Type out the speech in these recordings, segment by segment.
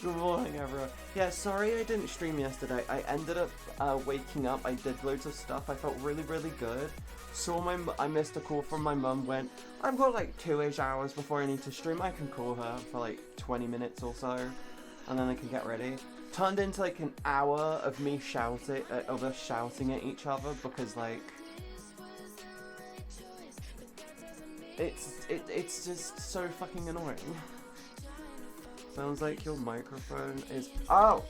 Good morning, everyone. Yeah, sorry I didn't stream yesterday. I ended up waking up. I did loads of stuff. I felt really, really good. I missed a call from my mum. Went, I've got like 2-ish hours before I need to stream. I can call her for like 20 minutes or so, and then I can get ready. Turned into like an hour of me shouting, of us shouting at each other because like it's just so fucking annoying. Sounds like your microphone is... Oh!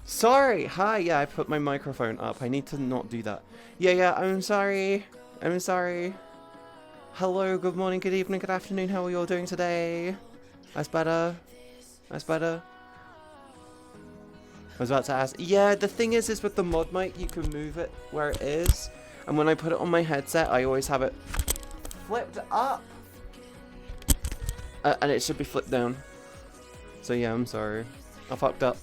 Sorry! Hi, yeah, I put my microphone up. I need to not do that. Yeah, I'm sorry. I'm sorry. Hello, good morning, good evening, good afternoon. How are you all doing today? That's better. That's better. I was about to ask. Yeah, the thing is with the mod mic, you can move it where it is. And when I put it on my headset, I always have it flipped up. And it should be flipped down. So yeah, I'm sorry. I fucked up.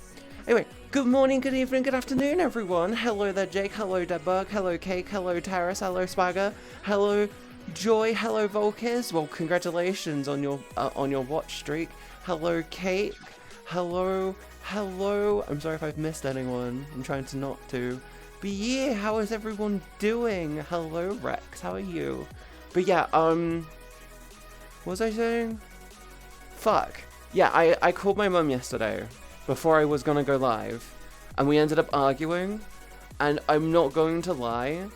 Anyway, good morning, good evening, good afternoon, everyone. Hello there, Jake. Hello, Debug. Hello, Cake. Hello, Terrace. Hello, Swagger. Hello, Joy. Hello, Volkiz. Well, congratulations on your watch streak. Hello, Cake. Hello. I'm sorry if I've missed anyone. I'm trying to not to. But yeah, how is everyone doing? Hello, Rex. How are you? But yeah, what was I saying? Fuck. Yeah, I called my mum yesterday before I was gonna go live, and we ended up arguing, and I'm not going to lie,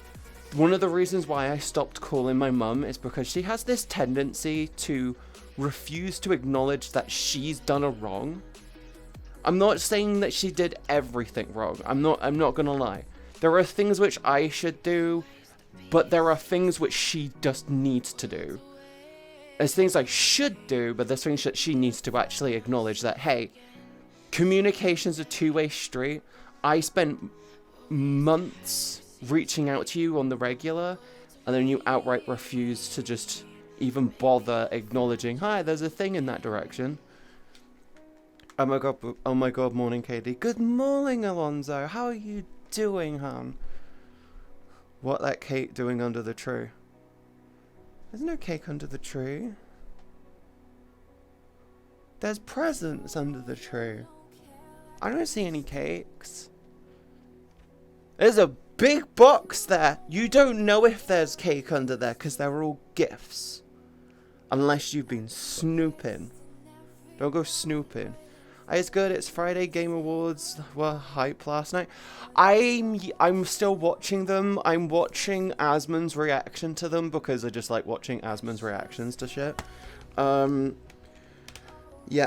one of the reasons why I stopped calling my mum is because she has this tendency to refuse to acknowledge that she's done a wrong. I'm not saying that she did everything wrong. I'm not gonna lie. There are things which I should do, but there are things which she just needs to do. There's things I should do, but there's things that she needs to actually acknowledge that, hey, communication's a two-way street. I spent months reaching out to you on the regular, and then you outright refuse to just even bother acknowledging, hi, there's a thing in that direction. Oh my god, morning, Katie. Good morning, Alonzo. How are you doing, hon? What that cake doing under the tree? There's no cake under the tree. There's presents under the tree. I don't see any cakes. There's a big box there. You don't know if there's cake under there because they're all gifts. Unless you've been snooping. Don't go snooping. It's good. It's Friday. Game Awards were hype last night. I'm still watching them. I'm watching Asmon's reaction to them because I just like watching Asmon's reactions to shit. Yeah,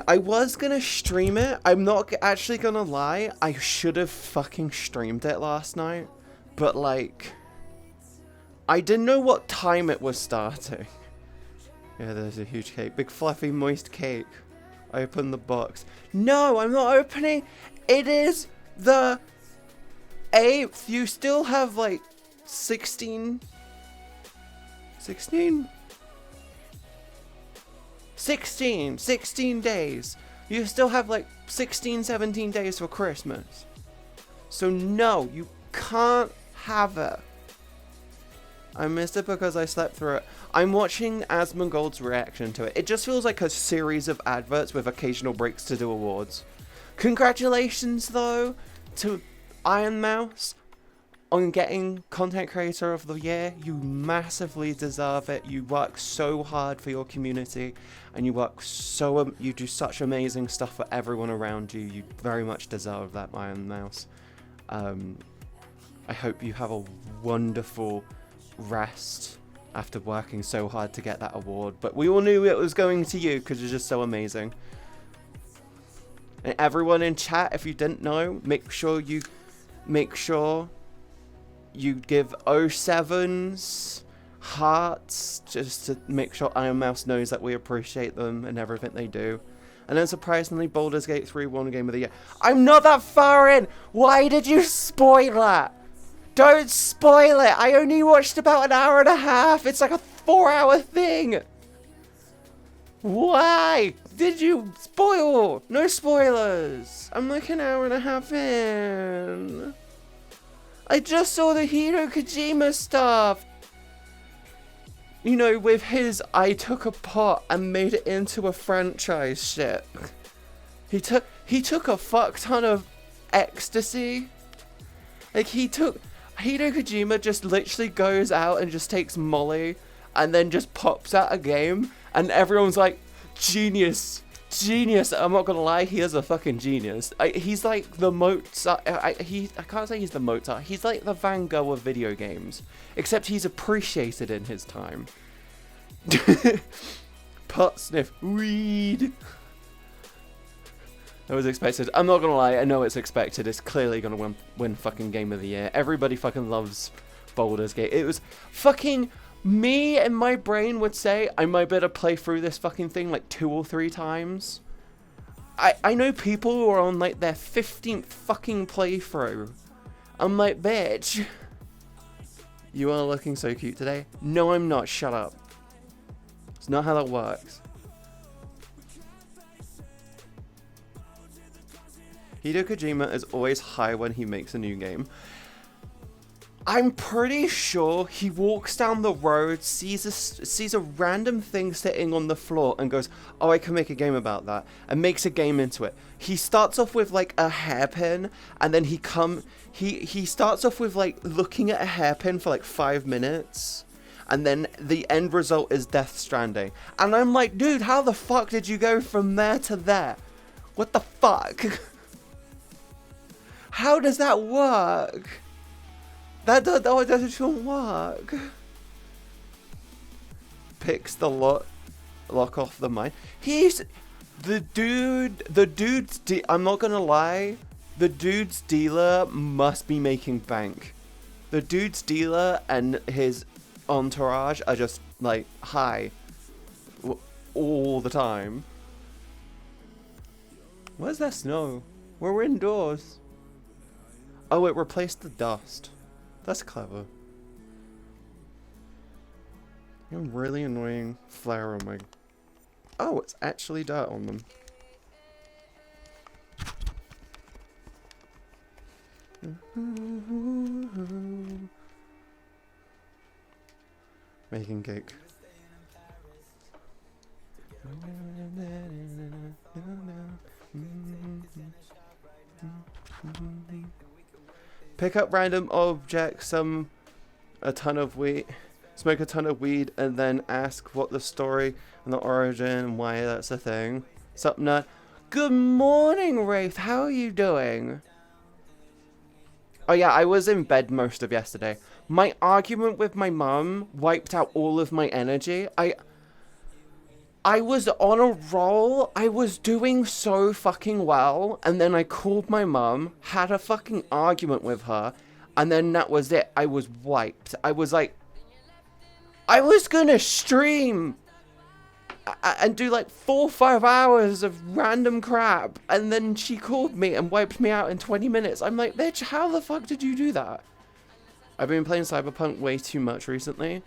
I was gonna stream it. I'm not actually gonna lie. I should have fucking streamed it last night, but like, I didn't know what time it was starting. Yeah, there's a huge cake. Big fluffy moist cake. I opened the box. No, I'm not opening. It is the 8th. You still have like 16 days. You still have like 16, 17 days for Christmas. So no, you can't have it. I missed it because I slept through it. I'm watching Asmongold's reaction to it. It just feels like a series of adverts with occasional breaks to do awards. Congratulations, though, to Iron Mouse on getting Content Creator of the Year. You massively deserve it. You work so hard for your community, and you do such amazing stuff for everyone around you. You very much deserve that, Iron Mouse. I hope you have a wonderful rest after working so hard to get that award, but we all knew it was going to you because you're just so amazing. And everyone in chat, if you didn't know, make sure you give 07s hearts just to make sure Iron Mouse knows that we appreciate them and everything they do. And then surprisingly, Baldur's Gate 3 won Game of the Year. I'm not that far in. Why did you spoil that? Don't spoil it! I only watched about an hour and a half! It's like a 4-hour thing! Why did you spoil? No spoilers! I'm like an hour and a half in. I just saw the Hideo Kojima stuff! You know, with his I took a pot and made it into a franchise shit. He took a fuck ton of ecstasy. Like, Hideo Kojima just literally goes out and just takes Molly and then just pops out a game, and everyone's like, genius. I'm not gonna lie, he is a fucking genius. He's like the Mozart. I can't say he's the Mozart. He's like the Van Gogh of video games, except he's appreciated in his time. Pot sniff weed. That was expected. I'm not gonna lie, I know it's expected. It's clearly gonna win fucking Game of the Year. Everybody fucking loves Baldur's Gate. It was fucking... Me and my brain would say I might better play through this fucking thing like 2 or 3 times. I know people who are on like their 15th fucking playthrough. I'm like, bitch. You are looking so cute today. No, I'm not. Shut up. It's not how that works. Hideo Kojima is always high when he makes a new game. I'm pretty sure he walks down the road, sees a random thing sitting on the floor and goes, oh, I can make a game about that, and makes a game into it. He starts off with like a hairpin, and then he starts off with like looking at a hairpin for like 5 minutes, and then the end result is Death Stranding. And I'm like, dude, how the fuck did you go from there to there? What the fuck? How does that work? That doesn't work. Picks the lock off the mine. He's the dude's I'm not gonna lie, the dude's dealer must be making bank. The dude's dealer and his entourage are just like high all the time. Where's that snow? We're indoors. Oh, it replaced the dust. That's clever. You have a really annoying flare on my... Oh, it's actually dirt on them. Making cake. Pick up random objects, smoke a ton of weed, and then ask what the story and the origin and why that's a thing. Sup, nut? Good morning, Wraith. How are you doing? Oh yeah, I was in bed most of yesterday. My argument with my mum wiped out all of my energy. I was on a roll. I was doing so fucking well. And then I called my mum, had a fucking argument with her, and then that was it. I was wiped. I was like, I was gonna stream and do like 4 or 5 hours of random crap. And then she called me and wiped me out in 20 minutes. I'm like, bitch, how the fuck did you do that? I've been playing Cyberpunk way too much recently.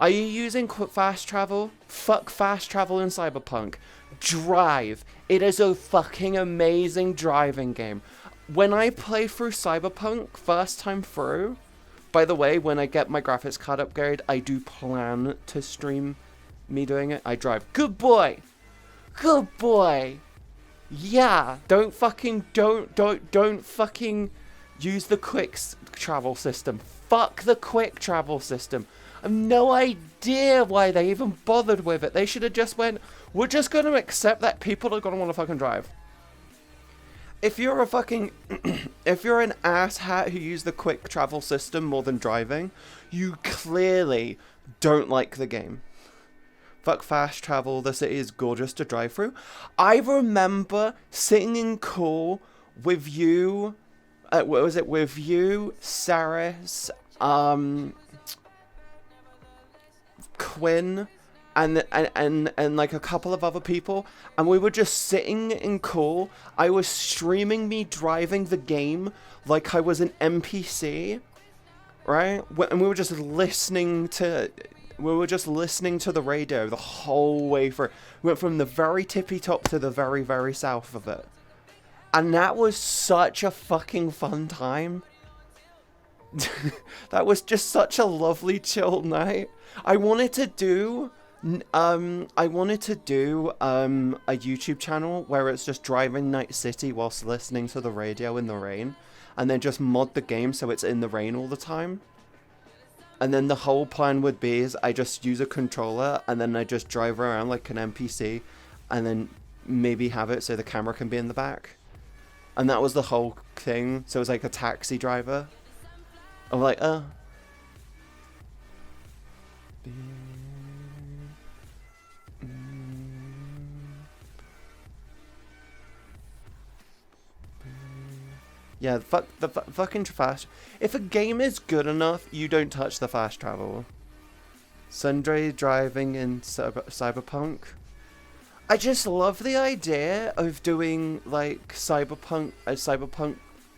Are you using fast travel? Fuck fast travel in Cyberpunk. Drive. It is a fucking amazing driving game. When I play through Cyberpunk first time through, by the way, when I get my graphics card upgrade, I do plan to stream me doing it. I drive. Good boy. Good boy. Yeah. Don't fucking use the quick travel system. Fuck the quick travel system. I have no idea why they even bothered with it. They should have just went, we're just going to accept that people are going to want to fucking drive. If you're a fucking, if you're an asshat who used the quick travel system more than driving, you clearly don't like the game. Fuck fast travel, the city is gorgeous to drive through. I remember sitting in call with you, what was it, with you, Saris, Quinn, and like a couple of other people, and we were just sitting in call. I was streaming me driving the game like I was an NPC, right? And we were just listening to the radio the whole way through. We went from the very tippy top to the very, very south of it. And that was such a fucking fun time. That was just such a lovely chill night. I wanted to do I wanted to do a YouTube channel where it's just driving Night City whilst listening to the radio in the rain, and then just mod the game so it's in the rain all the time. And then the whole plan would be is I just use a controller and then I just drive around like an NPC, and then maybe have it so the camera can be in the back. And that was the whole thing. So it was like a taxi driver. I'm like, yeah, fuck the fucking fast. If a game is good enough, you don't touch the fast travel. Sundry driving in Cyberpunk. I just love the idea of doing like a cyberpunk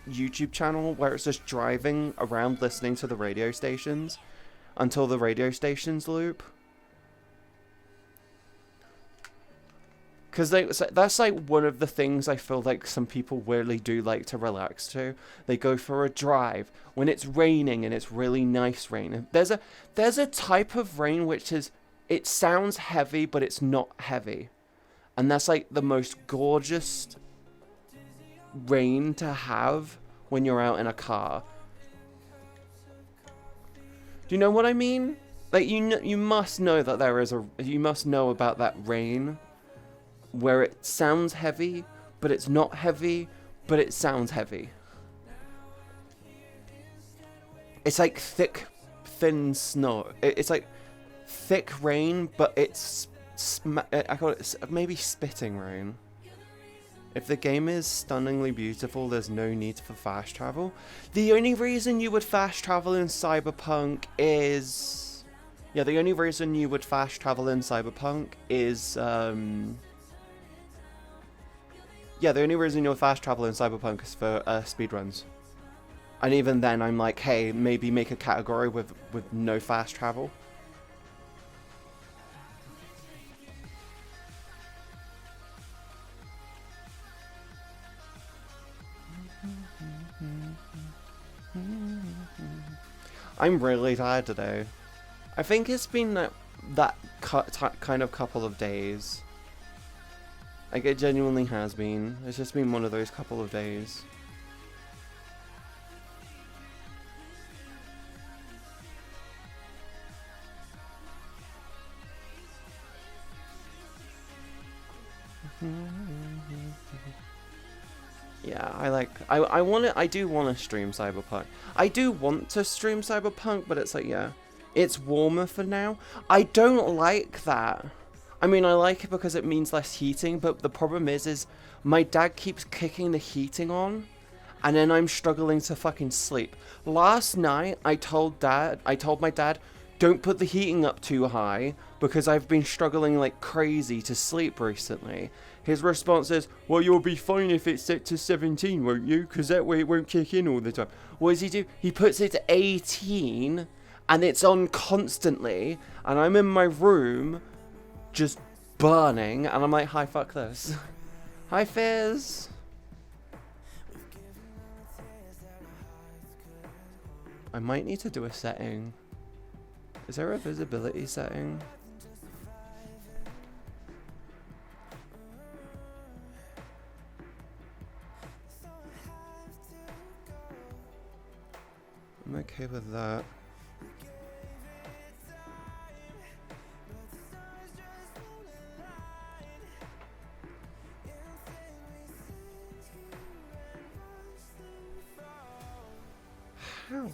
YouTube channel where it's just driving around listening to the radio stations until the radio stations loop. Because that's like one of the things I feel like some people really do like to relax to. They go for a drive when it's raining and it's really nice rain. There's a type of rain which is, it sounds heavy but it's not heavy. And that's like the most gorgeous rain to have when you're out in a car. Do you know what I mean? Like you must know that you must know about that rain where it sounds heavy, but it's not heavy, but it sounds heavy. It's like thick, thin snow. It's like thick rain, but it's I call it maybe spitting rain. If the game is stunningly beautiful, there's no need for fast travel. The only reason you would fast travel in Cyberpunk is... Yeah, the only reason you would fast travel in Cyberpunk is... Yeah, the only reason you'll fast travel in Cyberpunk is for speedruns. And even then, I'm like, hey, maybe make a category with no fast travel. I'm really tired today. I think it's been that kind of couple of days. Like, it genuinely has been. It's just been one of those couple of days. Yeah, I do want to stream Cyberpunk. I do want to stream Cyberpunk, but it's like, yeah, it's warmer for now. I don't like that. I mean, I like it because it means less heating, but the problem is my dad keeps kicking the heating on, and then I'm struggling to fucking sleep. Last night, I told my dad, don't put the heating up too high, because I've been struggling like crazy to sleep recently. His response is, well, you'll be fine if it's set to 17, won't you? Because that way it won't kick in all the time. What does he do? He puts it to 18, and it's on constantly, and I'm in my room, just burning, and I'm like, hi, fuck this. Hi, Fizz. I might need to do a setting. Is there a visibility setting? I'm okay with that. How?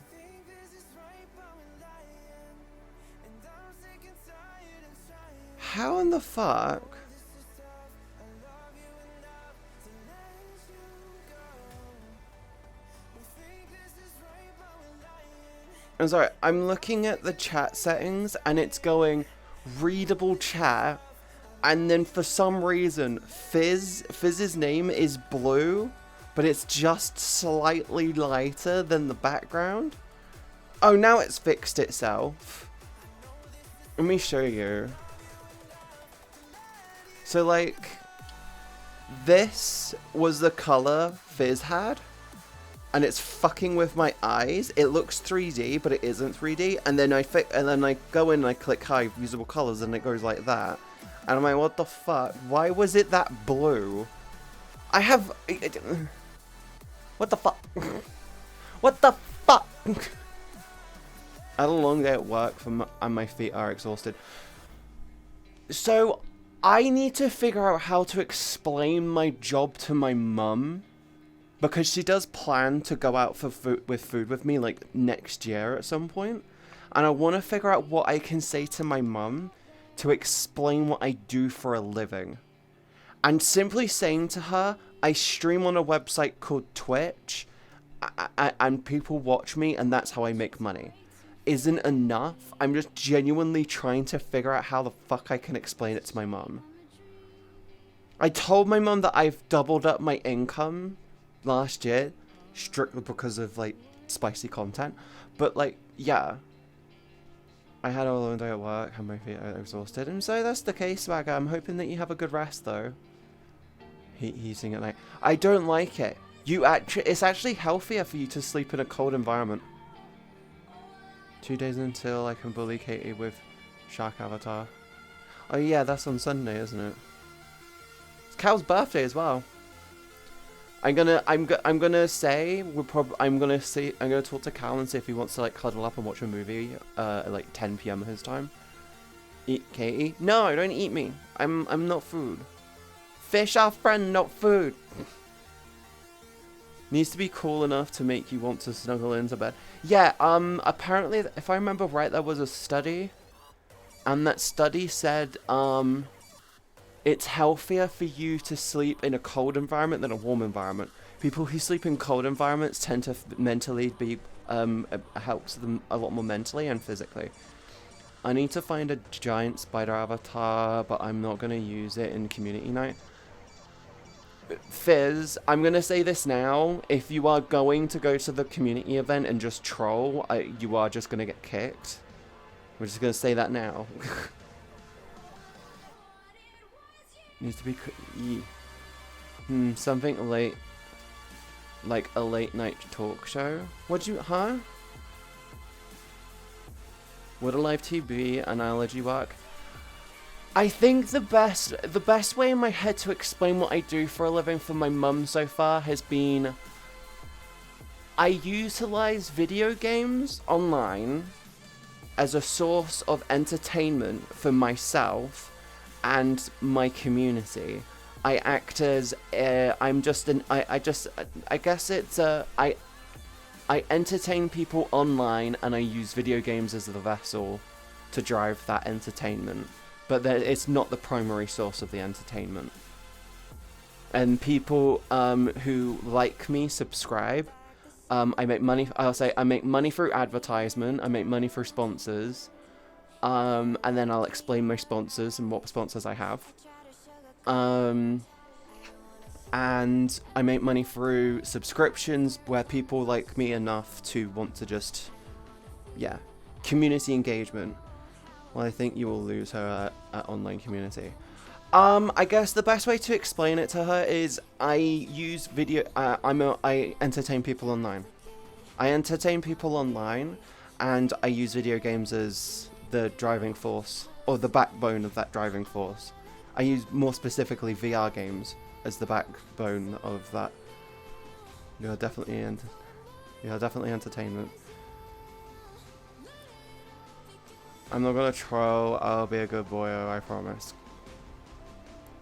How in the fuck? I'm sorry, I'm looking at the chat settings and it's going readable chat, and then for some reason Fizz's name is blue, but it's just slightly lighter than the background. Oh, now it's fixed itself. Let me show you. So like, this was the color Fizz had, and it's fucking with my eyes. It looks 3D, but it isn't 3D. And then I go in and I click hide usable colors, and it goes like that. And I'm like, what the fuck? Why was it that blue? I have... What the fuck? What the fuck? I had a long day at work and my feet are exhausted. So, I need to figure out how to explain my job to my mum. Because she does plan to go out for food with me, like, next year at some point. And I want to figure out what I can say to my mum to explain what I do for a living. And simply saying to her, I stream on a website called Twitch, and people watch me, and that's how I make money, isn't enough. I'm just genuinely trying to figure out how the fuck I can explain it to my mum. I told my mum that I've doubled up my income last year, strictly because of, like, spicy content. But, like, yeah. I had a long day at work, and my feet are exhausted, and so that's the case, Swagger. I'm hoping that you have a good rest, though. Heating at night. I don't like it. It's actually healthier for you to sleep in a cold environment. 2 days until I can bully Katie with Shark Avatar. Oh yeah, that's on Sunday, isn't it? It's Cal's birthday as well. I'm gonna talk to Cal and see if he wants to, like, cuddle up and watch a movie at like 10 PM his time. Eat Katie? No, don't eat me. I'm not food. Fish are friend, not food. Needs to be cool enough to make you want to snuggle into bed. Yeah, apparently, if I remember right, there was a study, and that study said, it's healthier for you to sleep in a cold environment than a warm environment. People who sleep in cold environments tend to mentally be, helps them a lot more mentally and physically. I need to find a giant spider avatar, but I'm not going to use it in community night. Fizz, I'm going to say this now. If you are going to go to the community event and just troll, you are just going to get kicked. We're just going to say that now. Needs to be... something late. Like a late night talk show? Huh? Would a live TV analogy work? I think the best way in my head to explain what I do for a living for my mum so far has been, I utilize video games online as a source of entertainment for myself and my community. I act as I entertain people online, and I use video games as the vessel to drive that entertainment. But it's not the primary source of the entertainment. And people who like me subscribe. I make money. I'll say I make money through advertisement. I make money through sponsors. And then I'll explain my sponsors and what sponsors I have. And I make money through subscriptions where people like me enough to want to just, yeah, community engagement. Well, I think you will lose her at online community. I guess the best way to explain it to her is I use video. I entertain people online. And I use video games as the driving force, or the backbone of that driving force. I use more specifically VR games as the backbone of that. You're definitely entertainment. I'm not gonna troll, I'll be a good boyo, I promise.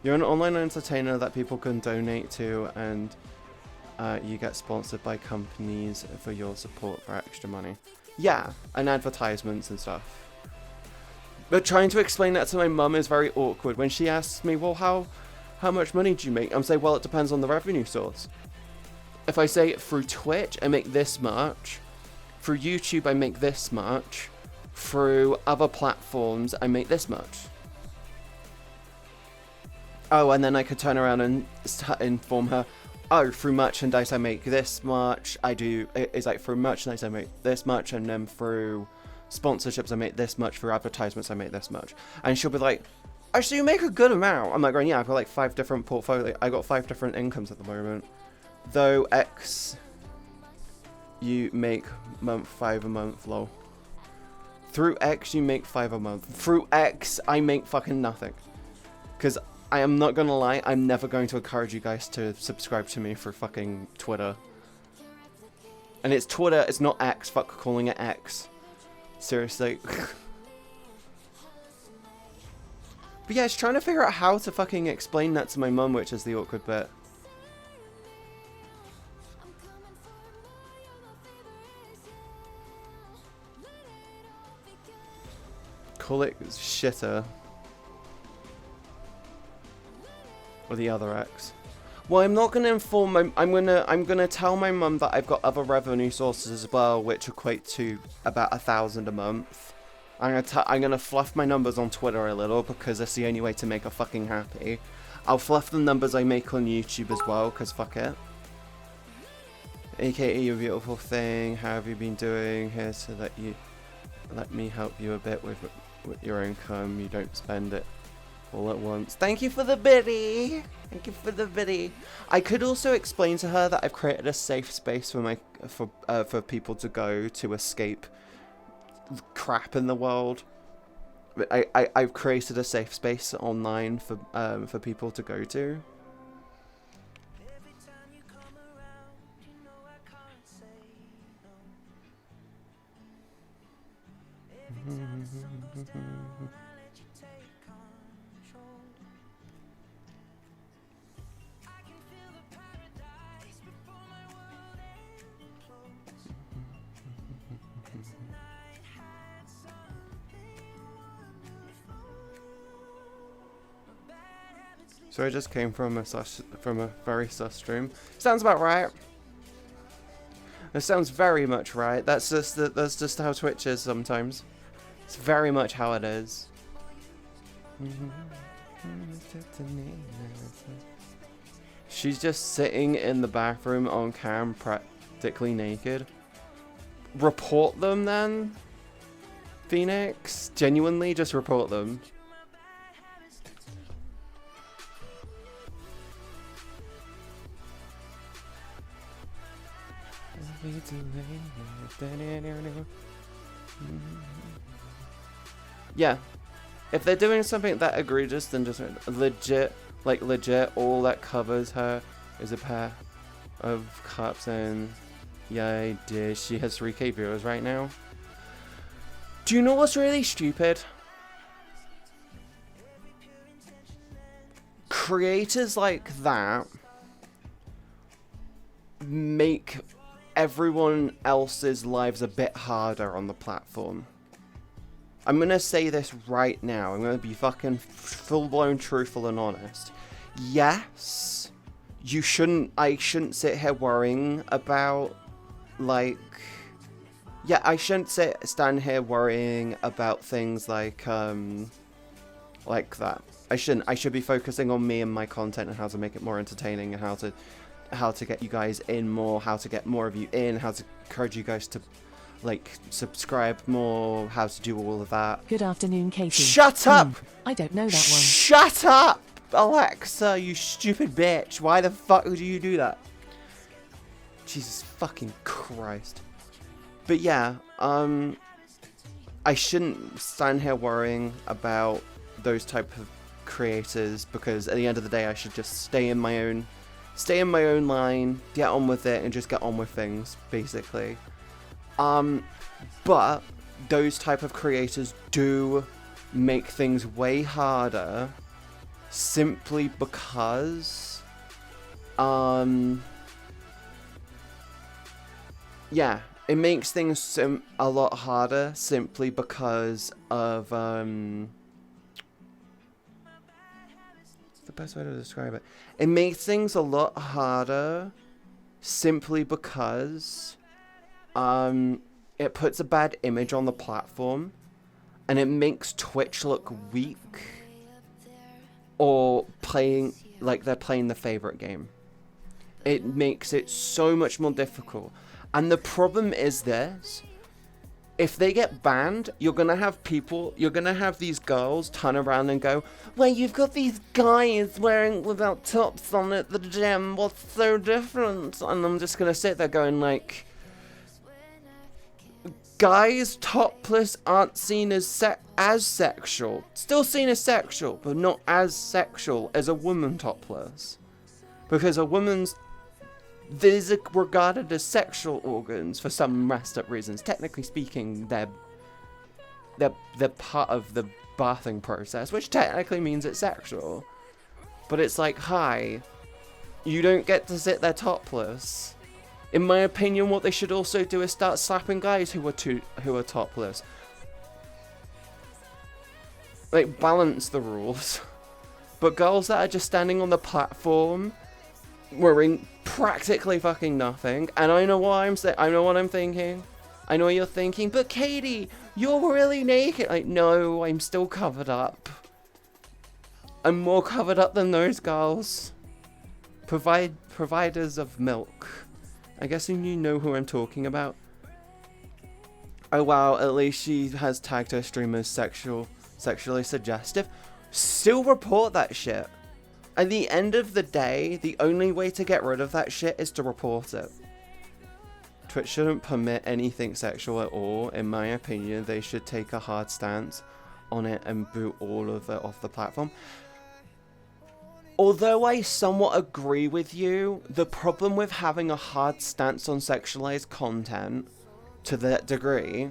You're an online entertainer that people can donate to, and you get sponsored by companies for your support for extra money. Yeah, and advertisements and stuff. But trying to explain that to my mum is very awkward. When she asks me, well, how much money do you make? I'm saying, well, it depends on the revenue source. If I say through Twitch, I make this much. Through YouTube, I make this much. Through other platforms, I make this much. Oh, and then I could turn around and inform her, oh, through merchandise I make this much. It's like through merchandise I make this much, and then through sponsorships I make this much, through advertisements I make this much. And she'll be like, oh, so you make a good amount. I'm like, going, yeah, I've got like 5 different portfolio. I got 5 different incomes at the moment. Though you make $5 a month, lol. Through X, you make $5 a month. Through X, I make fucking nothing. Because I am not gonna lie, I'm never going to encourage you guys to subscribe to me for fucking Twitter. And it's Twitter, it's not X. Fuck calling it X. Seriously. But yeah, I was trying to figure out how to fucking explain that to my mum, which is the awkward bit. Call it shitter. Or the other X. Well, I'm not gonna inform my. I'm gonna tell my mum that I've got other revenue sources as well, which equate to about 1,000 a month. I'm gonna fluff my numbers on Twitter a little because that's the only way to make her fucking happy. I'll fluff the numbers I make on YouTube as well, cause fuck it. AKA, you beautiful thing. How have you been doing? Here so that you let me help you a bit with your income. You don't spend it all at once. Thank you for the biddy. Thank you for the biddy. I could also explain to her that I've created a safe space for people to go to escape crap in the world. I've created a safe space online for people to go to. So I just came from a very sus stream. Sounds about right. It sounds very much right. That's just how Twitch is sometimes. It's very much how it is. She's just sitting in the bathroom on cam, practically naked. Report them then, Phoenix. Genuinely, just report them. Yeah, if they're doing something that egregious, then just legit, all that covers her is a pair of cups, and yeah, she has 3K viewers right now. Do you know what's really stupid? Creators like that make everyone else's lives a bit harder on the platform. I'm gonna say this right now. I'm gonna be fucking full-blown truthful and honest. Yes, I shouldn't sit here worrying about, like... Yeah, I shouldn't stand here worrying about things like that. I shouldn't. I should be focusing on me and my content and how to make it more entertaining and how to get you guys in more, how to get more of you in, how to encourage you guys to, like, subscribe more, how to do all of that. Good afternoon, Katie. Shut up! I don't know that one. Shut up! Alexa, you stupid bitch. Why the fuck would you do that? Jesus fucking Christ. But yeah, I shouldn't stand here worrying about those type of creators, because at the end of the day I should just stay in my own line, get on with it, and just get on with things, basically. But those type of creators do make things way harder simply because yeah, it makes things a lot harder simply because of the best way to describe it. It makes things a lot harder simply because it puts a bad image on the platform, and it makes Twitch look weak or playing like they're playing the favorite game. It makes it so much more difficult. And the problem is this: if they get banned, you're gonna have these girls turn around and go, well, you've got these guys wearing without tops on at the gym, what's so different? And I'm just gonna sit there going like, guys topless aren't seen as sexual. Still seen as sexual, but not as sexual as a woman topless. Because a woman's... These are regarded as sexual organs for some messed up reasons. Technically speaking, they're part of the bathing process, which technically means it's sexual. But it's like, hi, you don't get to sit there topless. In my opinion, what they should also do is start slapping guys who are topless. Like, balance the rules. But girls that are just standing on the platform wearing practically fucking nothing, and I know what I'm saying. I know what I'm thinking. I know what you're thinking. But Katie, you're really naked. Like, no, I'm still covered up. I'm more covered up than those girls. Providers of milk. I guess you know who I'm talking about. Oh wow, at least she has tagged her stream as sexually suggestive. Still report that shit. At the end of the day, the only way to get rid of that shit is to report it. Twitch shouldn't permit anything sexual at all. In my opinion, they should take a hard stance on it and boot all of it off the platform. Although I somewhat agree with you, the problem with having a hard stance on sexualized content to that degree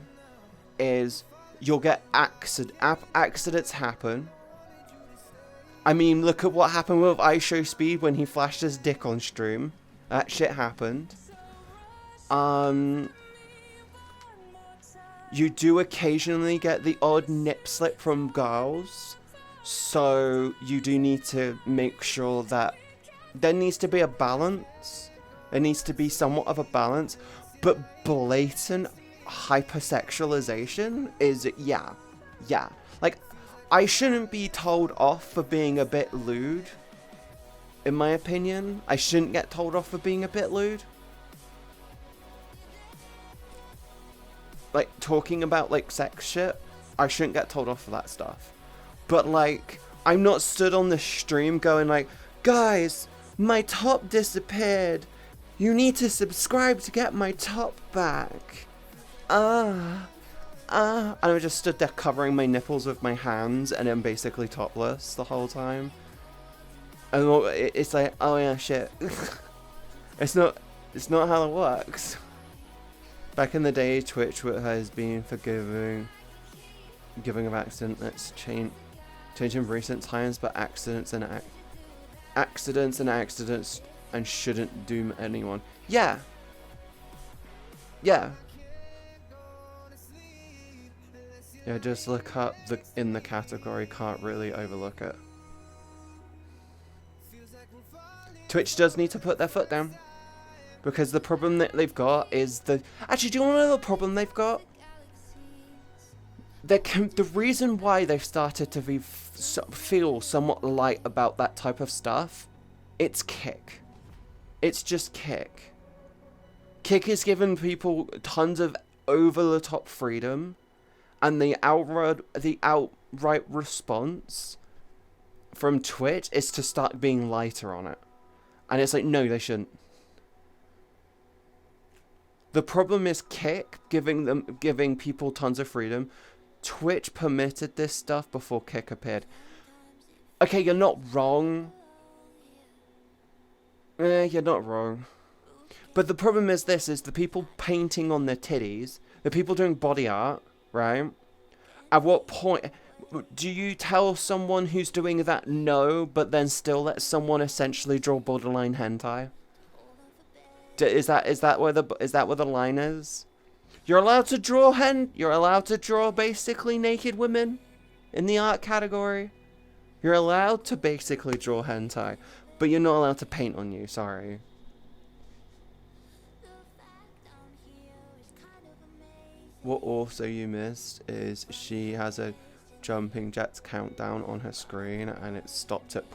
is you'll get accidents happen. I mean, look at what happened with MzCatieB when he flashed his dick on stream. That shit happened. You do occasionally get the odd nip slip from girls. So you do need to make sure that there needs to be a balance. There needs to be somewhat of a balance. But blatant hypersexualization is, yeah. Like, I shouldn't be told off for being a bit lewd. In my opinion, I shouldn't get told off for being a bit lewd. Like, talking about, like, sex shit, I shouldn't get told off for that stuff. But, like, I'm not stood on the stream going like, guys, my top disappeared. You need to subscribe to get my top back. And I just stood there covering my nipples with my hands and then basically topless the whole time. And it's like, oh yeah, shit. It's not how it works. Back in the day, Twitch has been forgiving of accidents, changing recent times, but accidents and shouldn't doom anyone. Yeah, just look up in the category, can't really overlook it. Twitch does need to put their foot down, because the problem that they've got is actually, do you want to know the problem they've got? The reason why they've started to feel somewhat light about that type of stuff, it's Kick. It's just Kick. Kick has given people tons of over-the-top freedom, and the outright response from Twitch is to start being lighter on it. And it's like, no, they shouldn't. The problem is Kick giving people tons of freedom. Twitch permitted this stuff before Kick appeared. Okay, you're not wrong. You're not wrong. But the problem is the people painting on their titties, the people doing body art, right? At what point do you tell someone who's doing that no, but then still let someone essentially draw borderline hentai? Is that where the line is? You're allowed to draw basically naked women in the art category. You're allowed to basically draw hentai, but you're not allowed to paint on you, sorry. What also you missed is she has a jumping jets countdown on her screen and it stopped at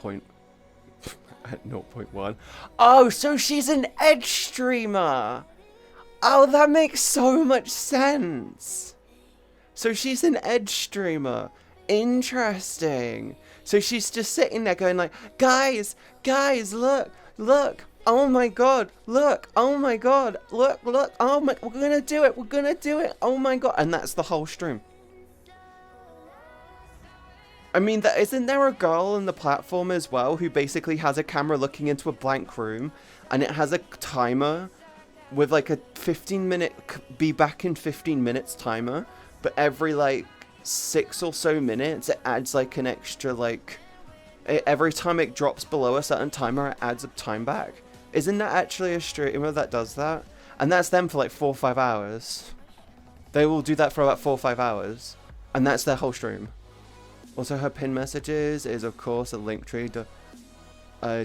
at 0.1. Oh, so she's an edge streamer! Oh, that makes so much sense! So she's an edge streamer. Interesting. So she's just sitting there going like, guys, look, Oh my god, look, oh my god, look, oh my, we're gonna do it, oh my god, and that's the whole stream. I mean, isn't there a girl in the platform as well who basically has a camera looking into a blank room, and it has a timer with like a 15-minute, be back in 15 minutes timer, but every like 6 or so minutes it adds like an extra like, every time it drops below a certain timer it adds a time back. Isn't that actually a streamer that does that? And that's them for like 4 or 5 hours. They will do that for about 4 or 5 hours. And that's their whole stream. Also, her pin messages is, of course, a Linktree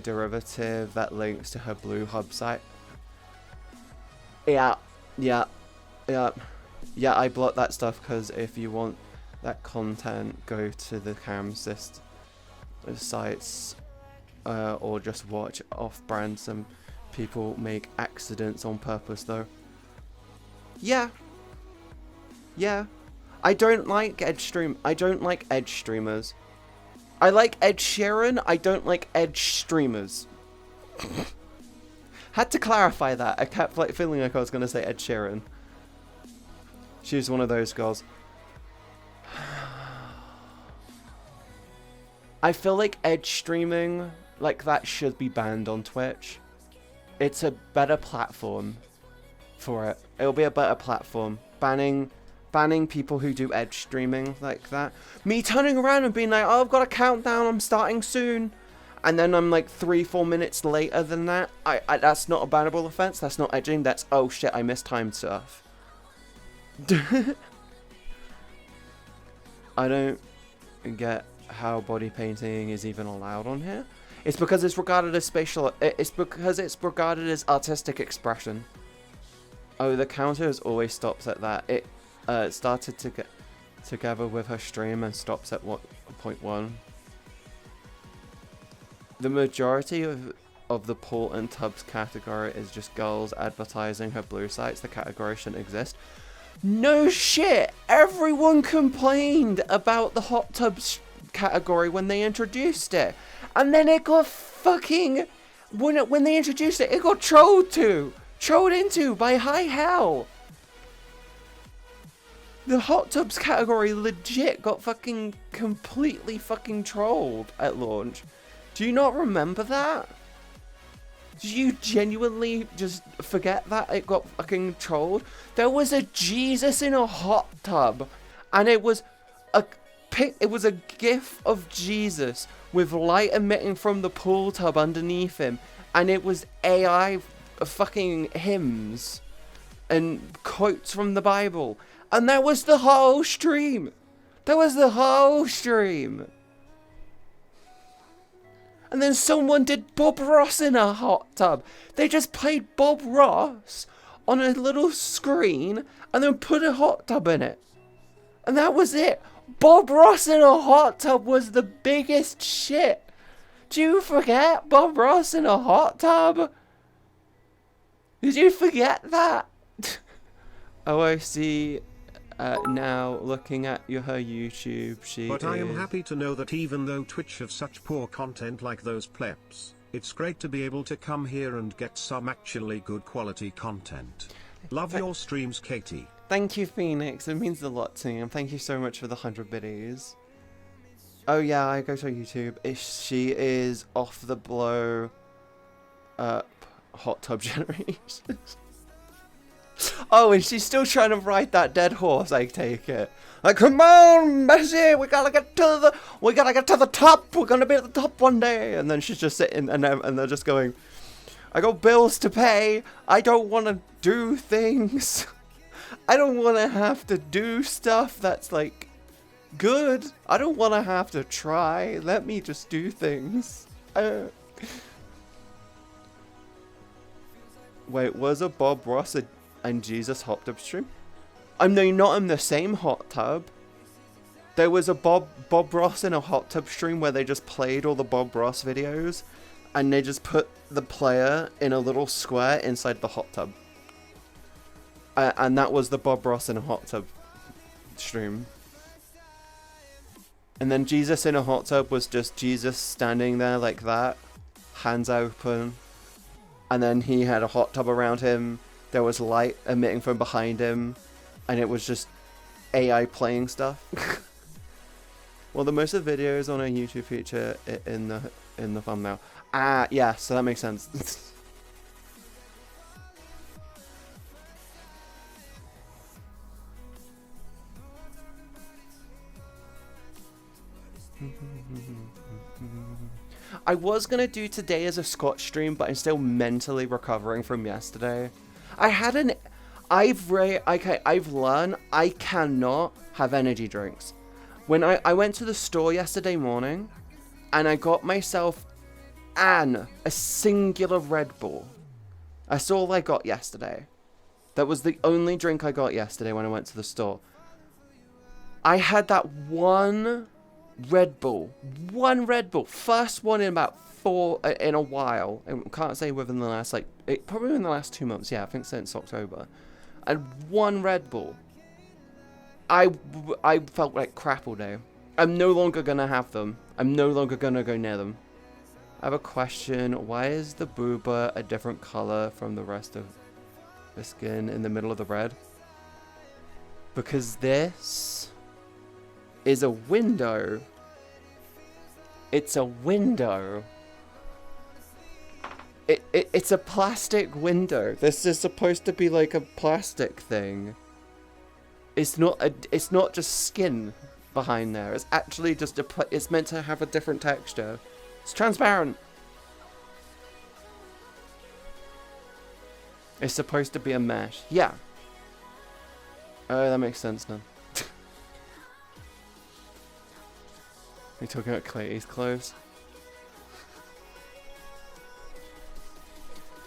derivative that links to her Blue Hub site. Yeah, I block that stuff because if you want that content, go to the Camsys sites or just watch off-brand. Some people make accidents on purpose, though. Yeah. I don't like I don't like edge streamers. I like Ed Sheeran, I don't like edge streamers. Had to clarify that. I kept like feeling like I was gonna say Ed Sheeran. She's one of those girls. I feel like edge streaming like that should be banned on Twitch. It's a better platform for it. It'll be a better platform. Banning people who do edge streaming like that. Me turning around and being like, oh, I've got a countdown, I'm starting soon. And then I'm like 3-4 minutes later than that. That's not a bannable offense. That's not edging. That's, oh shit, I mistimed stuff. I don't get how body painting is even allowed on here. It's because it's regarded as it's because it's regarded as artistic expression. Oh, the counter always stops at that. It started to get together with her stream and stops at 1.1. The majority of the pool and tubs category is just girls advertising her blue sites. The category shouldn't exist. No shit! Everyone complained about the hot tubs category when they introduced it. And then it got fucking... When they introduced it, it got trolled into by high hell. The hot tubs category legit got fucking completely fucking trolled at launch. Do you not remember that? Did you genuinely just forget that it got fucking trolled? There was a Jesus in a hot tub, and it was a gif of Jesus with light emitting from the pool tub underneath him, and it was AI fucking hymns and quotes from the Bible. And that was the whole stream. And then someone did Bob Ross in a hot tub. They just played Bob Ross on a little screen and then put a hot tub in it. And that was it. Bob Ross in a hot tub was the biggest shit. Do you forget Bob Ross in a hot tub? Did you forget that? Oh, I see. Now looking at her YouTube, But I am happy to know that even though Twitch have such poor content like those plebs, it's great to be able to come here and get some actually good quality content. Love your streams, Katie. Thank you, Phoenix. It means a lot to me, and thank you so much for the 100 biddies. Oh yeah, I go to her YouTube. She is off the blow hot tub generation. Oh, and she's still trying to ride that dead horse, I take it. Like, come on, Messi, we gotta get to the top. We're gonna be at the top one day. And then she's just sitting, and they're just going, I got bills to pay. I don't want to do things. I don't want to have to do stuff that's like good. I don't want to have to try. Let me just do things. Wait, was a Bob Ross and Jesus hot tub stream? No, not in the same hot tub. There was a Bob Ross in a hot tub stream where they just played all the Bob Ross videos and they just put the player in a little square inside the hot tub. And that was the Bob Ross in a hot tub stream. And then Jesus in a hot tub was just Jesus standing there like that, hands open, and then he had a hot tub around him. There was light emitting from behind him, and it was just AI playing stuff. Well, the most of the videos on our YouTube feature in the thumbnail. Ah, yeah, so that makes sense. I was gonna do today as a Scotch stream, but I'm still mentally recovering from yesterday. I've learned I cannot have energy drinks. When I went to the store yesterday morning, and I got myself a singular Red Bull. That's all I got yesterday. That was the only drink I got yesterday when I went to the store. I had that one Red Bull. First one in about in a while. I can't say within the last, probably in the last 2 months. Yeah, I think since October. And one Red Bull. I felt like crap all day. I'm no longer gonna have them. I'm no longer gonna go near them. I have a question. Why is the booba a different color from the rest of the skin in the middle of the red? Because this is a window. It's a window. It's a plastic window. This is supposed to be like a plastic thing. It's not just skin behind there. It's actually just it's meant to have a different texture. It's transparent. It's supposed to be a mesh. Yeah. Oh, that makes sense now. Are you talking about Clay's clothes?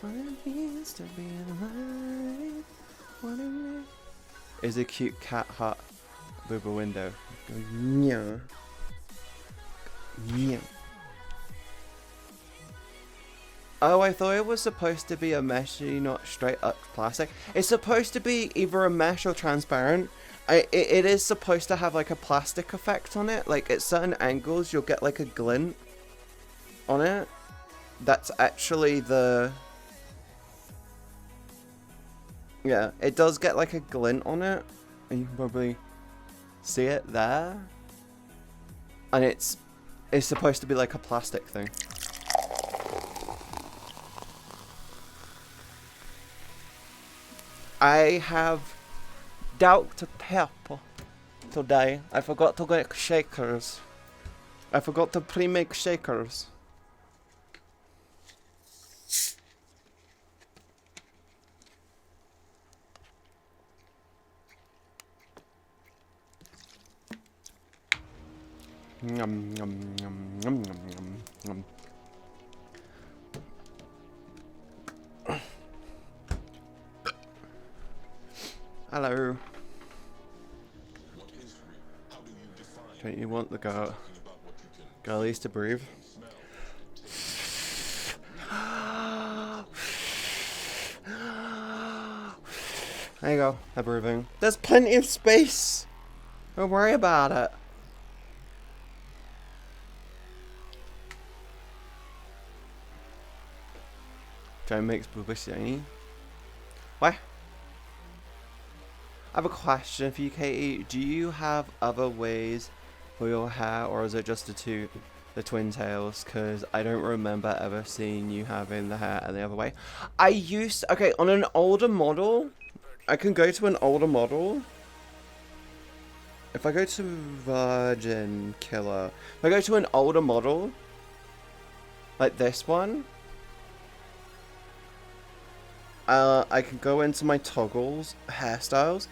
What it means to be alive. What it means. Is a cute cat hut booba window. Yeah. Yeah. Oh, I thought it was supposed to be a meshy, not straight up plastic. It's supposed to be either a mesh or transparent. It is supposed to have like a plastic effect on it. Like at certain angles, you'll get like a glint on it. That's actually the... Yeah, it does get like a glint on it. And you can probably see it there. And it's supposed to be like a plastic thing. I have Dr. Pepper today. I forgot to get shakers. I forgot to pre-make shakers. Yum, yum, yum, yum, yum, yum, yum. Hello. Don't you want the girlies to breathe? There you go, they're breathing. There's plenty of space. Don't worry about it. Try and make booba shiny. What? I have a question for you, Katie. Do you have other ways for your hair, or is it just the twin tails? Because I don't remember ever seeing you having the hair the other way. Okay, on an older model, I can go to an older model. If I go to Virgin Killer, if I go to an older model, like this one, I can go into my toggles, hairstyles.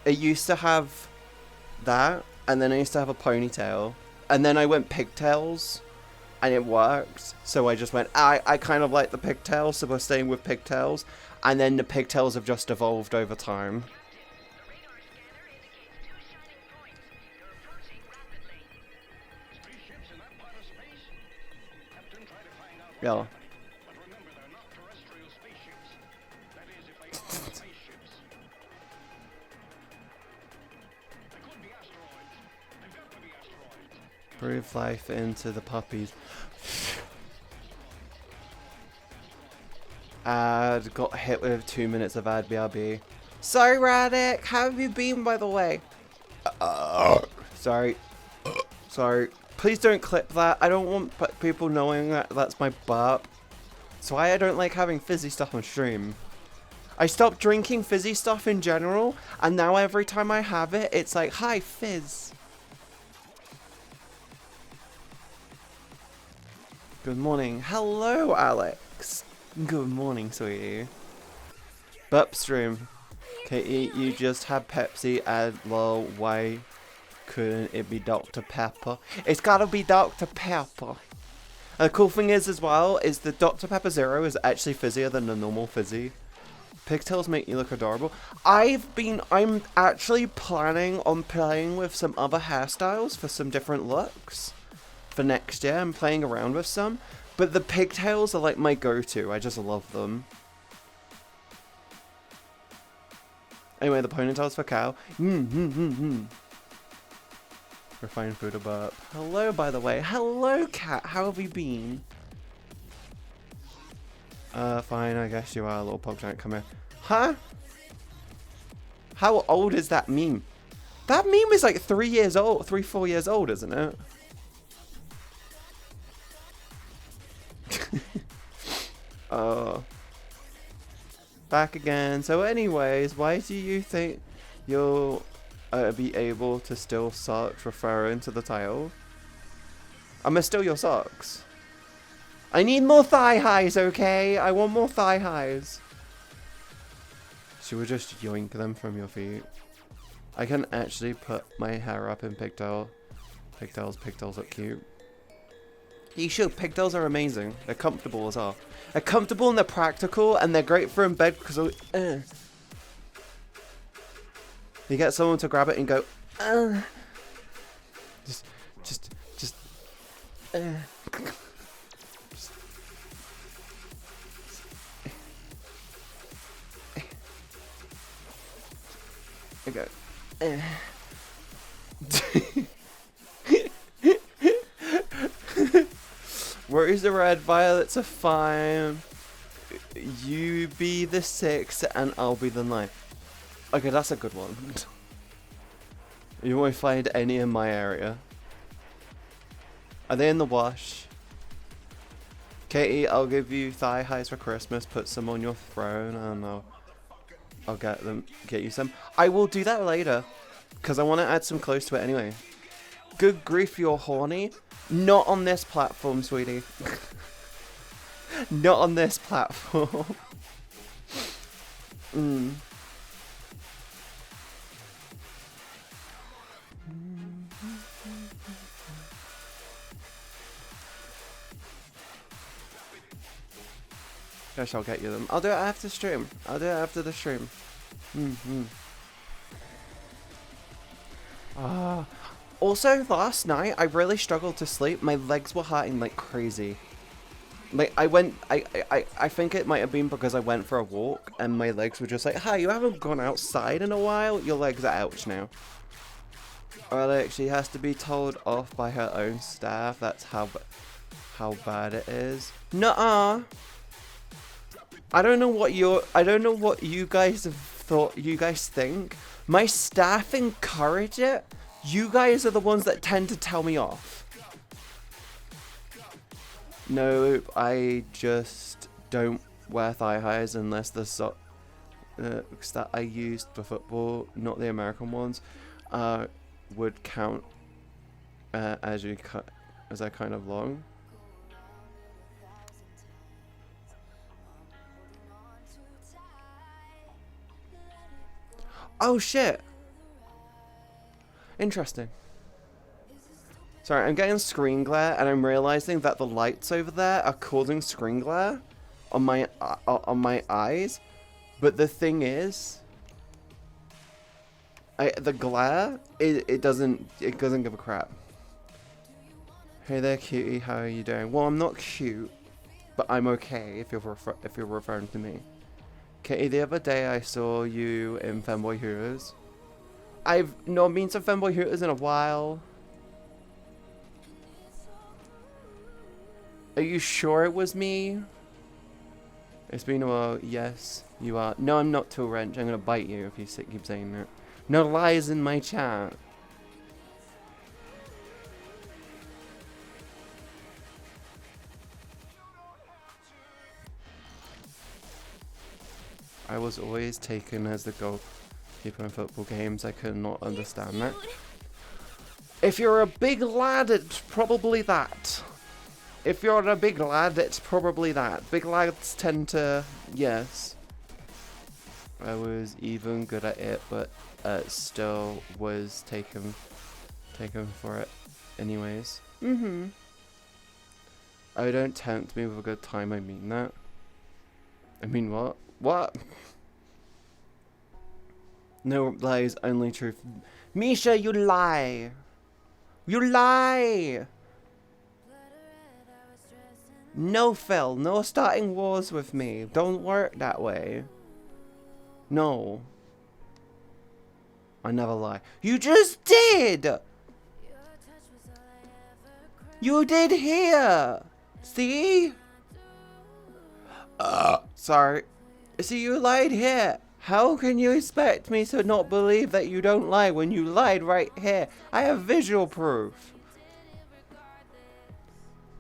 It used to have that, and then I used to have a ponytail, and then I went pigtails, and it worked. So I just went, I kind of like the pigtails, so we're staying with pigtails, and then the pigtails have just evolved over time. Yeah. Breathe life into the puppies. Ad got hit with 2 minutes of ad BRB. Sorry, Radic. How have you been, by the way? Sorry. Sorry. Please don't clip that. I don't want people knowing that that's my burp. That's why I don't like having fizzy stuff on stream. I stopped drinking fizzy stuff in general, and now every time I have it, it's like, hi, fizz. Good morning. Hello, Alex. Good morning, sweetie. Burp stream. Katie, you just had Pepsi and lol, why couldn't it be Dr. Pepper? It's gotta be Dr. Pepper. And the cool thing is as well, is the Dr. Pepper Zero is actually fizzier than the normal fizzy. Pigtails make you look adorable. I'm actually planning on playing with some other hairstyles for some different looks. For next year, I'm playing around with some. But the pigtails are like my go-to, I just love them. Anyway, the ponytails for cow. Refined food a burp. Hello, by the way. Hello, cat. How have you been? Fine. I guess you are a little pog giant. Come here. Huh? How old is that meme? That meme is like 3 years old. 4 years old, isn't it? Back again. So anyways, why do you think you'll be able to steal socks referring to the title? I'ma steal your socks. I need more thigh highs, okay? I want more thigh highs. She would just yoink them from your feet. I can actually put my hair up in pigtails. Pigtails look cute. You should. Pigtails are amazing. They're comfortable as well. They're comfortable and they're practical and they're great for in bed because you get someone to grab it and go just go. Where is the red? Violets are fine. You be the 6 and I'll be the 9. Okay, that's a good one. You won't find any in my area. Are they in the wash? Katie, I'll give you thigh highs for Christmas. Put some on your throne and I'll get you some. I will do that later because I want to add some clothes to it anyway. Good grief, you're horny. Not on this platform, sweetie. Not on this platform. Guess I'll get you them. I'll do it after stream. I'll do it after the stream. Also, last night, I really struggled to sleep. My legs were hurting like crazy. Like, I think it might have been because I went for a walk and my legs were just like, hi, you haven't gone outside in a while? Your legs are ouch now. Alex, she has to be told off by her own staff. That's how bad it is. Nuh-uh. I don't know what you guys have thought, you guys think. My staff encourage it. You guys are the ones that tend to tell me off. No, I just don't wear thigh highs unless the socks that I used for football, not the American ones, would count as they're kind of long. Oh shit! Interesting. Sorry, I'm getting screen glare and I'm realizing that the lights over there are causing screen glare on my eyes. But the thing is, the glare it doesn't give a crap. Hey there, cutie. How are you doing? Well, I'm not cute, but I'm okay if you're referring to me. Katie, the other day I saw you in Femboy Hooters. I've not been to Femboy Hooters in a while. Are you sure it was me? It's been a while. Yes, you are. No, I'm not, Tool Wrench. I'm gonna bite you if you keep saying that. No lies in my chat. I was always taken as the goalkeeper in football games. I could not understand that. If you're a big lad, it's probably that. If you're a big lad, it's probably that. Big lads tend to... Yes. I was even good at it, but still was taken for it anyways. Oh, don't tempt me with a good time, I mean that. I mean what? What? No lies, only truth. Misha, you lie! You lie! No, Phil, no starting wars with me. Don't work that way. No. I never lie. You just did! You did here! See? Sorry. See, you lied here. How can you expect me to not believe that you don't lie when you lied right here? I have visual proof.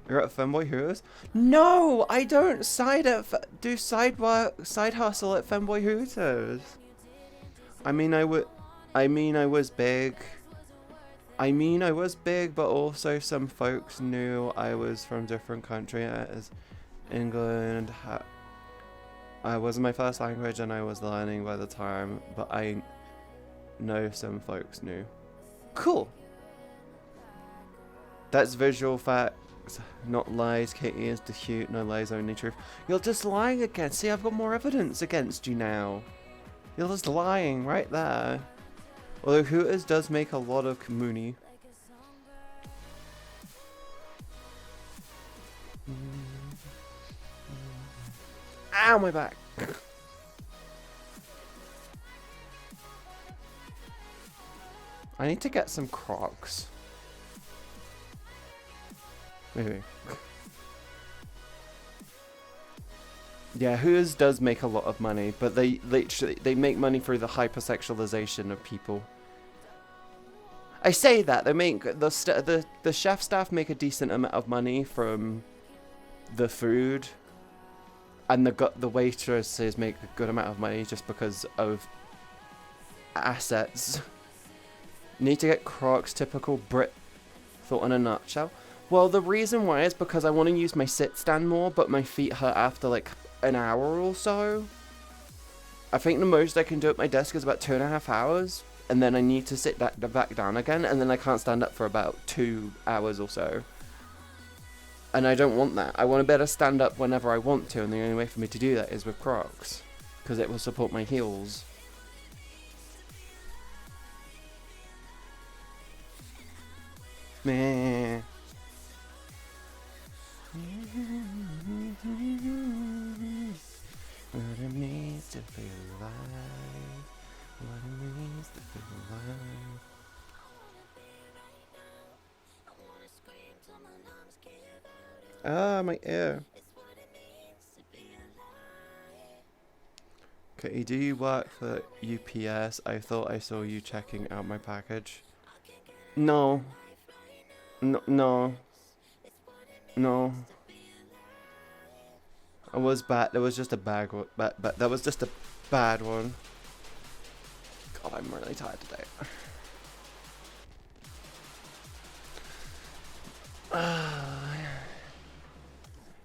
You're at Femboy Hooters? No, I don't do side hustle at Femboy Hooters. I mean, I was big. But also some folks knew I was from different countries. England. I wasn't my first language, and I was learning by the time. But I know some folks knew. Cool. That's visual facts, not lies. Katie is the cute, no lies, only truth. You're just lying again. See, I've got more evidence against you now. You're just lying right there. Although Hooters does make a lot of money. Ow, my back. I need to get some Crocs. Maybe. Yeah, Hooters does make a lot of money, but they make money through the hypersexualization of people. I say that they make the chef staff make a decent amount of money from the food, and the waitresses make a good amount of money just because of assets. Need to get Crocs, typical Brit thought in a nutshell. Well, the reason why is because I want to use my sit stand more, but my feet hurt after like an hour or so. I think the most I can do at my desk is about 2.5 hours, and then I need to sit back down again, and then I can't stand up for about 2 hours or so. And I don't want that. I want to be able to stand up whenever I want to, and the only way for me to do that is with Crocs, because it will support my heels. Meh. What it means to feel alive. What it means to feel alive. Ah, my ear. Okay, do you work for UPS? I thought I saw you checking out my package. No. No. I was bad. There was just a bad one. But that was just a bad one. God, I'm really tired today.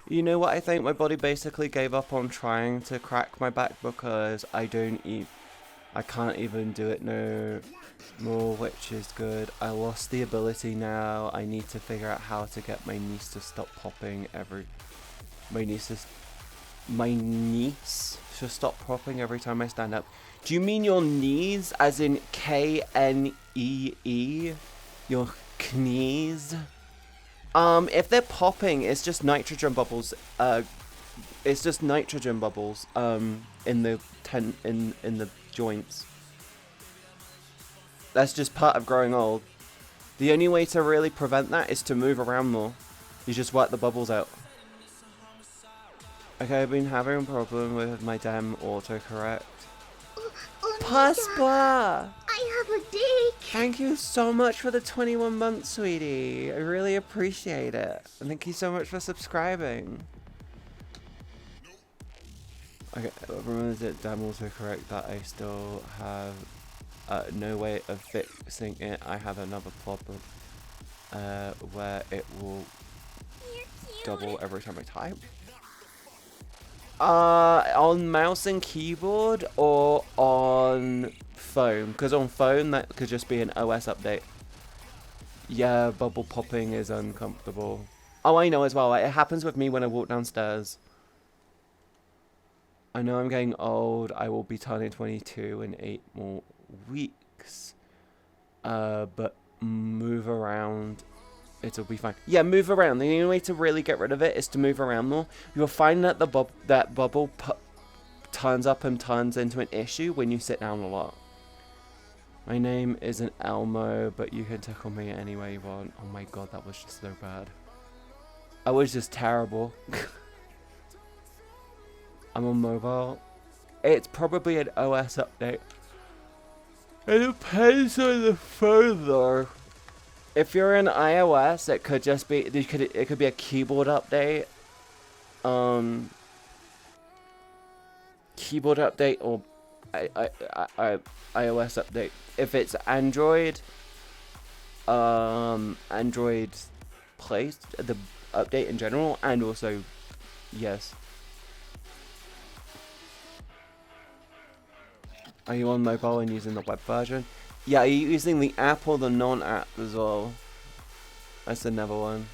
You know what? I think my body basically gave up on trying to crack my back because I can't even do it no more, which is good. I lost the ability now. I need to figure out how to get my niece to stop popping my niece should stop popping every time I stand up. Do you mean your knees as in Knee? Your knees? If they're popping, it's just nitrogen bubbles. It's just nitrogen bubbles. In the in the joints. That's just part of growing old. The only way to really prevent that is to move around more. You just work the bubbles out. Okay, I've been having a problem with my damn autocorrect. Oh, Paspa! I have a dick. Thank you so much for the 21 months, sweetie. I really appreciate it. And thank you so much for subscribing. Okay, remember that damn autocorrect that I still have no way of fixing it. I have another problem where it will double every time I type. On mouse and keyboard or on phone? Because on phone that could just be an OS update. Yeah, bubble popping is uncomfortable. Oh, I know as well. It happens with me when I walk downstairs. I know I'm getting old. I will be turning 22 in 8 more weeks. But move around. It'll be fine. Yeah, move around. The only way to really get rid of it is to move around more. You'll find that the bubble turns up and turns into an issue when you sit down a lot. My name isn't Elmo, but you can tickle me any way you want. Oh my god, that was just so bad. I was just terrible. I'm on mobile. It's probably an OS update. It depends on the phone though. If you're in iOS, it could just be it could be a keyboard update. Keyboard update or iOS update. If it's Android, Android Play, the update in general, and also yes. Are you on mobile and using the web version? Yeah, are you using the app or the non-app as well? That's another one.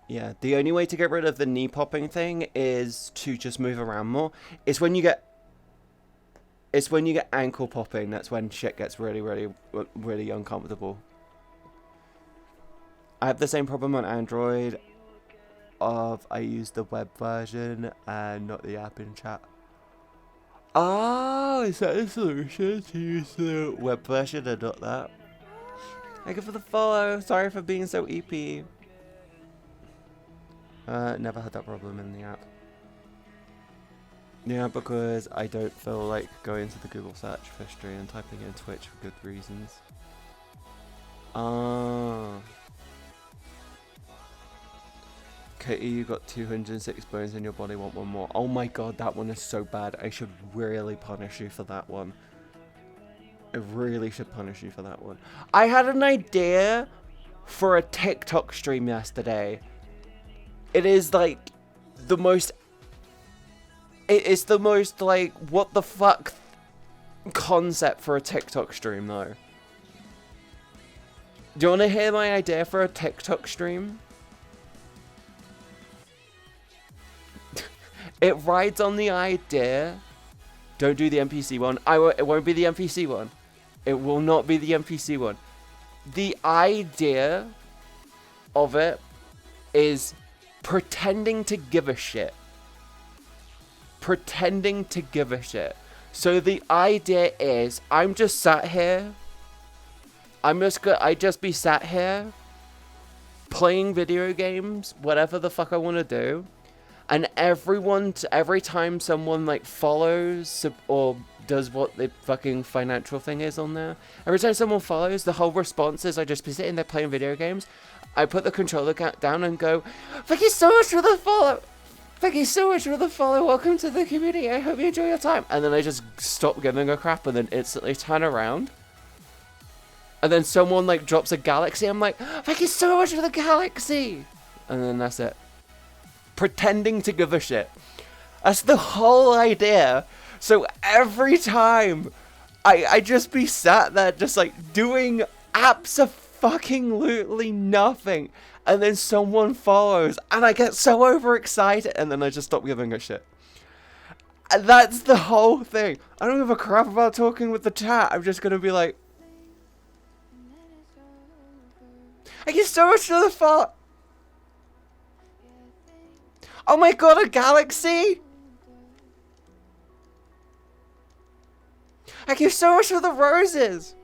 Yeah, the only way to get rid of the knee popping thing is to just move around more. It's when you get ankle popping, that's when shit gets really uncomfortable. I have the same problem on Android. I use the web version and not the app in chat. Oh, is that the solution, to use the web version and not that? Thank you for the follow. Sorry for being so EP. Never had that problem in the app. Yeah, because I don't feel like going to the Google search history and typing in Twitch for good reasons. Katie, you got 206 bones in your body, want one more. Oh my god, that one is so bad. I should really punish you for that one. I really should punish you for that one. I had an idea for a TikTok stream yesterday. It is like the most... It's the most like, what the fuck concept for a TikTok stream though. Do you want to hear my idea for a TikTok stream? It rides on the idea. Don't do the NPC one. It won't be the NPC one. It will not be the NPC one. The idea of it is pretending to give a shit. Pretending to give a shit. So the idea is, I'm just sat here. I just be sat here playing video games, whatever the fuck I want to do. And every time someone like follows or does what the fucking financial thing is on there, every time someone follows, the whole response is I just be sitting there playing video games. I put the controller down and go, thank you so much for the follow. Thank you so much for the follow. Welcome to the community. I hope you enjoy your time. And then I just stop giving a crap and then instantly turn around. And then someone like drops a galaxy. I'm like, thank you so much for the galaxy. And then that's it. Pretending to give a shit. That's the whole idea. So every time I just be sat there just like doing abso-fucking-lutely nothing, and then someone follows and I get so overexcited and then I just stop giving a shit. And that's the whole thing. I don't give a crap about talking with the chat. I'm just gonna be like, thank you so much for the follow. Oh my god, a galaxy! Thank you so much for the roses!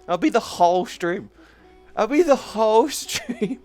I'll be the whole stream. I'll be the whole stream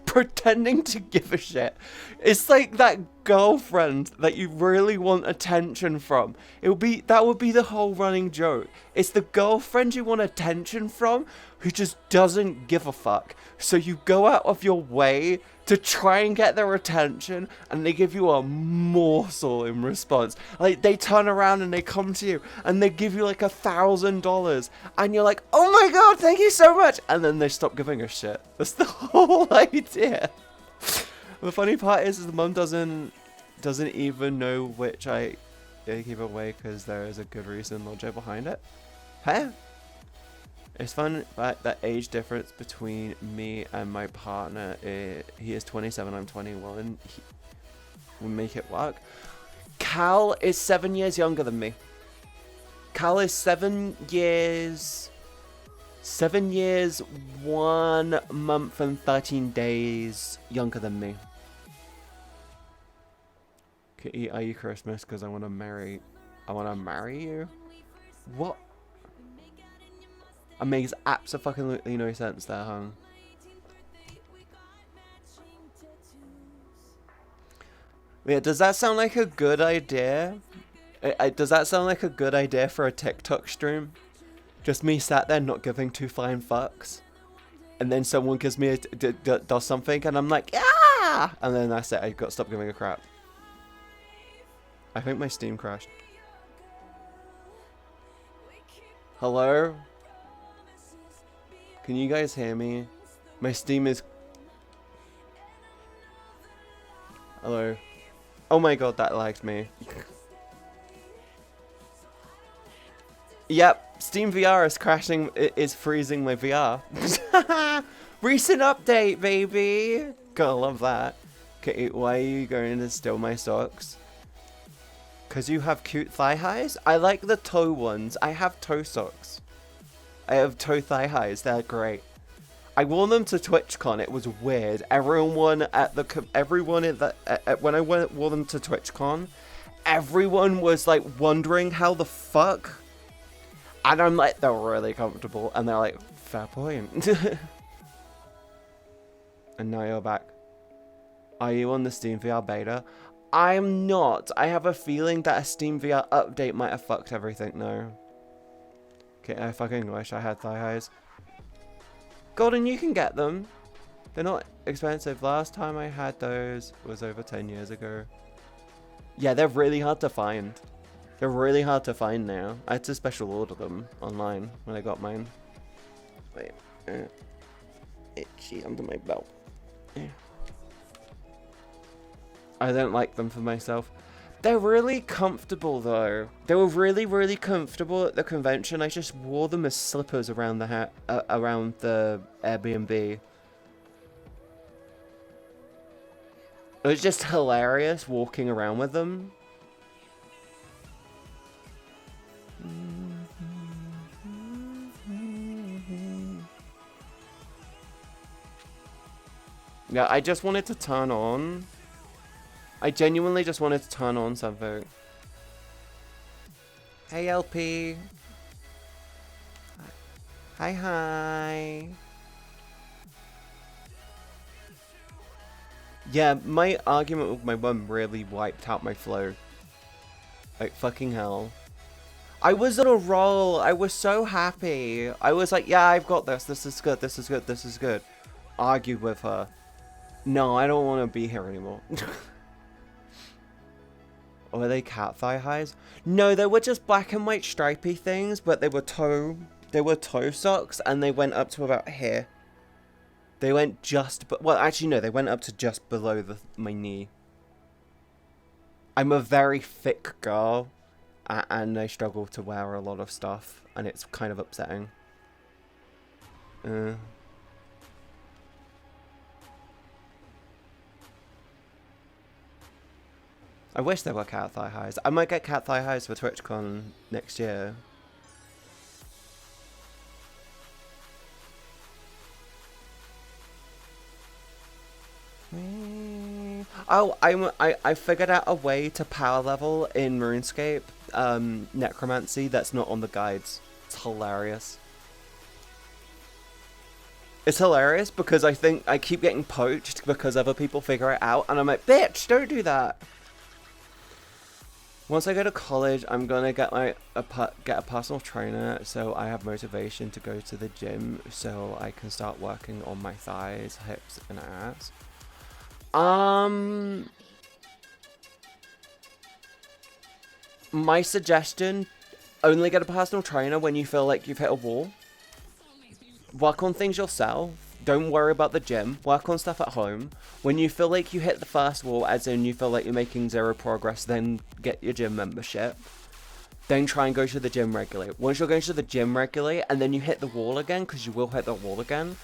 pretending to give a shit. It's like that girlfriend that you really want attention from. That would be the whole running joke. It's the girlfriend you want attention from who just doesn't give a fuck. So you go out of your way to try and get their attention, and they give you a morsel in response. Like, they turn around and they come to you and they give you like $1,000, and you're like, oh my god, thank you so much, and then they stop giving a shit. That's the whole idea. The funny part is the mum doesn't even know which I give away, because there is a good reason logic behind it. Huh? It's fun that age difference between me and my partner. He is 27, I'm 21. We make it work. Cal is 7 years younger than me. Cal is 7 years, 1 month and 13 days younger than me. Kitty, are you Christmas? Because I want to marry you? What? It makes absolutely no sense there, huh? Yeah, does that sound like a good idea? Does that sound like a good idea for a TikTok stream? Just me sat there not giving two flying fucks, and then someone gives me does something, and I'm like, yeah, and then that's it. I got to stop giving a crap. I think my Steam crashed. Hello? Can you guys hear me? My Steam is... Hello? Oh my god, that lagged me. Yep, Steam VR is crashing, is freezing my VR. Recent update, baby! Gotta love that. Okay, why are you going to steal my socks? Because you have cute thigh highs? I like the toe ones. I have toe socks. I have toe thigh highs. They're great. I wore them to TwitchCon. It was weird. Everyone at the when I wore them to TwitchCon, everyone was like wondering how the fuck. And I'm like, they're really comfortable, and they're like, fair point. And now you're back. Are you on the Steam VR beta? I'm not. I have a feeling that a Steam VR update might have fucked everything. No. Okay, I fucking wish I had thigh highs. Golden, you can get them. They're not expensive. Last time I had those was over 10 years ago. Yeah, they're really hard to find. They're really hard to find now. I had to special order them online when I got mine. Wait. Itchy under my belt. Yeah. I don't like them for myself. They're really comfortable though. They were really, really comfortable at the convention. I just wore them as slippers around the around the Airbnb. It was just hilarious walking around with them. Yeah, I just wanted to turn on. I genuinely just wanted to turn on something. Hey, LP. Hi. Yeah, my argument with my mum really wiped out my flow. Like, fucking hell. I was on a roll. I was so happy. I was like, yeah, I've got this. This is good. This is good. This is good. Argued with her. No, I don't want to be here anymore. Or were they cat thigh highs? No, they were just black and white stripy things, but they were toe socks, and they went up to about here. They went just, well, actually no, they went up to just below my knee. I'm a very thick girl, and I struggle to wear a lot of stuff, and it's kind of upsetting. I wish there were cat thigh highs. I might get cat thigh highs for TwitchCon next year. Oh, I figured out a way to power level in RuneScape necromancy that's not on the guides. It's hilarious. It's hilarious because I think I keep getting poached because other people figure it out, and I'm like, bitch, don't do that. Once I go to college, I'm gonna get get a personal trainer so I have motivation to go to the gym so I can start working on my thighs, hips, and ass. My suggestion, only get a personal trainer when you feel like you've hit a wall. Work on things yourself. Don't worry about the gym. Work on stuff at home. When you feel like you hit the first wall, as in you feel like you're making zero progress, then get your gym membership. Then try and go to the gym regularly. Once you're going to the gym regularly, and then you hit the wall again, because you will hit the wall again,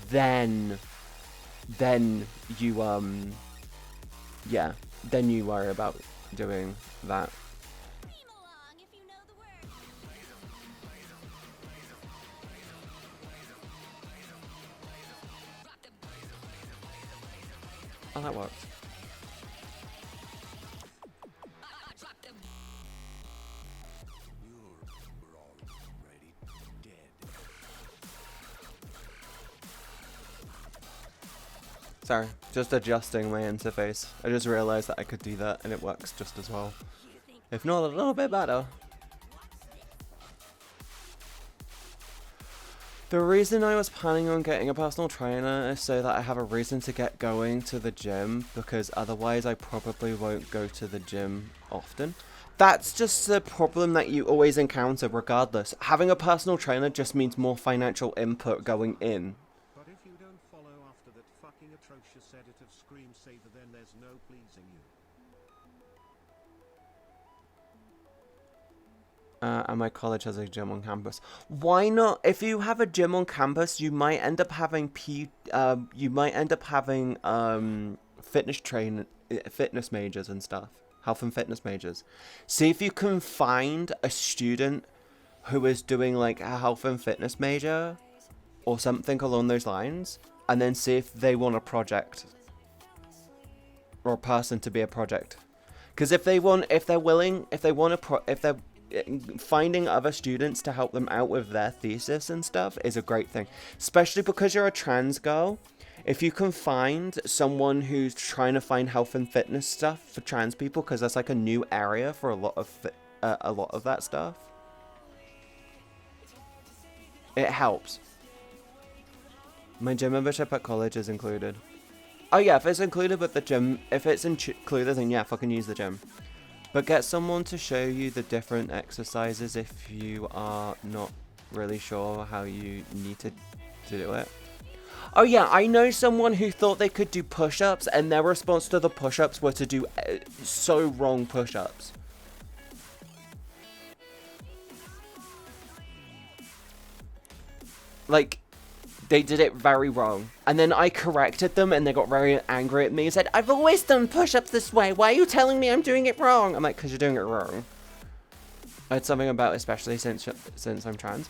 then you, yeah, then you worry about doing that. Oh, that works. Sorry, just adjusting my interface. I just realized that I could do that and it works just as well. If not, a little bit better. The reason I was planning on getting a personal trainer is so that I have a reason to get going to the gym, because otherwise I probably won't go to the gym often. That's just the problem that you always encounter regardless. Having a personal trainer just means more financial input going in. But if you don't follow after that fucking atrocious edit of Screensaver, then there's no pleasing you. And my college has a gym on campus. Why not? If you have a gym on campus, you might end up having fitness majors and stuff. Health and fitness majors. See if you can find a student who is doing like a health and fitness major or something along those lines, and then see if they want a project or a person to be a project. Because if they're finding other students to help them out with their thesis and stuff is a great thing, especially because you're a trans girl. If you can find someone who's trying to find health and fitness stuff for trans people, because that's like a new area for a lot of that stuff, it helps. My gym membership at college is included. Oh yeah, if it's included with the gym, if it's included, then yeah, fucking use the gym. But get someone to show you the different exercises if you are not really sure how you need to do it. Oh yeah, I know someone who thought they could do push-ups, and their response to the push-ups were to do so wrong push-ups. Like, they did it very wrong. And then I corrected them and they got very angry at me and said, I've always done push-ups this way. Why are you telling me I'm doing it wrong? I'm like, because you're doing it wrong. It's something about, especially since I'm trans.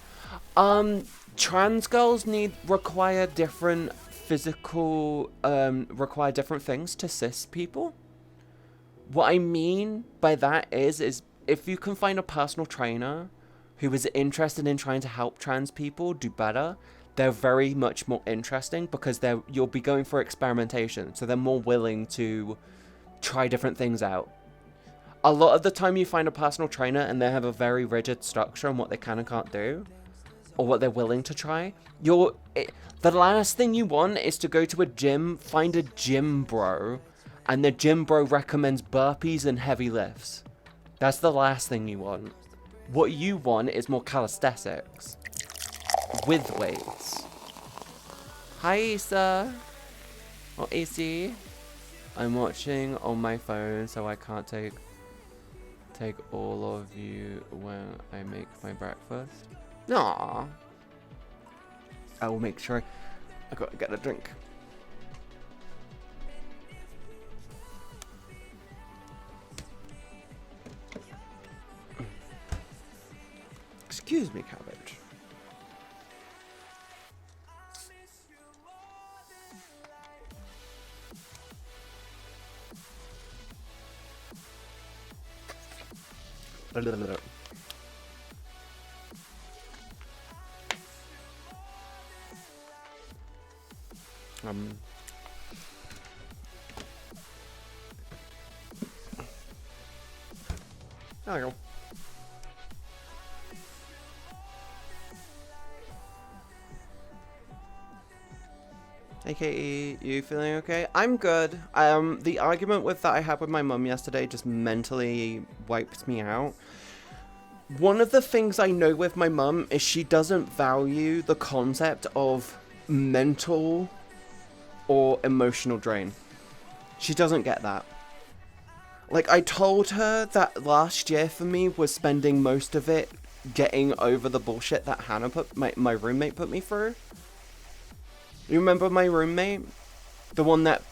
Trans girls require different things to cis people. What I mean by that is if you can find a personal trainer who is interested in trying to help trans people do better, they're very much more interesting because you'll be going for experimentation, so they're more willing to try different things out. A lot of the time you find a personal trainer and they have a very rigid structure on what they can and can't do, or what they're willing to try. The last thing you want is to go to a gym, find a gym bro, and the gym bro recommends burpees and heavy lifts. That's the last thing you want. What you want is more calisthenics. With weights. Hi, Issa. Or AC. I'm watching on my phone, so I can't take all of you when I make my breakfast. Aww. I will make sure I gotta get a drink. Excuse me, cabbage. There we go. Hey Katie, you feeling okay? I'm good. The argument that I had with my mum yesterday just mentally wiped me out. One of the things I know with my mum is she doesn't value the concept of mental or emotional drain. She doesn't get that. Like, I told her that last year for me was spending most of it getting over the bullshit that Hannah my roommate put me through. You remember my roommate? The one that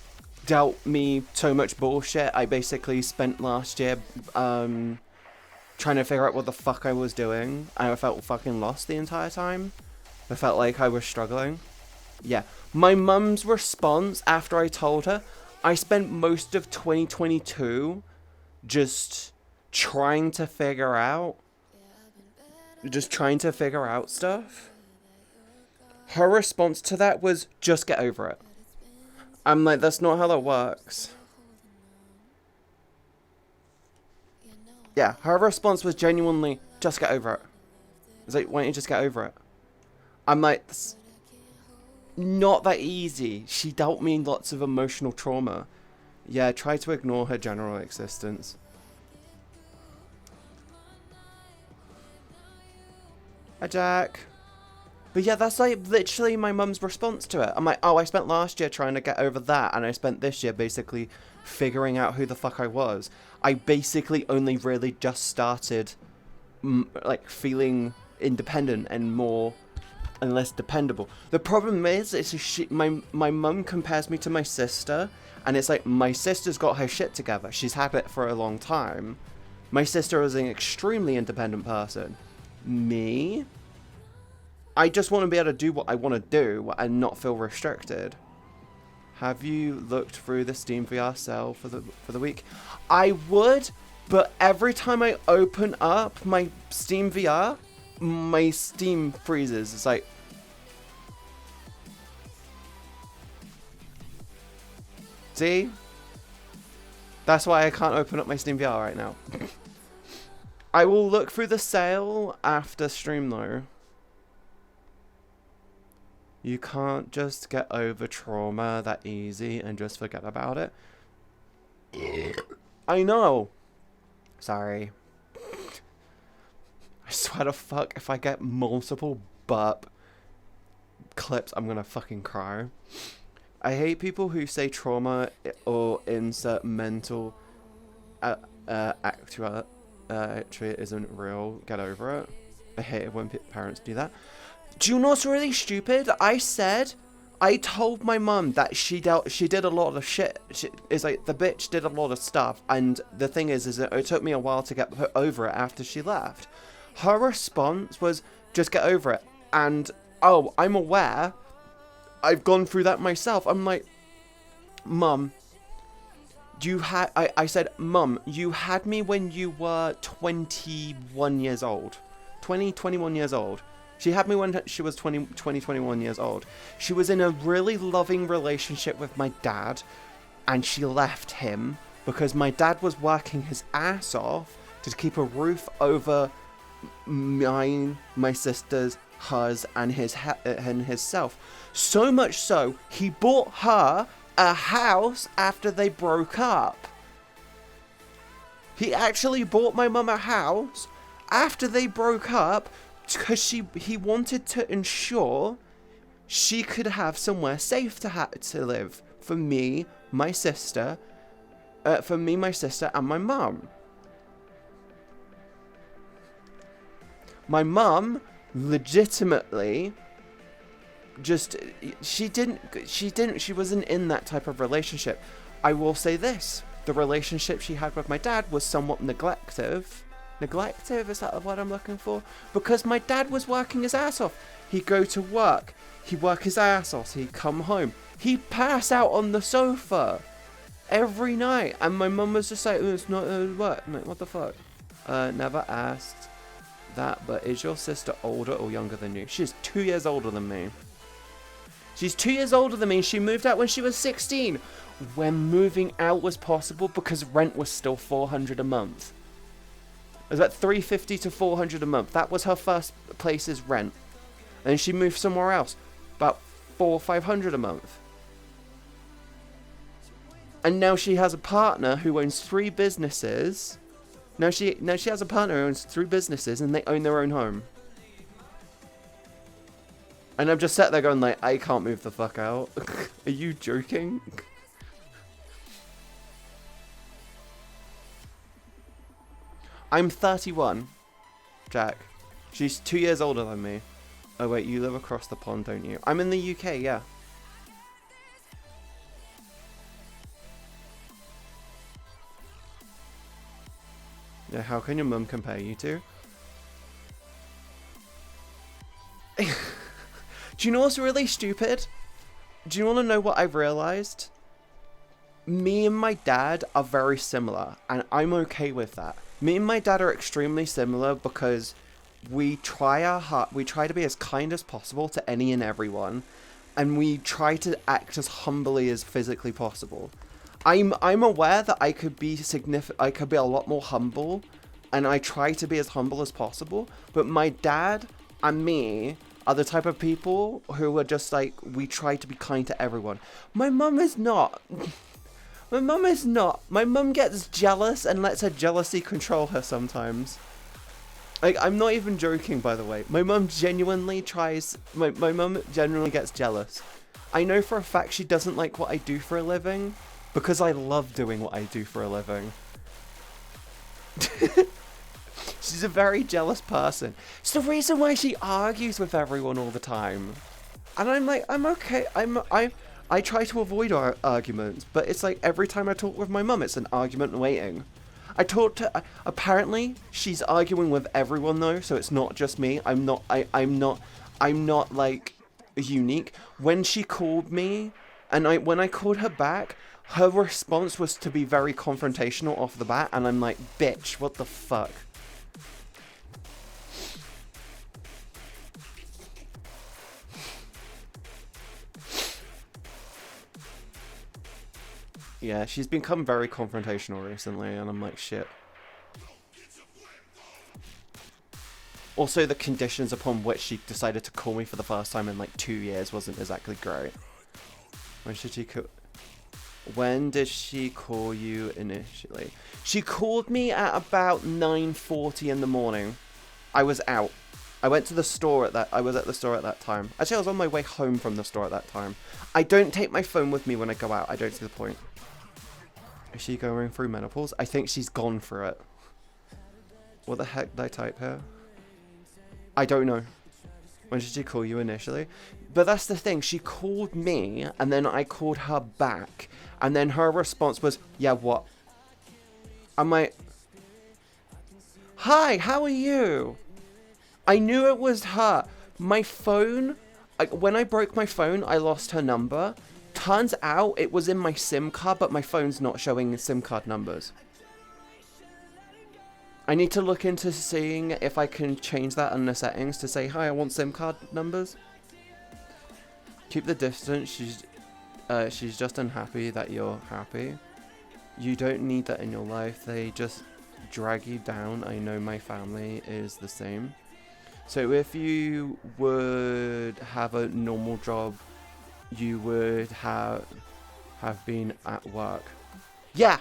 dealt me so much bullshit. I basically spent last year trying to figure out what the fuck I was doing. And I felt fucking lost the entire time. I felt like I was struggling. Yeah. My mum's response after I told her, I spent most of 2022 just trying to figure out stuff. Her response to that was, just get over it. I'm like, that's not how that works. Yeah, her response was genuinely, just get over it. It's like, why don't you just get over it? I'm like, it's not that easy. She dealt me lots of emotional trauma. Yeah, try to ignore her general existence. Hi, Jack. But yeah, that's like literally my mum's response to it. I'm like, oh, I spent last year trying to get over that, and I spent this year basically figuring out who the fuck I was. I basically only really just started, like, feeling independent and more and less dependable. The problem is my mum compares me to my sister, and it's like, my sister's got her shit together. She's had it for a long time. My sister is an extremely independent person. Me? I just want to be able to do what I want to do and not feel restricted. Have you looked through the Steam VR sale for the week? I would, but every time I open up my Steam VR, my Steam freezes. It's like, see? That's why I can't open up my Steam VR right now. I will look through the sale after stream though. You can't just get over trauma that easy and just forget about it. I know. Sorry. I swear to fuck, if I get multiple burp clips, I'm gonna fucking cry. I hate people who say trauma or insert mental actually isn't real. Get over it. I hate it when parents do that. Do you know what's really stupid? I told my mum that she did a lot of shit. It's like, the bitch did a lot of stuff, and the thing is it took me a while to get her over it after she left. Her response was, just get over it. And, oh, I'm aware. I've gone through that myself. I'm like, Mum, I said, Mum, you had me when you were 21 years old. 21 years old. She had me when she was 21 years old. She was in a really loving relationship with my dad, and she left him because my dad was working his ass off to keep a roof over mine, my sister's, hers, and himself. So much so, he bought her a house after they broke up. He actually bought my mum a house after they broke up, because he wanted to ensure she could have somewhere safe to live for me, my sister, and my mum. My mum legitimately just she wasn't in that type of relationship. I will say this: the relationship she had with my dad was somewhat neglective. Neglective, is that the word I'm looking for? Because my dad was working his ass off. He'd go to work, he'd work his ass off, he'd come home, he'd pass out on the sofa every night, and my mum was just like, oh, it's not work. I'm like, what the fuck? Never asked that, but is your sister older or younger than you? She's 2 years older than me. She's 2 years older than me. She moved out when she was 16. When moving out was possible because rent was still $400 a month. It was about $350 to $400 a month. That was her first place's rent. And then she moved somewhere else. About $400 or $500 a month. And now she has a partner who owns 3 businesses. Now she has a partner who owns 3 businesses and they own their own home. And I'm just sat there going like, I can't move the fuck out. Are you joking? I'm 31, Jack. She's 2 years older than me. Oh wait, you live across the pond, don't you? I'm in the UK, yeah. Yeah, how can your mum compare you to? Do you know what's really stupid? Do you want to know what I've realized? Me and my dad are very similar, and I'm okay with that. Me and my dad are extremely similar because we try to be as kind as possible to any and everyone, and we try to act as humbly as physically possible. I'm aware that I could be a lot more humble, and I try to be as humble as possible, but my dad and me are the type of people who are just like, we try to be kind to everyone. My mum is not. My mum is not. My mum gets jealous and lets her jealousy control her sometimes. Like, I'm not even joking, by the way. My mum genuinely tries... My mum genuinely gets jealous. I know for a fact she doesn't like what I do for a living, because I love doing what I do for a living. She's a very jealous person. It's the reason why she argues with everyone all the time. And I'm like, I'm okay. I try to avoid arguments, but it's like every time I talk with my mum, it's an argument waiting. I talked to... apparently, she's arguing with everyone though, so it's not just me. I'm not like unique. When she called me, and when I called her back, her response was to be very confrontational off the bat, and I'm like, bitch, what the fuck? Yeah, she's become very confrontational recently, and I'm like, shit. Also, the conditions upon which she decided to call me for the first time in like 2 years wasn't exactly great. When did she call you initially? She called me at about 9:40 in the morning. I was out. I went to the store I was at the store at that time. Actually, I was on my way home from the store at that time. I don't take my phone with me when I go out. I don't see the point. Is she going through menopause? I think she's gone through it. What the heck did I type here? I don't know. When did she call you initially? But that's the thing. She called me, and then I called her back. And then her response was, yeah, what? I'm like, hi, how are you? I knew it was her. My phone, when I broke my phone, I lost her number. Turns out it was in my SIM card, but my phone's not showing SIM card numbers. I need to look into seeing if I can change that in the settings to say, hi, I want SIM card numbers. Keep the distance. She's just unhappy that you're happy. You don't need that in your life. They just drag you down. I know my family is the same. So if you would have a normal job, you would have been at work. Yeah,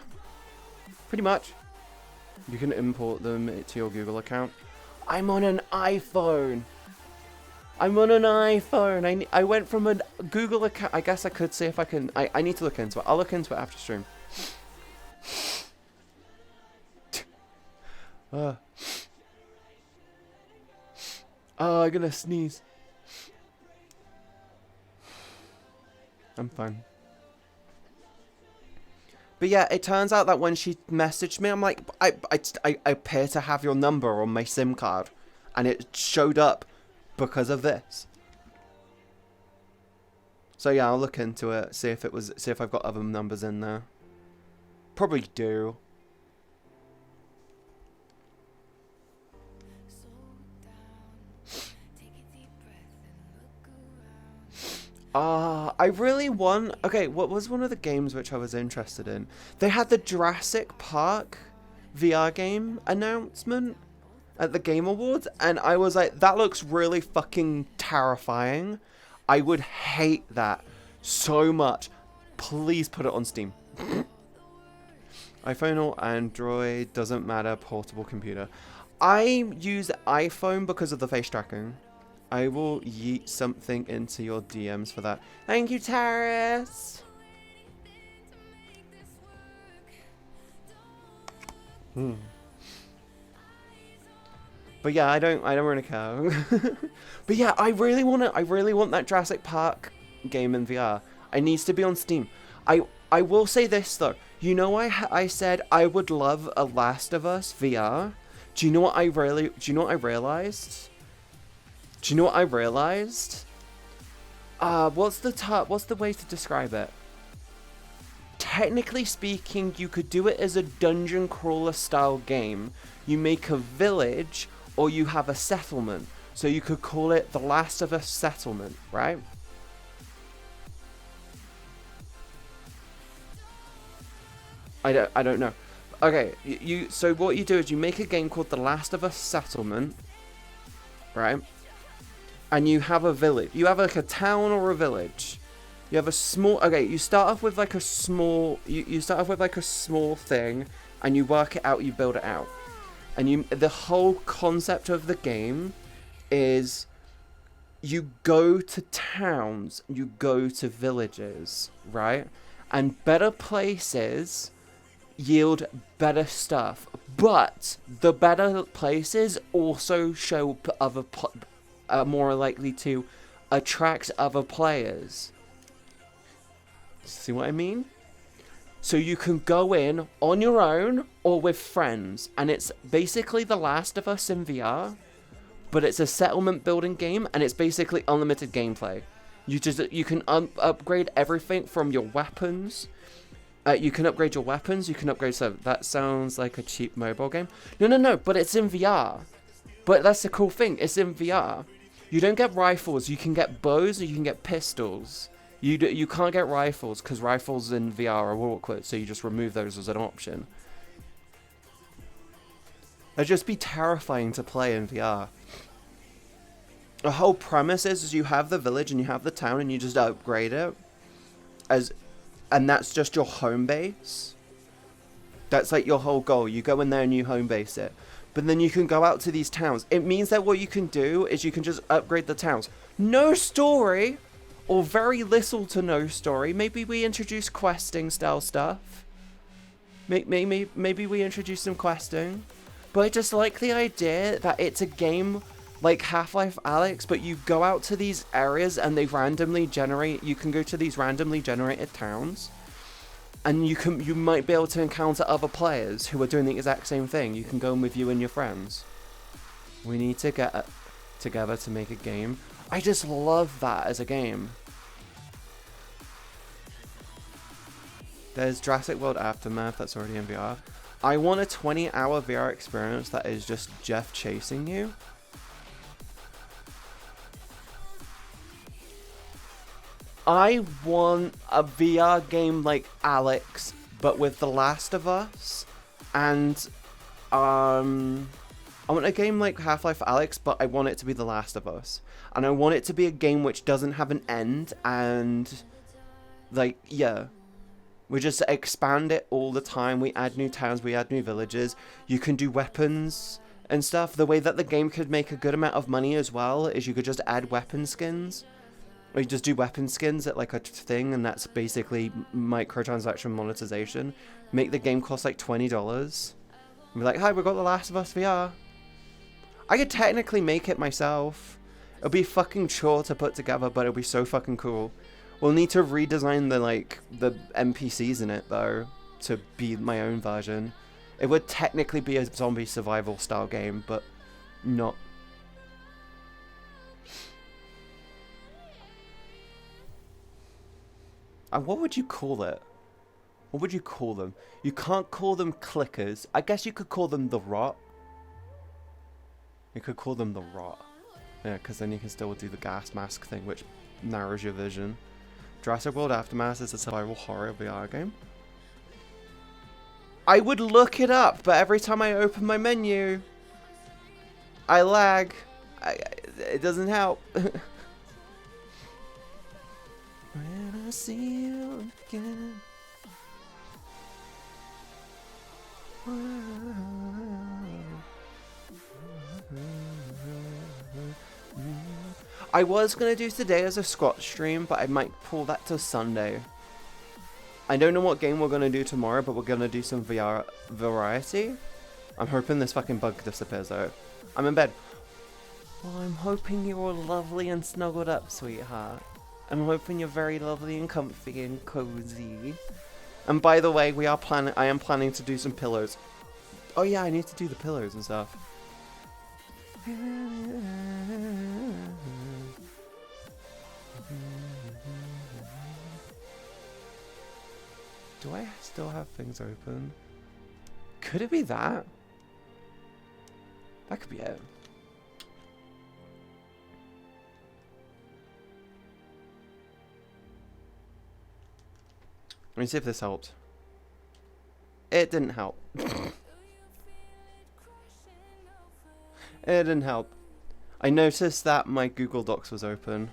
pretty much. You can import them to your Google account. I'm on an iPhone. I went from a Google account. I guess I could see if I can. I need to look into it. I'll look into it after stream. Oh, I'm gonna sneeze. I'm fine. But yeah, it turns out that when she messaged me, I'm like, I appear to have your number on my SIM card, and it showed up because of this. So yeah, I'll look into it, see if I've got other numbers in there. Probably do. I really want... Okay, what was one of the games which I was interested in? They had the Jurassic Park VR game announcement at the Game Awards, and I was like, that looks really fucking terrifying. I would hate that so much. Please put it on Steam. iPhone or Android, doesn't matter, portable computer. I use iPhone because of the face tracking. I will yeet something into your DMs for that. Thank you, Taris. But yeah, I don't really care. But yeah, I really want that Jurassic Park game in VR. It needs to be on Steam. I will say this though. You know, I said I would love a Last of Us VR. Do you know what I realized? Do you know what I realized? What's the way to describe it? Technically speaking, you could do it as a dungeon crawler style game. You make a village or you have a settlement. So you could call it the Last of Us Settlement, right? I don't know. Okay, so what you do is you make a game called The Last of Us Settlement, right? And you have a village. You have like a town or a village. You have a small... Okay, you start off with like a small... You start off with like a small thing, and you work it out, you build it out. And the whole concept of the game is you go to towns, you go to villages, right? And better places yield better stuff, but the better places also show other are more likely to attract other players. See what I mean? So you can go in on your own or with friends, and it's basically The Last of Us in VR, but it's a settlement building game, and it's basically unlimited gameplay. You can upgrade everything from your weapons. You can upgrade your weapons. You can upgrade... So that sounds like a cheap mobile game. No, but it's in VR. But that's the cool thing. It's in VR. You don't get rifles. You can get bows or you can get pistols. You can't get rifles because rifles in VR are awkward. So you just remove those as an option. It'd just be terrifying to play in VR. The whole premise is you have the village and you have the town and you just upgrade it. And that's just your home base. That's like your whole goal. You go in there and you home base it. But then you can go out to these towns. It means that what you can do is you can just upgrade the towns. No story, or very little to no story. Maybe we introduce questing style stuff. Maybe we introduce some questing. But I just like the idea that it's a game like Half-Life Alyx, but you go out to these areas and they randomly generate... You can go to these randomly generated towns. And you might be able to encounter other players who are doing the exact same thing. You can go in with you and your friends. We need to get together to make a game. I just love that as a game. There's Jurassic World Aftermath that's already in VR. I want a 20-hour VR experience that is just Jeff chasing you. I want a VR game like Alyx, but with The Last of Us, and I want a game like Half-Life Alyx, but I want it to be The Last of Us, and I want it to be a game which doesn't have an end, and like, yeah, we just expand it all the time. We add new towns, we add new villages. You can do weapons and stuff. The way that the game could make a good amount of money as well is you could just add weapon skins. Or you just do weapon skins at like a thing, and that's basically microtransaction monetization. Make the game cost like $20. And be like, hi, we got The Last of Us VR. I could technically make it myself. It'll be fucking chore to put together, but it'll be so fucking cool. We'll need to redesign the NPCs in it though, to be my own version. It would technically be a zombie survival style game, but not. And what would you call it? What would you call them? You can't call them clickers. I guess you could call them the rot. You could call them the rot. Yeah, because then you can still do the gas mask thing, which narrows your vision. Jurassic World Aftermath is a survival horror VR game. I would look it up, but every time I open my menu, I lag. It doesn't help. When I see you again. I was gonna do today as a squat stream, but I might pull that to Sunday. I don't know what game we're gonna do tomorrow, but we're gonna do some VR variety. I'm hoping this fucking bug disappears though. I'm in bed. Well, I'm hoping you're all lovely and snuggled up, sweetheart. I'm hoping you're very lovely and comfy and cozy. And by the way, I am planning to do some pillows. Oh yeah, I need to do the pillows and stuff. Do I still have things open? Could it be that? That could be it. Let me see if this helped. It didn't help. It didn't help. I noticed that my Google Docs was open.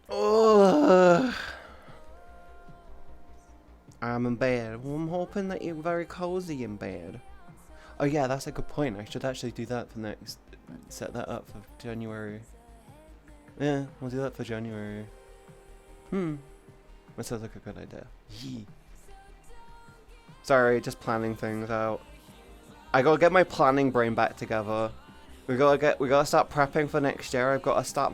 Ugh. I'm in bed. Well, I'm hoping that you're very cozy in bed. Oh yeah, that's a good point. I should actually do that for next. Set that up for January. Yeah, we'll do that for January. That sounds like a good idea. Yee. Sorry, just planning things out. I gotta get my planning brain back together. We gotta start prepping for next year. I've gotta start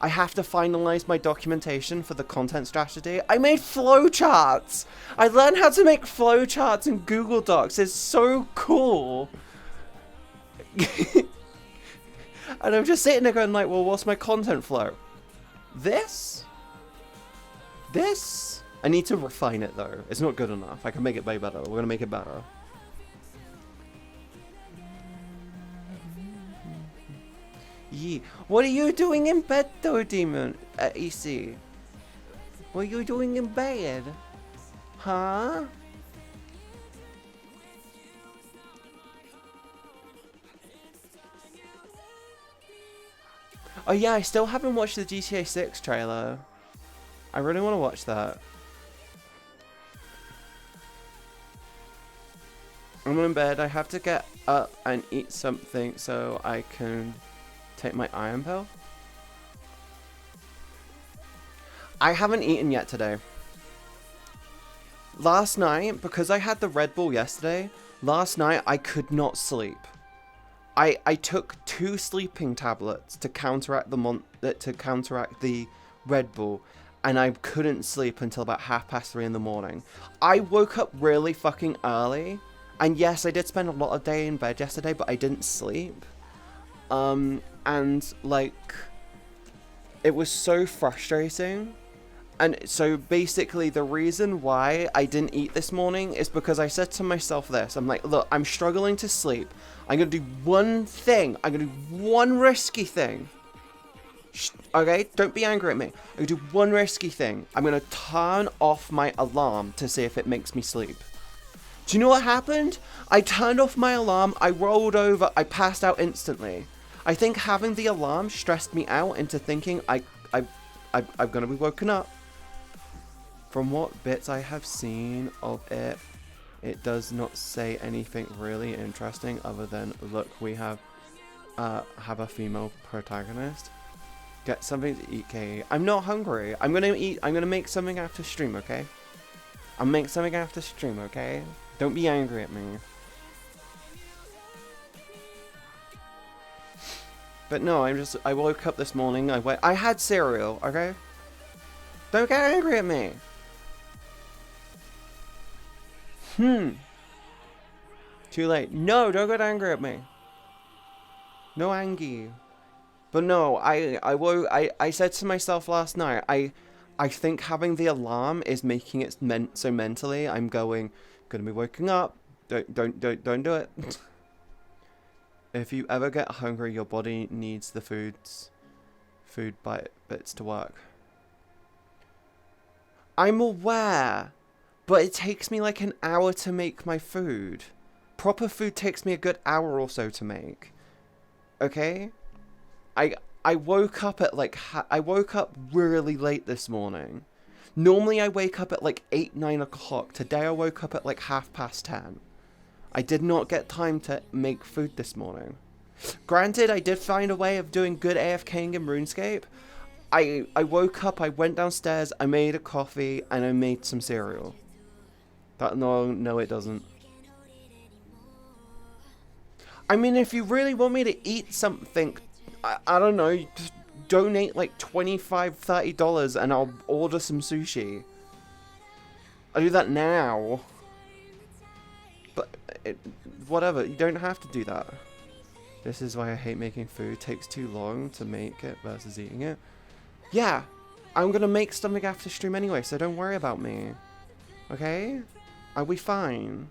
I have to finalize my documentation for the content strategy. I made flowcharts! I learned how to make flowcharts in Google Docs. It's so cool. And I'm just sitting there going like, well, what's my content flow? This? I need to refine it though. It's not good enough. I can make it way better. We're gonna make it better. Yeah. What are you doing in bed though, Demon? EC? What are you doing in bed? Huh? Oh yeah, I still haven't watched the GTA 6 trailer. I really want to watch that. I'm in bed. I have to get up and eat something so I can take my iron pill. I haven't eaten yet today. Last night, because I had the Red Bull yesterday, last night I could not sleep. I took 2 sleeping tablets to counteract the Red Bull, and I couldn't sleep until about 3:30 in the morning. I woke up really fucking early, and yes, I did spend a lot of day in bed yesterday, but I didn't sleep. And like, it was so frustrating. And so basically the reason why I didn't eat this morning is because I said to myself this. I'm like, look, I'm struggling to sleep. I'm going to do one thing. I'm going to do one risky thing. Okay? Don't be angry at me. I'm going to do one risky thing. I'm going to turn off my alarm to see if it makes me sleep. Do you know what happened? I turned off my alarm. I rolled over. I passed out instantly. I think having the alarm stressed me out into thinking I'm going to be woken up. From what bits I have seen of it, it does not say anything really interesting other than, look, we have a female protagonist. Get something to eat, Katie. I'm not hungry. I'm gonna make something after stream, okay? I'll make something after stream, okay? Don't be angry at me. But no, I woke up this morning, I had cereal, okay? Don't get angry at me. Too late. No, don't get angry at me. No Angie. But no, I said to myself last night, I think having the alarm is making it so mentally I'm gonna be waking up. Don't do it. If you ever get hungry, your body needs the food bits to work. I'm aware, but it takes me like an hour to make my food. Proper food takes me a good hour or so to make. Okay? I woke up at like I woke up really late this morning. Normally I wake up at like 8-9 o'clock. Today I woke up at like 10:30. I did not get time to make food this morning. Granted, I did find a way of doing good AFKing in RuneScape. I woke up, I went downstairs, I made a coffee, and I made some cereal. No, it doesn't. I mean, if you really want me to eat something, I don't know, just donate like $25-$30 and I'll order some sushi. I'll do that now. But, whatever, you don't have to do that. This is why I hate making food. It takes too long to make it versus eating it. Yeah, I'm gonna make something after stream anyway, so don't worry about me. Okay? I'll be fine.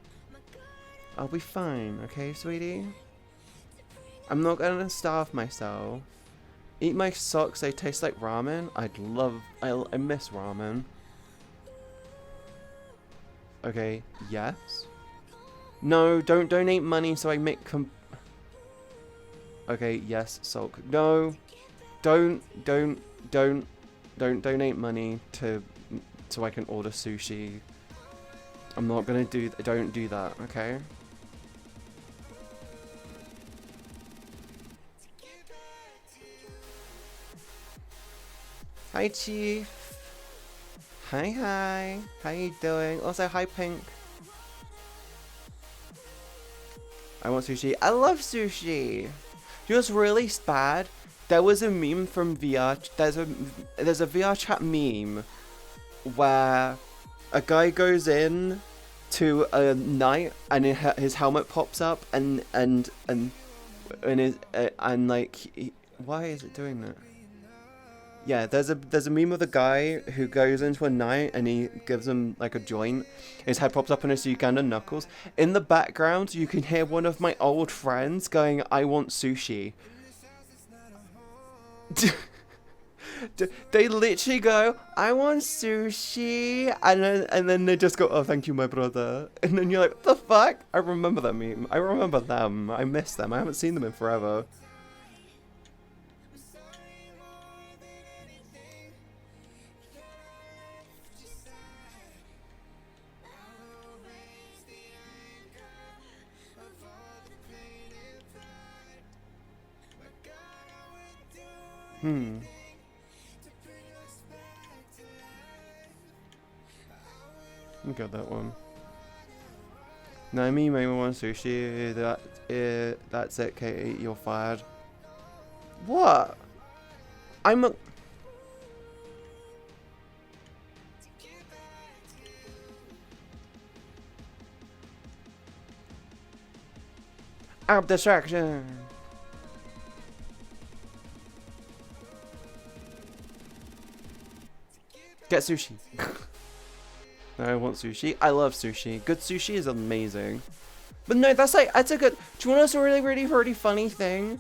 I'll be fine, okay, sweetie? I'm not gonna starve myself. Eat my socks, they taste like ramen. I miss ramen. Okay, yes? No, don't donate money so I make okay, yes, sulk. No, don't donate money so I can order sushi. I'm not gonna don't do that, okay? Hi, Chief. Hi. How you doing? Also, hi, Pink. I want sushi. I love sushi. You know what's really bad? There was a meme from VR. There's a VR chat meme where a guy goes in to a night and his helmet pops up and like why is it doing that? Yeah, there's a meme of a guy who goes into a night and he gives him like a joint. His head pops up and it's Ugandan knuckles. In the background, you can hear one of my old friends going, "I want sushi." They literally go, "I want sushi," and then they just go, "Oh, thank you, my brother." And then you're like, "What the fuck?" I remember that meme. I remember them. I miss them. I haven't seen them in forever. I got that one. Naomi may want sushi. That's it, Katie. You're fired. What? I'm a... distraction. Get sushi. No, I want sushi. I love sushi. Good sushi is amazing. But no, that's a good... Do you want to know a really funny thing?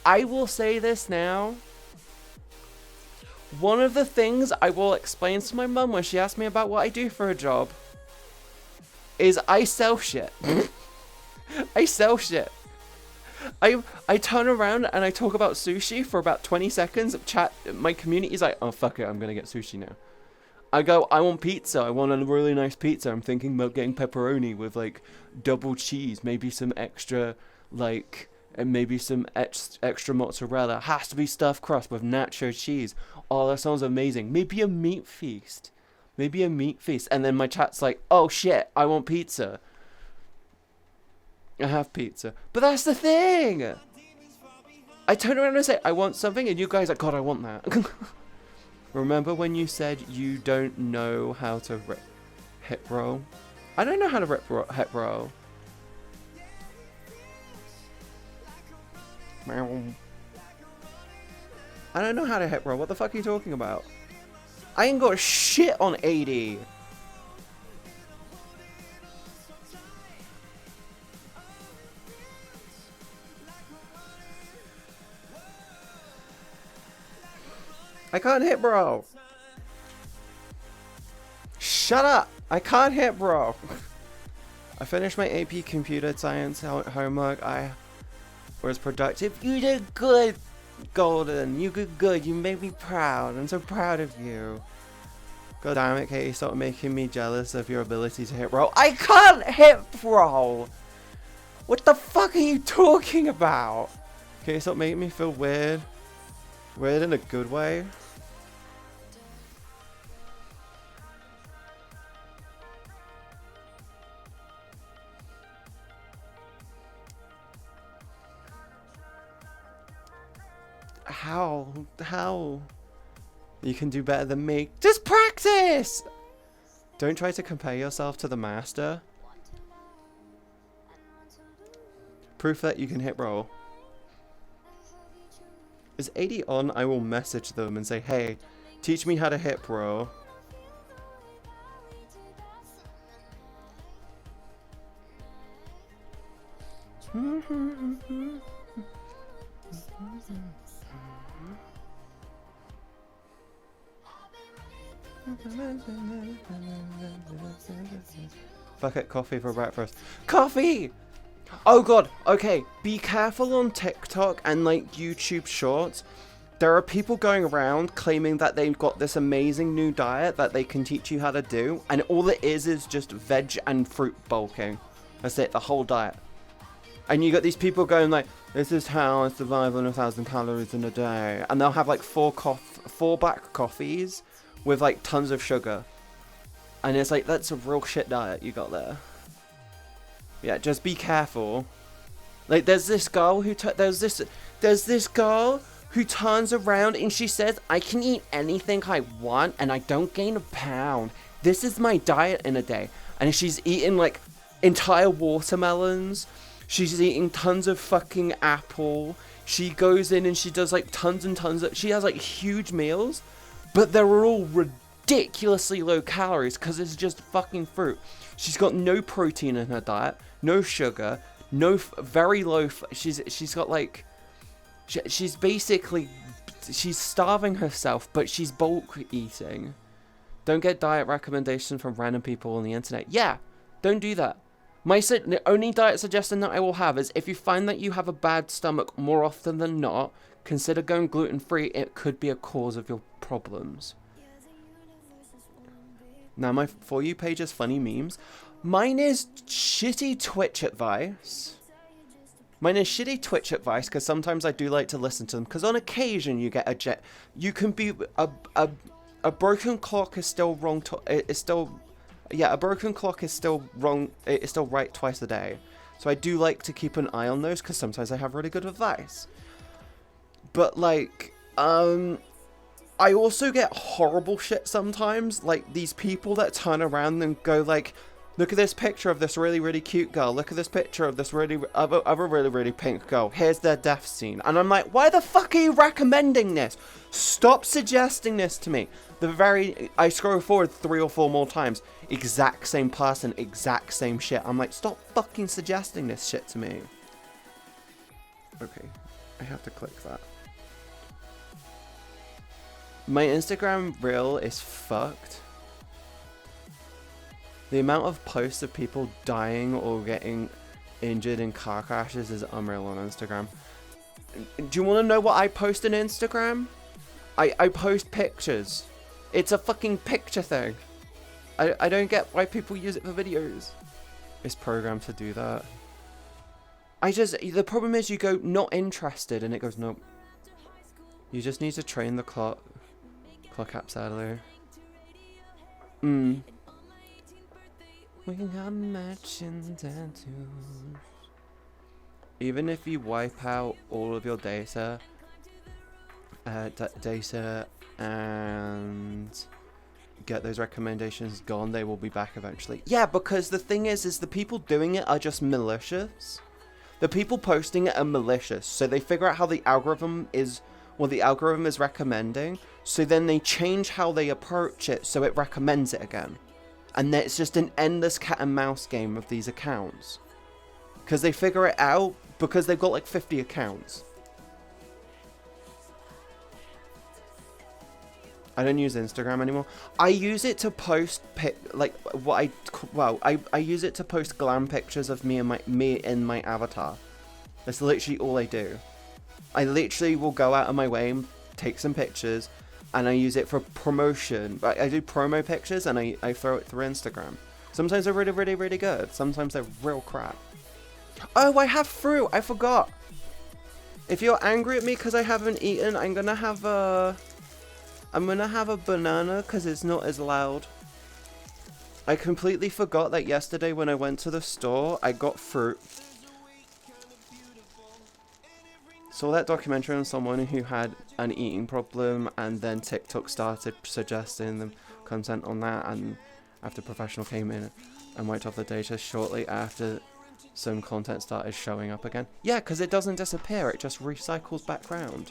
I will say this now. One of the things I will explain to my mum when she asks me about what I do for a job is I sell shit. I sell shit. I turn around and I talk about sushi for about 20 seconds. Chat, my community's like, "Oh, fuck it, I'm gonna get sushi now." I go, "I want pizza. I want a really nice pizza. I'm thinking about getting pepperoni with like double cheese, maybe some extra like, and maybe some extra mozzarella. Has to be stuffed crust with nacho cheese. Oh, that sounds amazing. Maybe a meat feast. Maybe a meat feast." And then my chat's like, "Oh shit, I want pizza." I have pizza. But that's the thing! I turn around and say, "I want something," and you guys are like, "God, I want that." Remember when you said you don't know how to hip roll? I don't know how to hip roll. I don't know how to hit roll. What the fuck are you talking about? I ain't got shit on 80. I can't hit bro. Shut up. I can't hit bro. I finished my AP Computer Science homework. I was productive. You did good, Golden. You did good. You made me proud. I'm so proud of you. God damn it, Katie. Stop making me jealous of your ability to hit roll. I can't hit roll. What the fuck are you talking about? Okay, stop making me feel weird. Weird in a good way. How? You can do better than me. Just practice! Don't try to compare yourself to the master. Proof that you can hit roll. Is 80 on? I will message them and say, hey, teach me how to hit roll. Fuck it, coffee for breakfast. Coffee! Oh god, okay, be careful on TikTok and like YouTube shorts. There are people going around claiming that they've got this amazing new diet that they can teach you how to do, and all it is just veg and fruit bulking. That's it, the whole diet. And you got these people going like, this is how I survive on 1,000 calories in a day. And they'll have like four black coffees with like tons of sugar. And it's like, that's a real shit diet you got there. Yeah, just be careful. Like, there's this girl who there's this girl who turns around and she says, I can eat anything I want and I don't gain a pound. This is my diet in a day. And she's eating like entire watermelons. She's eating tons of fucking apple. She goes in and she does like tons and tons of, she has like huge meals, but they're all ridiculously low calories because it's just fucking fruit. She's got no protein in her diet, no sugar, no very low. She's got like, she's basically, she's starving herself, but she's bulk eating. Don't get diet recommendations from random people on the internet. Yeah, don't do that. The only diet suggestion that I will have is if you find that you have a bad stomach more often than not, consider going gluten-free. It could be a cause of your problems. Now my For You page is funny memes. Mine is shitty Twitch advice. Mine is shitty Twitch advice because sometimes I do like to listen to them. Because on occasion you get you can be a broken clock is still wrong. Yeah, a broken clock is still wrong. It's still right twice a day. So I do like to keep an eye on those because sometimes I have really good advice. But like, I also get horrible shit sometimes. Like these people that turn around and go like, look at this picture of this really, really cute girl. Look at this picture of this other really, really pink girl. Here's their death scene. And I'm like, why the fuck are you recommending this? Stop suggesting this to me. I scroll forward 3 or 4 more times. Exact same person, exact same shit. I'm like, stop fucking suggesting this shit to me. Okay, I have to click that. My Instagram reel is fucked. The amount of posts of people dying or getting injured in car crashes is unreal on Instagram. Do you want to know what I post on Instagram? I post pictures. It's a fucking picture thing. I don't get why people use it for videos. It's programmed to do that. The problem is you go not interested and it goes nope. You just need to train the clock app sadly. We got matching tattoos. Even if you wipe out all of your data and get those recommendations gone, they will be back eventually. Yeah, because the thing is the people doing it are just malicious. The people posting it are malicious, so they figure out how the algorithm is, what the algorithm is recommending, so then they change how they approach it so it recommends it again. And then it's just an endless cat and mouse game of these accounts. Because they figure it out because they've got like 50 accounts. I don't use Instagram anymore. I use it to post I use it to post glam pictures of me in my avatar. That's literally all I do. I literally will go out of my way and take some pictures, and I use it for promotion. I do promo pictures and I throw it through Instagram. Sometimes they're really, really, really good. Sometimes they're real crap. Oh, I have fruit. I forgot. If you're angry at me because I haven't eaten, I'm gonna have a banana because it's not as loud. I completely forgot that yesterday when I went to the store, I got fruit. Saw that documentary on someone who had an eating problem, and then TikTok started suggesting them content on that, and after Professional came in and wiped off the data shortly after some content started showing up again. Yeah, because it doesn't disappear, it just recycles back round.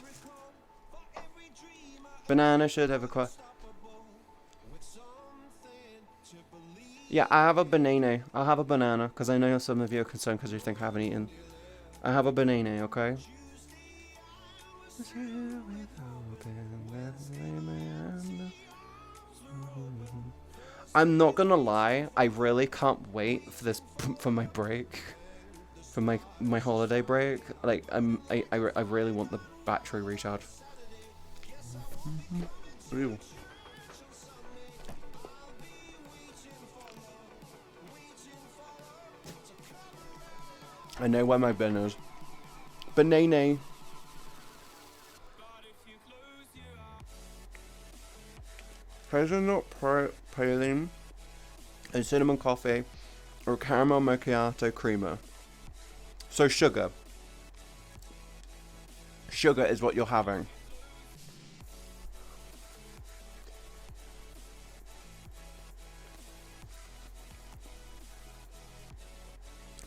Banana should have a Yeah, I have a banana. I'll have a banana, because I know some of you are concerned because you think I haven't eaten. I have a banana, okay? I'm not gonna lie, I really can't wait for this, for my break. For my holiday break. Like, I really want the battery recharge. Ew. I know where my bin is. Banana. Hazelnut praline and cinnamon coffee or caramel macchiato creamer. So sugar. Sugar is what you're having.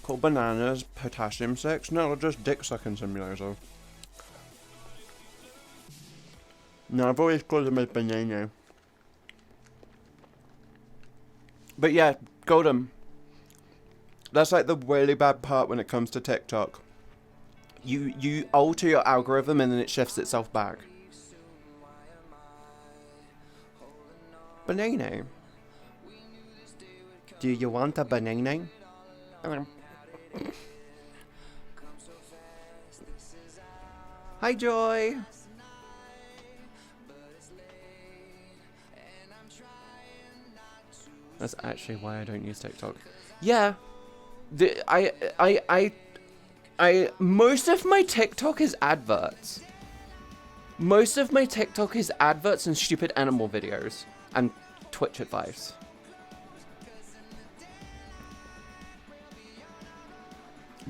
Called bananas, potassium 6. No, they're just dick sucking simulator. No, I've always called them as banana. But yeah, Golden. That's like the really bad part when it comes to TikTok. You alter your algorithm and then it shifts itself back. Banana. Do you want a banana? Hi, Joy. That's actually why I don't use TikTok. Yeah, most of my TikTok is adverts. Most of my TikTok is adverts and stupid animal videos and Twitch advice.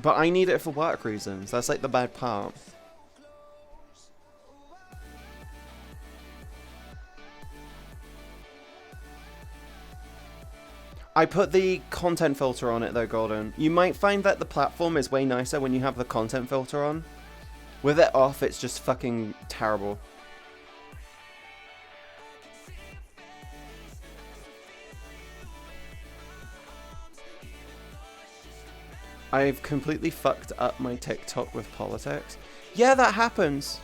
But I need it for work reasons. That's like the bad part. I put the content filter on it though, Golden. You might find that the platform is way nicer when you have the content filter on. With it off, it's just fucking terrible. I've completely fucked up my TikTok with politics. Yeah, that happens.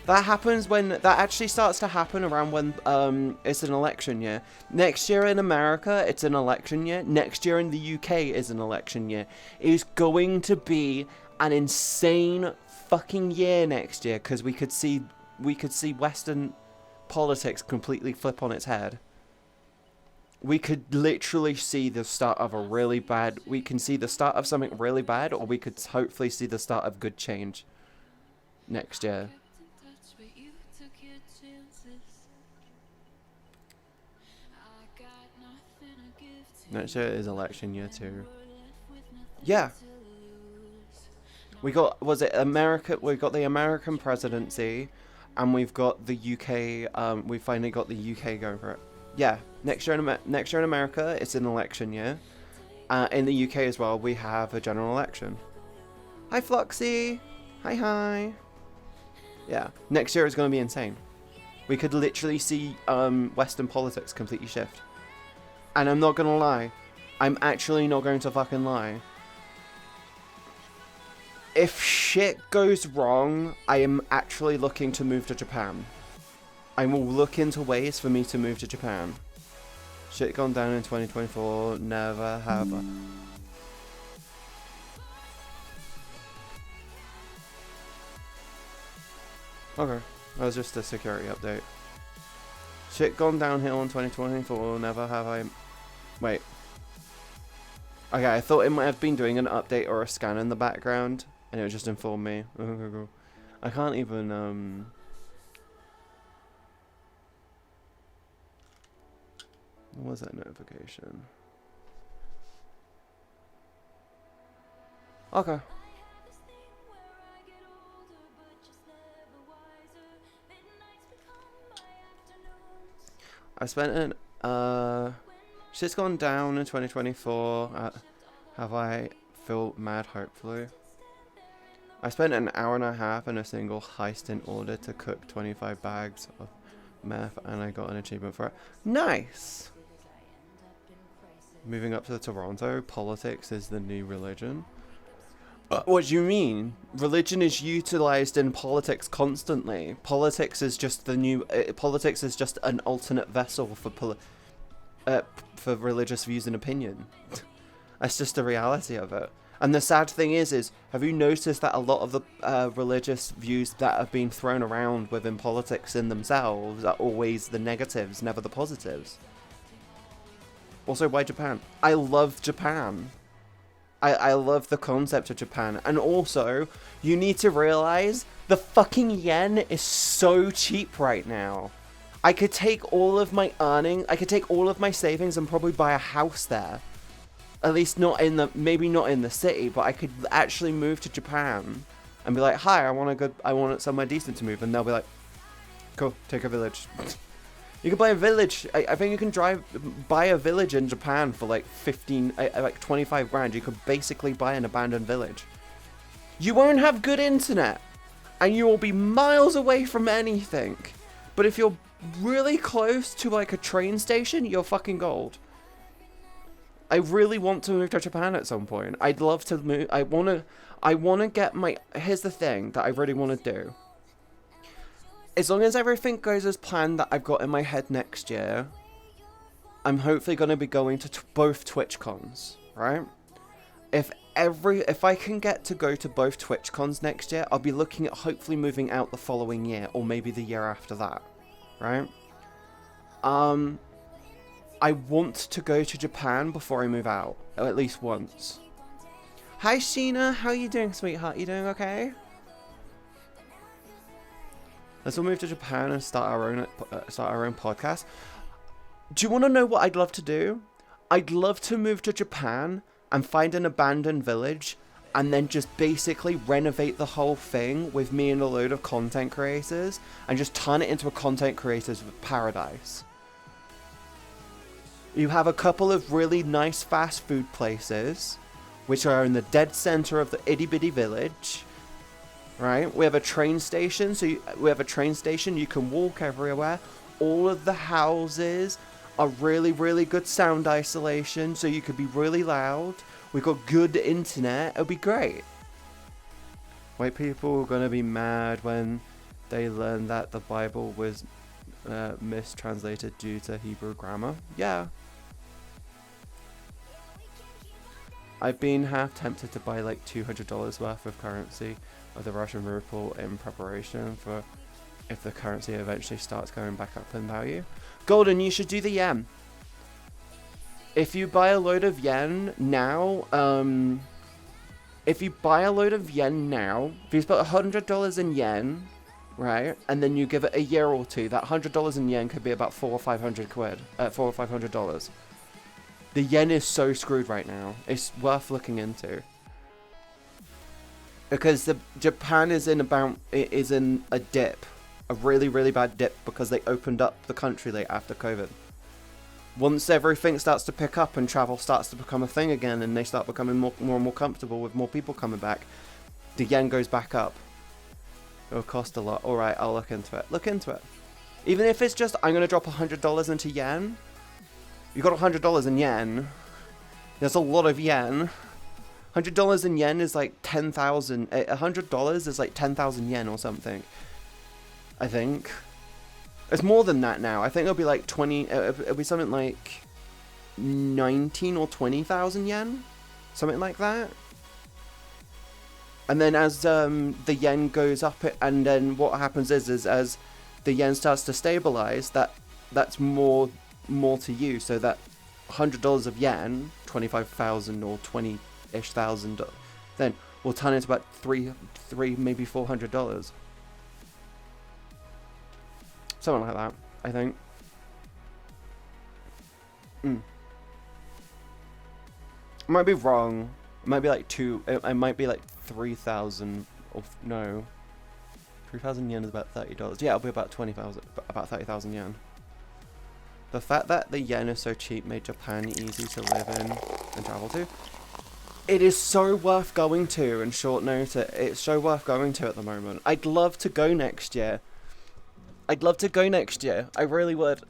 That happens when, that actually starts to happen around when it's an election year. Next year in America, it's an election year. Next year in the UK is an election year. It is going to be an insane fucking year next year because we could see Western politics completely flip on its head. We could literally see the start of a really bad, we can see the start of something really bad, or we could hopefully see the start of good change next year. Next year is election year too. Yeah. We got, was it America? We got the American presidency, and we've got the UK. We finally got the UK going for it. Yeah. Next year in America, it's an election year. In the UK as well, we have a general election. Hi, Floxy. Hi. Yeah, next year is going to be insane. We could literally see Western politics completely shift. And I'm not going to lie. I'm actually not going to fucking lie. If shit goes wrong, I am actually looking to move to Japan. I will look into ways for me to move to Japan. Shit gone down in 2024, never have I. Okay, that was just a security update. Shit gone downhill in 2024, never have I... Wait. Okay, I thought it might have been doing an update or a scan in the background, and it would just inform me. I can't even, What was that notification? Okay. I spent an, shit's gone down in 2024. Have I feel mad, hopefully. I spent an hour and a half in a single heist in order to cook 25 bags of meth, and I got an achievement for it. Nice! Moving up to Toronto, politics is the new religion. What do you mean? Religion is utilized in politics constantly. Politics is just the new. Politics is just an alternate vessel for religious views and opinion. That's just the reality of it. And the sad thing is, have you noticed that a lot of the religious views that have been thrown around within politics in themselves are always the negatives, never the positives? Also, why Japan? I love Japan. I love the concept of Japan. And also, you need to realize the fucking yen is so cheap right now. I could take all of my I could take all of my savings and probably buy a house there. At least not in the, maybe not in the city, but I could actually move to Japan and be like, hi, I want somewhere decent to move. And they'll be like, cool, take a village. You can buy a village. I think you can buy a village in Japan for like 25 grand. You could basically buy an abandoned village. You won't have good internet, and you will be miles away from anything. But if you're really close to like a train station, you're fucking gold. I really want to move to Japan at some point. I'd love to move. I wanna get my. Here's the thing that I really want to do. As long as everything goes as planned that I've got in my head next year, I'm hopefully going to be going to both TwitchCons, right? If I can get to go to both TwitchCons next year, I'll be looking at hopefully moving out the following year, or maybe the year after that, right? I want to go to Japan before I move out, or at least once. Hi Sheena, how are you doing, sweetheart? You doing okay? Let's all move to Japan and start our own podcast. Do you want to know what I'd love to do? I'd love to move to Japan and find an abandoned village and then just basically renovate the whole thing with me and a load of content creators and just turn it into a content creators paradise. You have a couple of really nice fast food places, which are in the dead center of the itty bitty village. Right, we have a train station, you can walk everywhere. All of the houses are really, really good sound isolation, so you could be really loud. We've got good internet, it'll be great. White people are gonna be mad when they learn that the Bible was mistranslated due to Hebrew grammar. Yeah. I've been half tempted to buy like $200 worth of currency of the Russian ruble in preparation for if the currency eventually starts going back up in value. Golden, you should do the yen. If you buy a load of yen now, if you put $100 in yen, right, and then you give it a year or two, that $100 in yen could be about $400 or $500. The yen is so screwed right now. It's worth looking into. Because Japan is in a dip, a really, really bad dip, because they opened up the country late after COVID. Once everything starts to pick up and travel starts to become a thing again, and they start becoming more and more comfortable with more people coming back, the yen goes back up. It'll cost a lot. Alright, I'll look into it. Look into it. Even if it's just, I'm going to drop $100 into yen. You got $100 in yen. There's a lot of yen. $100 in yen is like 10,000. $100 is like 10,000 yen or something. I think. It's more than that now. I think it'll be like 20. It'll be something like 19 or 20,000 yen. Something like that. And then as the yen goes up, and then what happens is as the yen starts to stabilize, that's more to you. So that $100 of yen, 25,000 or 20-ish thousand, then will turn into about three maybe $400. Something like that, I think. I might be wrong. It might be like it might be like 3,000 or no. 3,000 yen is about $30. Yeah, it'll be about 30,000 yen. The fact that the yen is so cheap made Japan easy to live in and travel to. It is so worth going to in short notice. It's so worth going to at the moment. I'd love to go next year. I really would.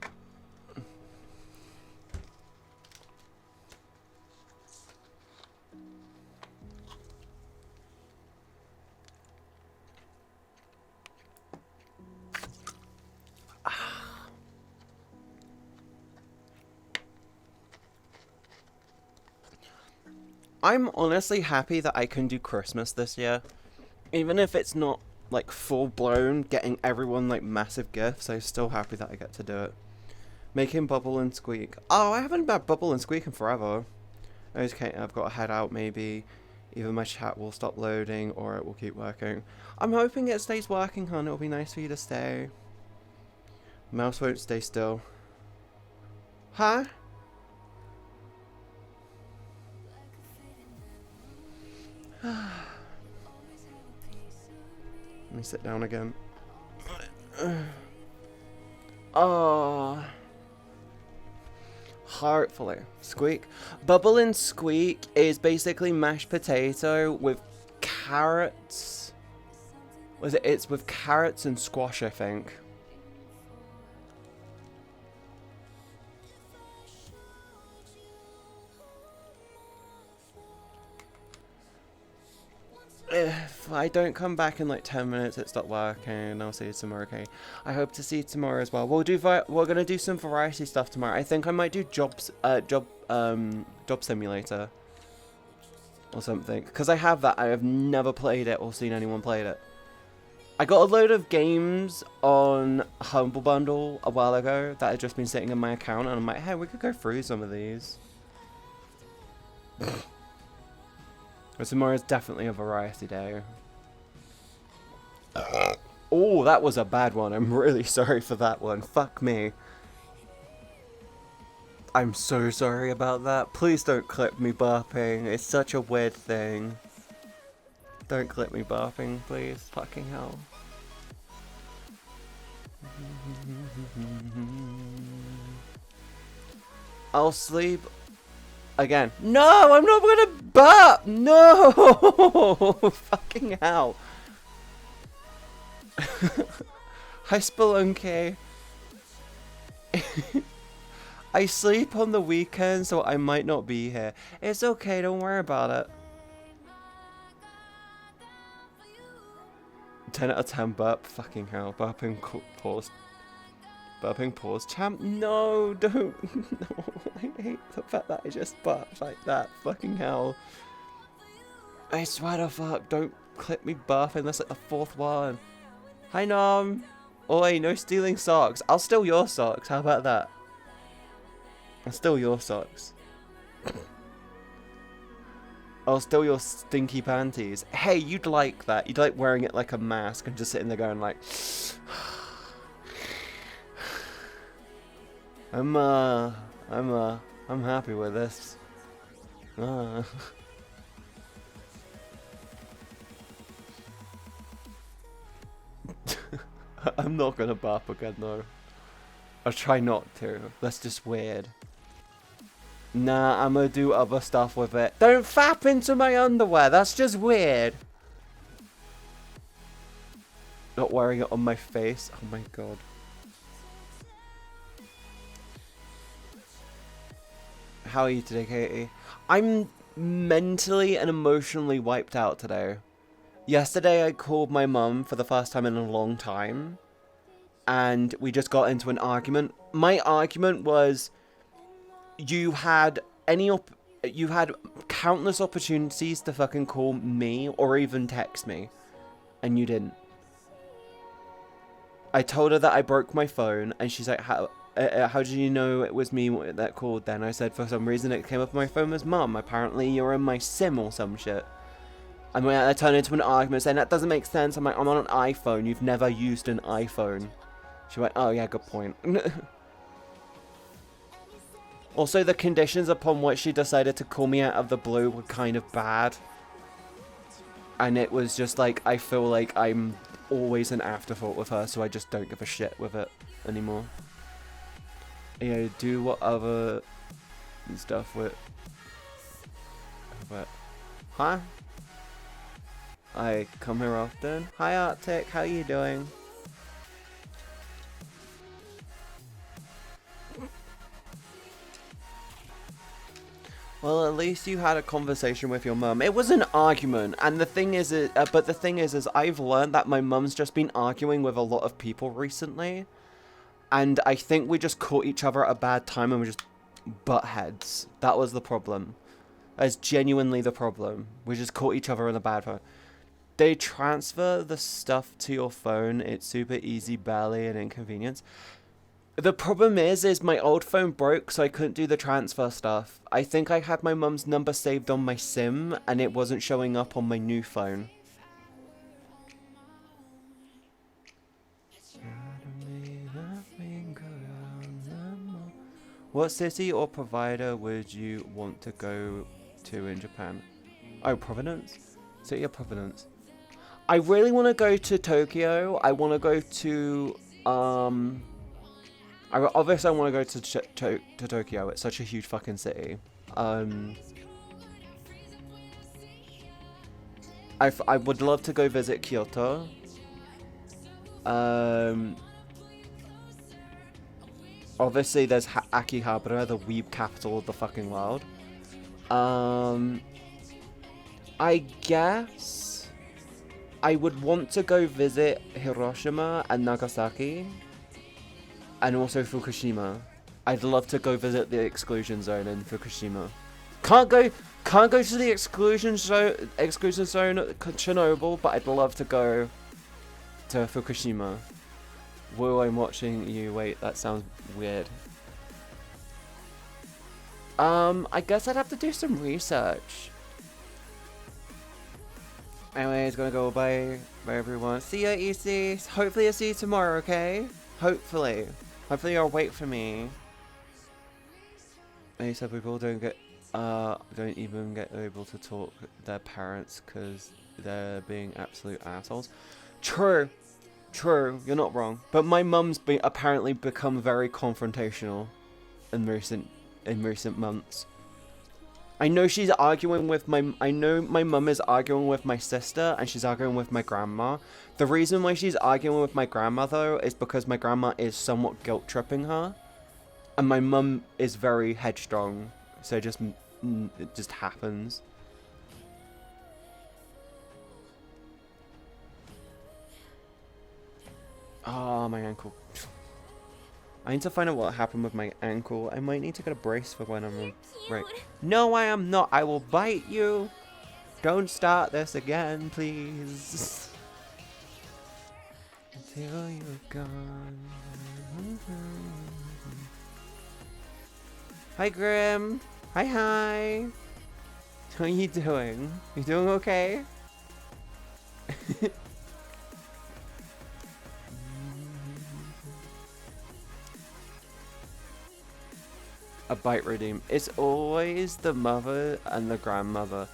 I'm honestly happy that I can do Christmas this year. Even if it's not, like, full-blown, getting everyone, like, massive gifts, I'm still happy that I get to do it. Making Bubble and Squeak. Oh, I haven't had Bubble and Squeak in forever. Okay, I've got to head out, maybe. Either my chat will stop loading, or it will keep working. I'm hoping it stays working, hon. It'll be nice for you to stay. Mouse won't stay still. Huh? Let me sit down again. Oh. Heartfully. Squeak. Bubble and Squeak is basically mashed potato with carrots. Was it? It's with carrots and squash, I think. If I don't come back in like 10 minutes, it stopped working. I'll see you tomorrow, okay? I hope to see you tomorrow as well. We're gonna do some variety stuff tomorrow. I think I might do job simulator or something, because I have that. I have never played it or seen anyone play it. I got a load of games on Humble Bundle a while ago that had just been sitting in my account, and I'm like, hey, we could go through some of these. But tomorrow's definitely a variety day. Oh, that was a bad one. I'm really sorry for that one. Fuck me. I'm so sorry about that. Please don't clip me burping. It's such a weird thing. Don't clip me burping, please. Fucking hell. I'll sleep again. No, I'm not gonna burp! No! Fucking hell. Hi, Spelunky. I sleep on the weekend, so I might not be here. It's okay, don't worry about it. 10 out of 10 burp. Fucking hell. Burping pause. Burping pause. Champ, no, don't. No, I hate the fact that I just burped like that. Fucking hell. I swear to fuck, don't clip me burping. That's like the fourth one. Hi, Nom. Oi, no stealing socks. I'll steal your socks. How about that? I'll steal your socks. I'll steal your stinky panties. Hey, you'd like that. You'd like wearing it like a mask and just sitting there going like... I'm happy with this. I'm not gonna burp again though. I'll try not to. That's just weird. Nah, I'm gonna do other stuff with it. Don't fap into my underwear. That's just weird. Not wearing it on my face. Oh my god. How are you today, Katie? I'm mentally and emotionally wiped out today. Yesterday I called my mum for the first time in a long time. And we just got into an argument. My argument was, you had countless opportunities to fucking call me or even text me. And you didn't. I told her that I broke my phone, and she's like, how did you know it was me that called then? I said, for some reason it came up on my phone as Mum. Apparently you're in my SIM or some shit. And I turned into an argument saying, that doesn't make sense. I'm like, I'm on an iPhone. You've never used an iPhone. She went, oh yeah, good point. Also, the conditions upon which she decided to call me out of the blue were kind of bad. And it was just like, I feel like I'm always an afterthought with her, so I just don't give a shit with it anymore. Yeah, do what other stuff with. But, huh? I come here often. Hi Arctic, how you doing? Well, at least you had a conversation with your mum. It was an argument, and the thing is, I've learned that my mum's just been arguing with a lot of people recently, and I think we just caught each other at a bad time and we just butt heads. That was the problem. That's genuinely the problem. We just caught each other in a bad time. They transfer the stuff to your phone. It's super easy, barely an inconvenience. The problem is my old phone broke, so I couldn't do the transfer stuff. I think I had my mum's number saved on my SIM, and it wasn't showing up on my new phone. What city or provider would you want to go to in Japan? Oh, Providence? City of Providence. I really want to go to Tokyo. I want to go to, obviously I want to go to Tokyo. It's such a huge fucking city. I would love to go visit Kyoto. Obviously there's Akihabara, the weeb capital of the fucking world. I guess I would want to go visit Hiroshima and Nagasaki. And also Fukushima. I'd love to go visit the exclusion zone in Fukushima. Can't go to the exclusion zone at Chernobyl, but I'd love to go to Fukushima. Whoa, I'm watching you. Wait, that sounds weird. I guess I'd have to do some research. Anyways, gonna go bye everyone. See ya, EC. Hopefully I'll see you tomorrow, okay? Hopefully you'll wait for me. They said people don't even get able to talk to their parents because they're being absolute assholes. True, you're not wrong. But my mum's apparently become very confrontational in recent months. I know she's arguing with my mum is arguing with my sister, and she's arguing with my grandma. The reason why she's arguing with my grandma, though, is because my grandma is somewhat guilt-tripping her. And my mum is very headstrong, so it just happens. Oh, my ankle. I need to find out what happened with my ankle. I might need to get a brace for when I'm right. No, I am not. I will bite you. Don't start this again, please. Until you're gone. Hi, Grim. Hi. How are you doing? You doing okay? A bite redeem. It's always the mother and the grandmother.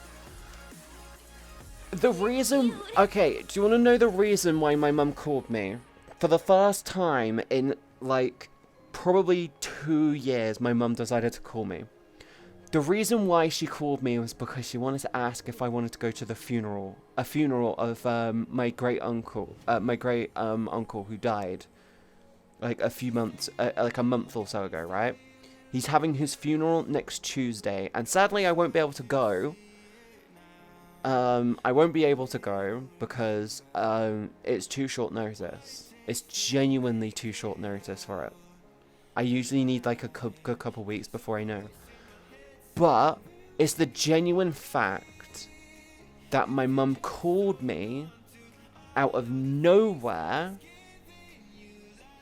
The reason... Okay, do you want to know the reason why my mum called me? For the first time in, like, probably 2 years, my mum decided to call me. The reason why she called me was because she wanted to ask if I wanted to go to the funeral. A funeral of my great uncle. Uncle who died. Like a few months, like a month or so ago, right? He's having his funeral next Tuesday. And sadly, I won't be able to go. I won't be able to go because it's too short notice. It's genuinely too short notice for it. I usually need like a good couple weeks before I know. But it's the genuine fact that my mum called me out of nowhere.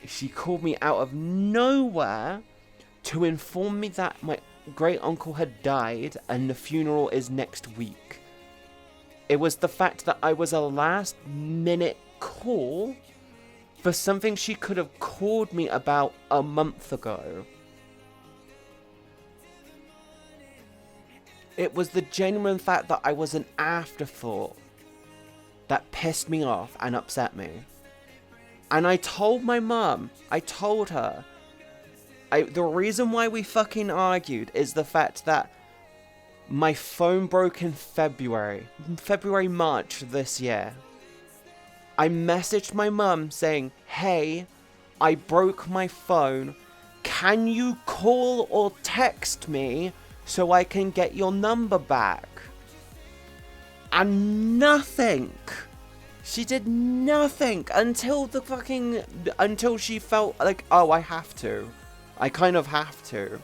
She called me out of nowhere to inform me that my great uncle had died and the funeral is next week. It was the fact that I was a last minute call for something she could have called me about a month ago. It was the genuine fact that I was an afterthought that pissed me off and upset me. And I told my mum, I told her, the reason why we fucking argued is the fact that my phone broke in March this year. I messaged my mum saying, hey, I broke my phone. Can you call or text me so I can get your number back? And nothing. She did nothing until she felt like, oh, I have to. I kind of have to.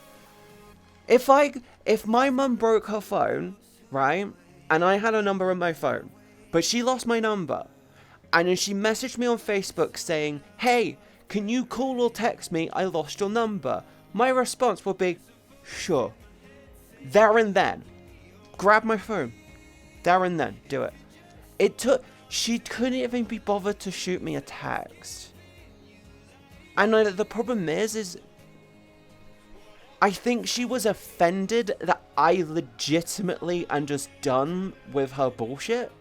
If my mum broke her phone, right, and I had a number on my phone, but she lost my number, and then she messaged me on Facebook saying, hey, can you call or text me? I lost your number. My response would be, sure. There and then. Grab my phone. There and then. Do it. She couldn't even be bothered to shoot me a text. And the problem is I think she was offended that I legitimately am just done with her bullshit.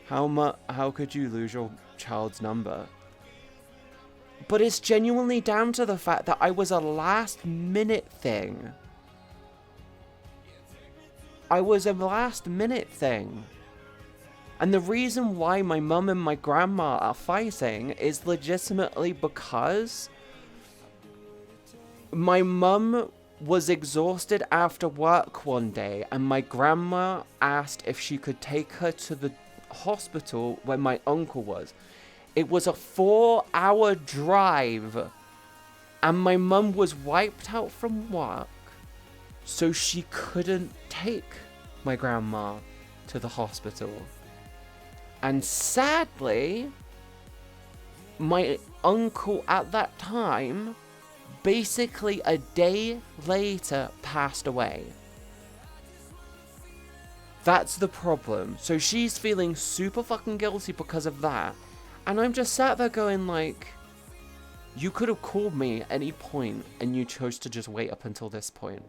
How could you lose your child's number? But it's genuinely down to the fact that I was a last minute thing. I was a last minute thing. And the reason why my mum and my grandma are fighting is legitimately because my mum was exhausted after work one day and my grandma asked if she could take her to the hospital where my uncle was. It was a 4-hour drive and my mum was wiped out from work, so she couldn't take my grandma to the hospital. And sadly, my uncle at that time, basically a day later, passed away. That's the problem. So she's feeling super fucking guilty because of that. And I'm just sat there going like, you could have called me at any point and you chose to just wait up until this point.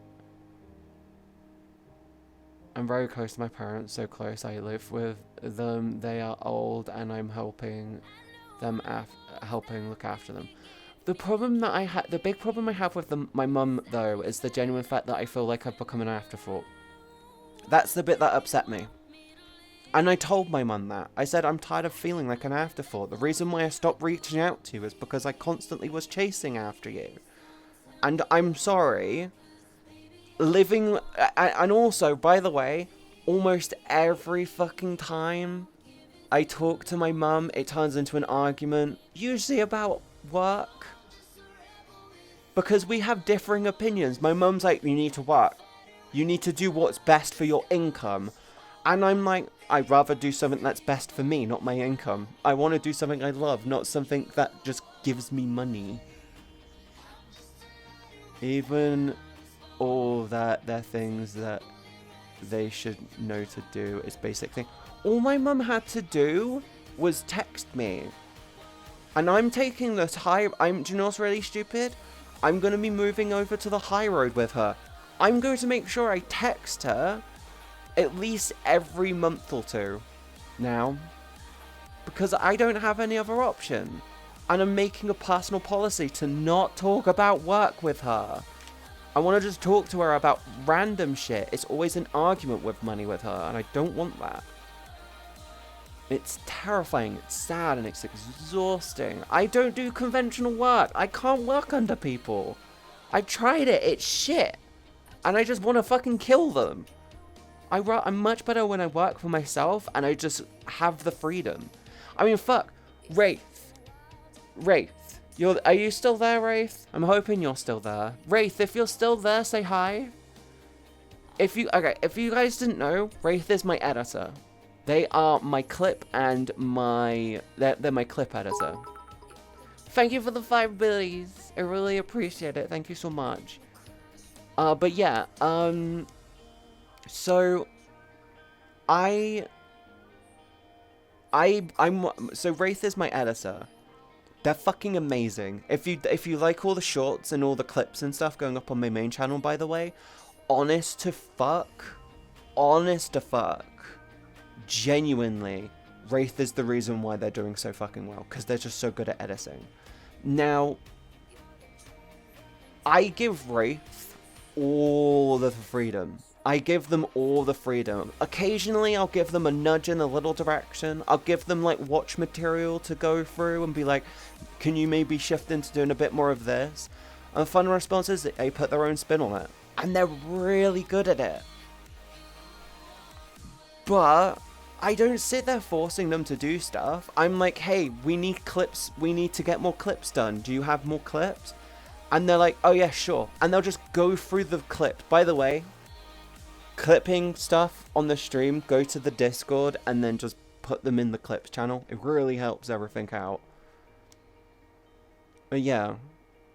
I'm very close to my parents, so close. I live with them. They are old and I'm helping them helping look after them. The problem that the big problem I have with my mum though is the genuine fact that I feel like I've become an afterthought. That's the bit that upset me. And I told my mum that. I said, I'm tired of feeling like an afterthought. The reason why I stopped reaching out to you is because I constantly was chasing after you. And I'm sorry. And also, by the way, almost every fucking time I talk to my mum, it turns into an argument, usually about work. Because we have differing opinions. My mum's like, you need to work. You need to do what's best for your income. And I'm like, I'd rather do something that's best for me, not my income. I want to do something I love, not something that just gives me money. Even all that they're things that they should know to do is basic thing. All my mum had to do was text me. And I'm taking this high... do you know what's really stupid? I'm going to be moving over to the high road with her. I'm going to make sure I text her at least every month or two now. Because I don't have any other option. And I'm making a personal policy to not talk about work with her. I want to just talk to her about random shit. It's always an argument with money with her, and I don't want that. It's terrifying, it's sad, and it's exhausting. I don't do conventional work. I can't work under people. I've tried it, it's shit. And I just want to fucking kill them. I'm much better when I work for myself, and I just have the freedom. I mean, fuck. Wraith. Are you still there, Wraith? I'm hoping you're still there. Wraith, if you're still there, say hi. If you guys didn't know, Wraith is my editor. They are my clip and they're my clip editor. Thank you for the 5 billies. I really appreciate it. Thank you so much. But yeah, so so Wraith is my editor. They're fucking amazing. If you like all the shorts and all the clips and stuff going up on my main channel, by the way, honest to fuck, genuinely, Wraith is the reason why they're doing so fucking well, because they're just so good at editing. Now, I give Wraith all the freedom. I give them all the freedom. Occasionally, I'll give them a nudge in a little direction. I'll give them, like, watch material to go through and be like, can you maybe shift into doing a bit more of this? And fun response is that they put their own spin on it. And they're really good at it. But I don't sit there forcing them to do stuff. I'm like, hey, we need clips. We need to get more clips done. Do you have more clips? And they're like, oh yeah, sure. And they'll just go through the clip. By the way, clipping stuff on the stream, go to the Discord and then just put them in the clips channel. It really helps everything out. But yeah,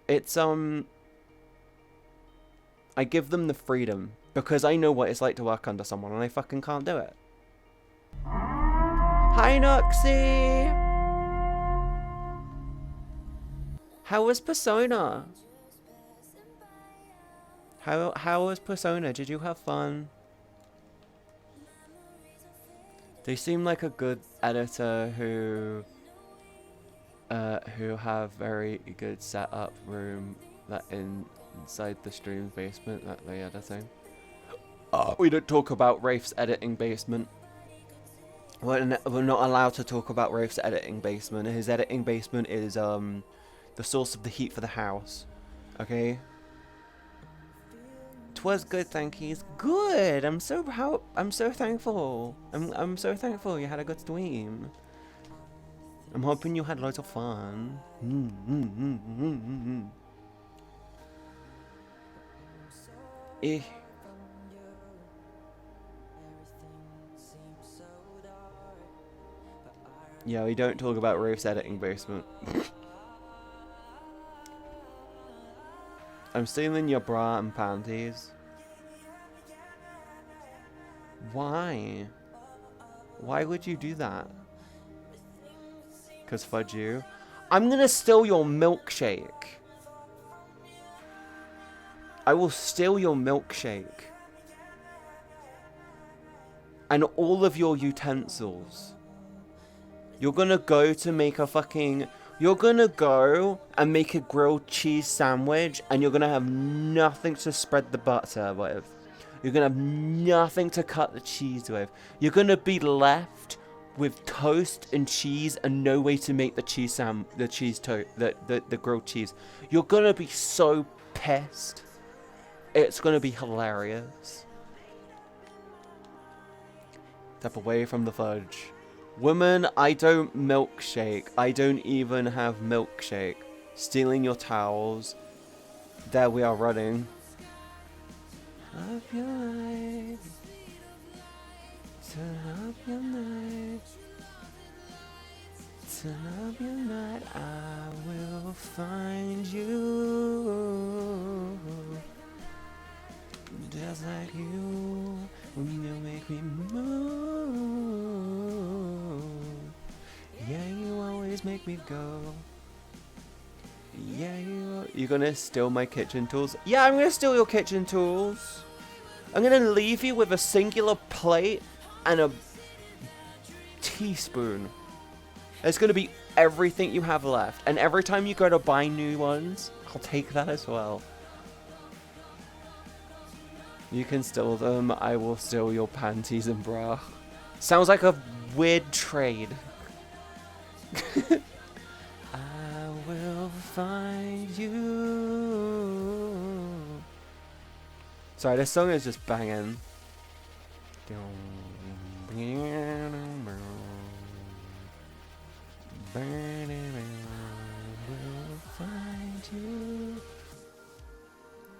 it's I give them the freedom because I know what it's like to work under someone and I fucking can't do it. Hi Noxie! How was Persona? How was Persona? Did you have fun? They seem like a good editor who have very good setup room that inside the stream basement that they editing. We don't talk about Wraith's editing basement. We're not allowed to talk about Wraith's editing basement. His editing basement is the source of the heat for the house. Okay. 'Twas good, thank yous. Good. I'm so thankful. I'm so thankful you had a good stream. I'm hoping you had loads of fun. Eh. Yeah, we don't talk about Wraith's editing basement. I'm stealing your bra and panties. Why? Why would you do that? Cause fudge you. I'm gonna steal your milkshake. I will steal your milkshake. And all of your utensils. You're gonna go to make a fucking... You're gonna go and make a grilled cheese sandwich and you're gonna have nothing to spread the butter with. You're gonna have nothing to cut the cheese with. You're gonna be left with toast and cheese and no way to make the the grilled cheese. You're gonna be so pissed. It's gonna be hilarious. Step away from the fudge. Woman, I don't milkshake. I don't even have milkshake. Stealing your towels. There we are running. Up your light. Turn up your night. Turn up your night. I will find you. Just like you. When you make me move. Yeah, you always make me go. Yeah, you're gonna steal my kitchen tools? Yeah, I'm gonna steal your kitchen tools. I'm gonna leave you with a singular plate and a teaspoon. It's gonna be everything you have left. And every time you go to buy new ones, I'll take that as well. You can steal them. I will steal your panties and bra. Sounds like a weird trade. I will find you. Sorry, this song is just banging.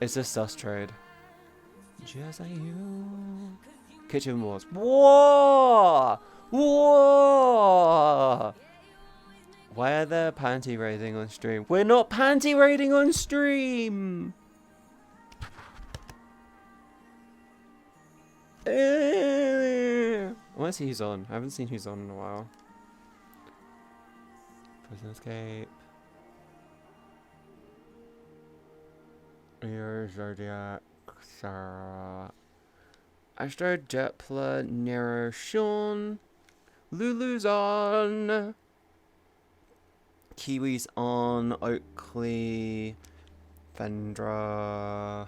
It's a sus trade. Just like you. Kitchen Wars. Whoa! Whoa! Why are there panty raiding on stream? We're not panty raiding on stream! I want to see who's on. I haven't seen who's on in a while. Prison Escape. Your Zodiac. Sarah. Astro, Jetpla, Nero, Sean. Lulu's on. Kiwi's on. Oakley. Vendra.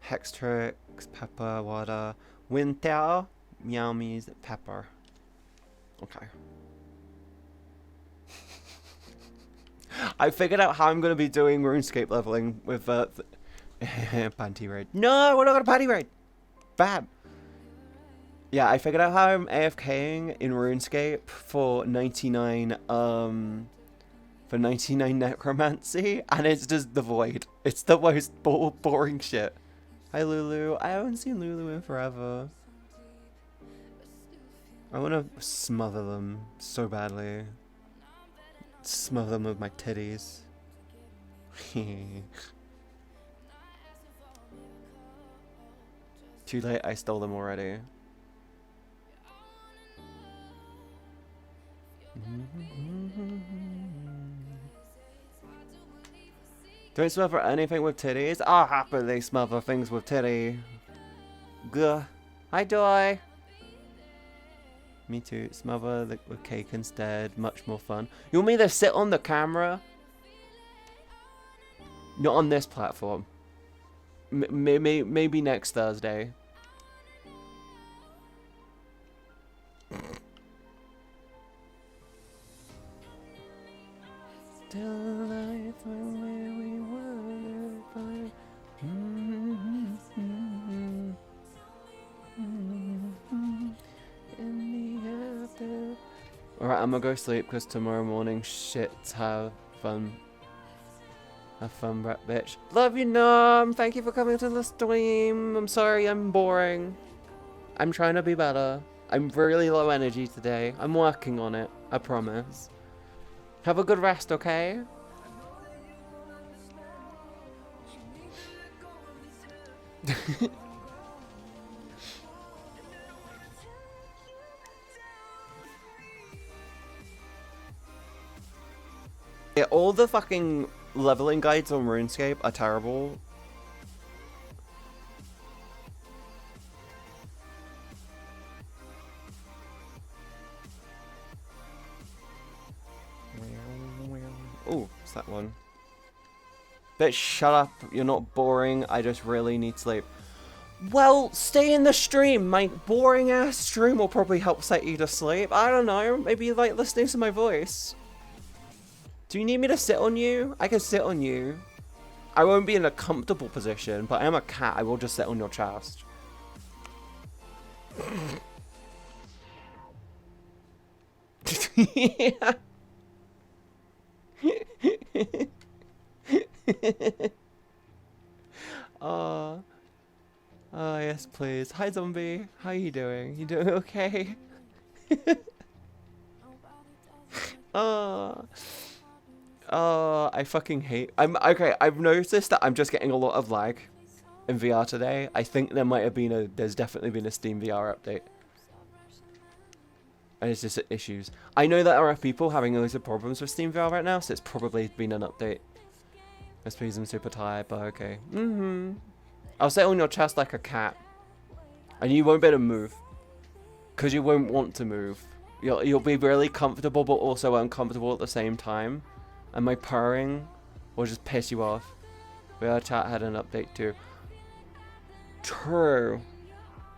Hextrix. Pepper. Wada. Winter. Meowmies. Pepper. Okay. I figured out how I'm going to be doing RuneScape leveling with panty raid. No, we're not going to panty raid. Bam. Yeah, I figured out how I'm AFKing in RuneScape for 99 necromancy, and it's just the void. It's the most boring shit. Hi Lulu. I haven't seen Lulu in forever. I want to smother them so badly. Smother them with my titties. Too late, I stole them already. Don't smother anything with titties. I'll happily smother things with titty. Gah. Hi, Joy. Me too. Smother with cake instead. Much more fun. You want me to sit on the camera? Not on this platform. Maybe next Thursday. Still alive where we were. Alright, I'm gonna go sleep because tomorrow morning shits have fun. Have fun, brat bitch. Love you, Nom. Thank you for coming to the stream. I'm sorry I'm boring. I'm trying to be better. I'm really low energy today. I'm working on it. I promise. Have a good rest, okay? Yeah, all the fucking leveling guides on RuneScape are terrible. Oh, it's that one. Bitch, shut up. You're not boring. I just really need sleep. Well, stay in the stream. My boring ass stream will probably help set you to sleep. I don't know. Maybe you like listening to my voice. Do you need me to sit on you? I can sit on you. I won't be in a comfortable position, but I am a cat. I will just sit on your chest. Yeah. Oh, yes, please. Hi, zombie. How you doing? You doing okay? Oh, I fucking hate. Okay. I've noticed that I'm just getting a lot of lag in VR today. I think there's definitely been a Steam VR update. And it's just issues. I know that there are people having loads of problems with Steam VR right now, so it's probably been an update. I suppose I'm super tired, but okay. I'll sit on your chest like a cat. And you won't be able to move. Because you won't want to move. You'll be really comfortable, but also uncomfortable at the same time. And my purring will just piss you off. VR chat had an update too. True.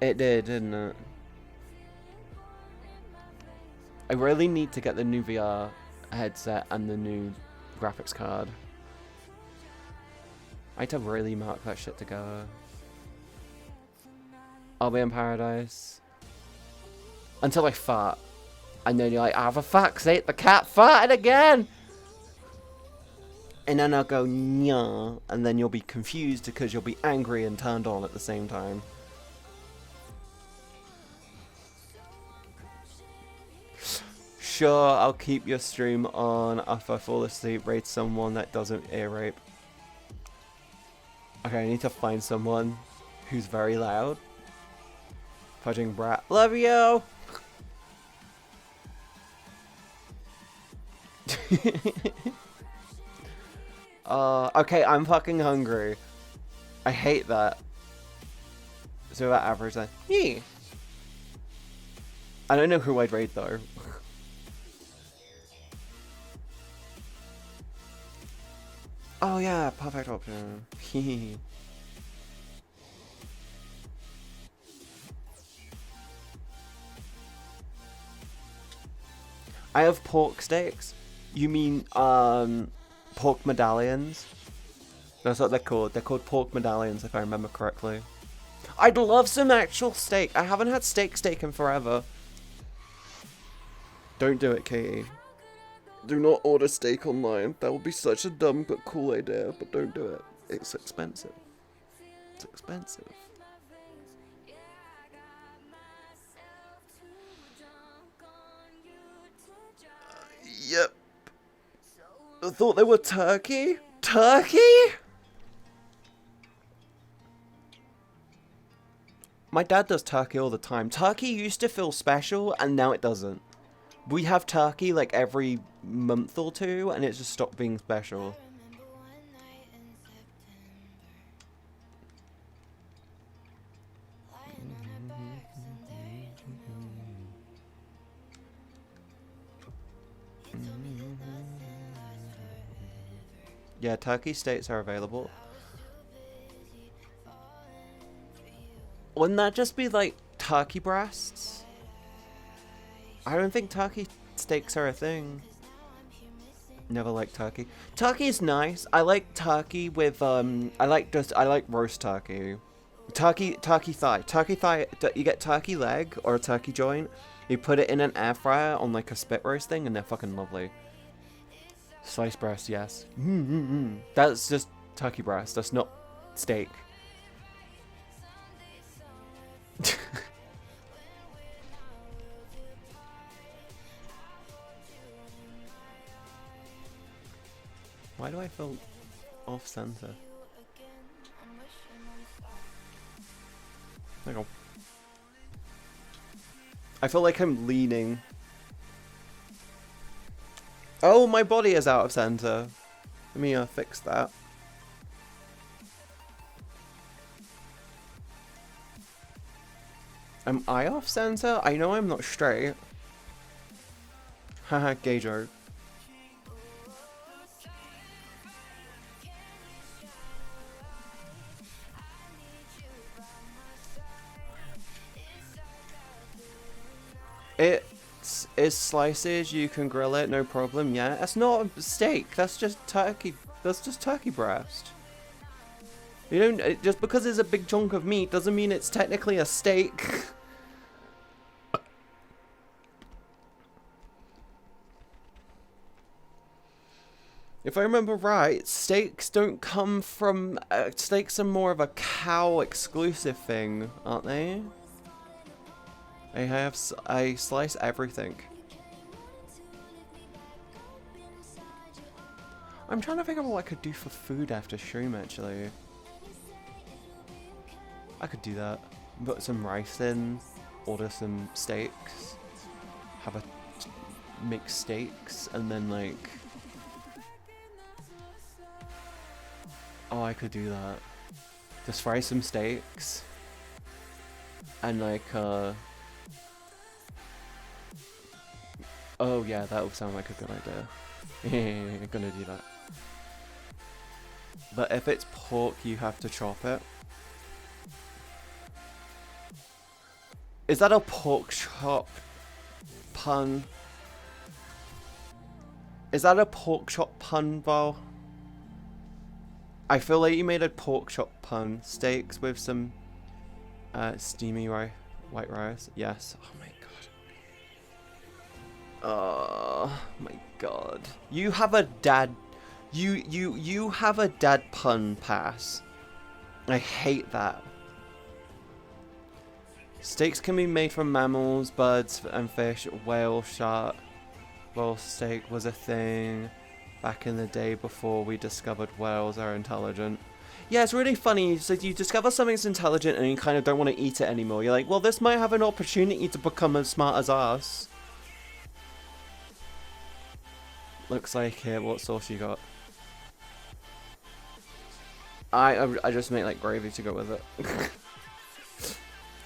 It did, didn't it? I really need to get the new VR headset and the new graphics card. I had to really mark that shit together. I'll be in paradise. Until I fart. And then you're like, ah, for fuck's sake, the cat farted again! And then I'll go, nyah. And then you'll be confused because you'll be angry and turned on at the same time. Sure, I'll keep your stream on. If I fall asleep, raid someone that doesn't ear rape. Okay, I need to find someone who's very loud. Fudging brat. Love you! Okay, I'm fucking hungry. I hate that. So that average then. Yeah. I don't know who I'd raid though. Oh yeah, perfect option. I have pork steaks. You mean pork medallions? That's what they're called. They're called pork medallions if I remember correctly. I'd love some actual steak. I haven't had steak in forever. Don't do it, Katie. Do not order steak online. That would be such a dumb but cool idea, but don't do it. It's expensive. It's expensive. Yep. I thought they were turkey? Turkey? My dad does turkey all the time. Turkey used to feel special, and now it doesn't. We have turkey like every month or two, and it just stopped being special. Yeah, turkey steaks are available. Wouldn't that just be like turkey breasts? I don't think turkey steaks are a thing. Never liked turkey. Turkey is nice. I like turkey with I like roast turkey. Turkey thigh. Turkey thigh, you get turkey leg or a turkey joint. You put it in an air fryer on like a spit roast thing and they're fucking lovely. Sliced breast, yes. That's just turkey breast. That's not steak. Why do I feel off center? There you go. I feel like I'm leaning. Oh, my body is out of center. Let me fix that. Am I off center? I know I'm not straight. Haha, gay joke. It's slices, you can grill it, no problem, yeah. That's not a steak, that's just turkey breast. You don't, just because it's a big chunk of meat doesn't mean it's technically a steak. If I remember right, steaks don't come from, steaks are more of a cow exclusive thing, aren't they? I slice everything. I'm trying to figure out what I could do for food after stream, actually. I could do that. Put some rice in, order some steaks, make steaks, and then like... Oh, I could do that. Just fry some steaks. And like, oh yeah, that would sound like a good idea. I'm gonna do that. But if it's pork, you have to chop it. Is that a pork chop pun? Is that a pork chop pun, Val? I feel like you made a pork chop pun. Steaks with some steamy white rice. Yes. Oh my god. Oh my god. You have a dad. You have a dad pun pass. I hate that. Steaks can be made from mammals, birds, and fish. Whale, shark. Whale steak was a thing back in the day before we discovered whales are intelligent. Yeah, it's really funny. So you discover something's intelligent and you kind of don't want to eat it anymore. You're like, well, this might have an opportunity to become as smart as us. Looks like it. What sauce you got? I just make like gravy to go with it.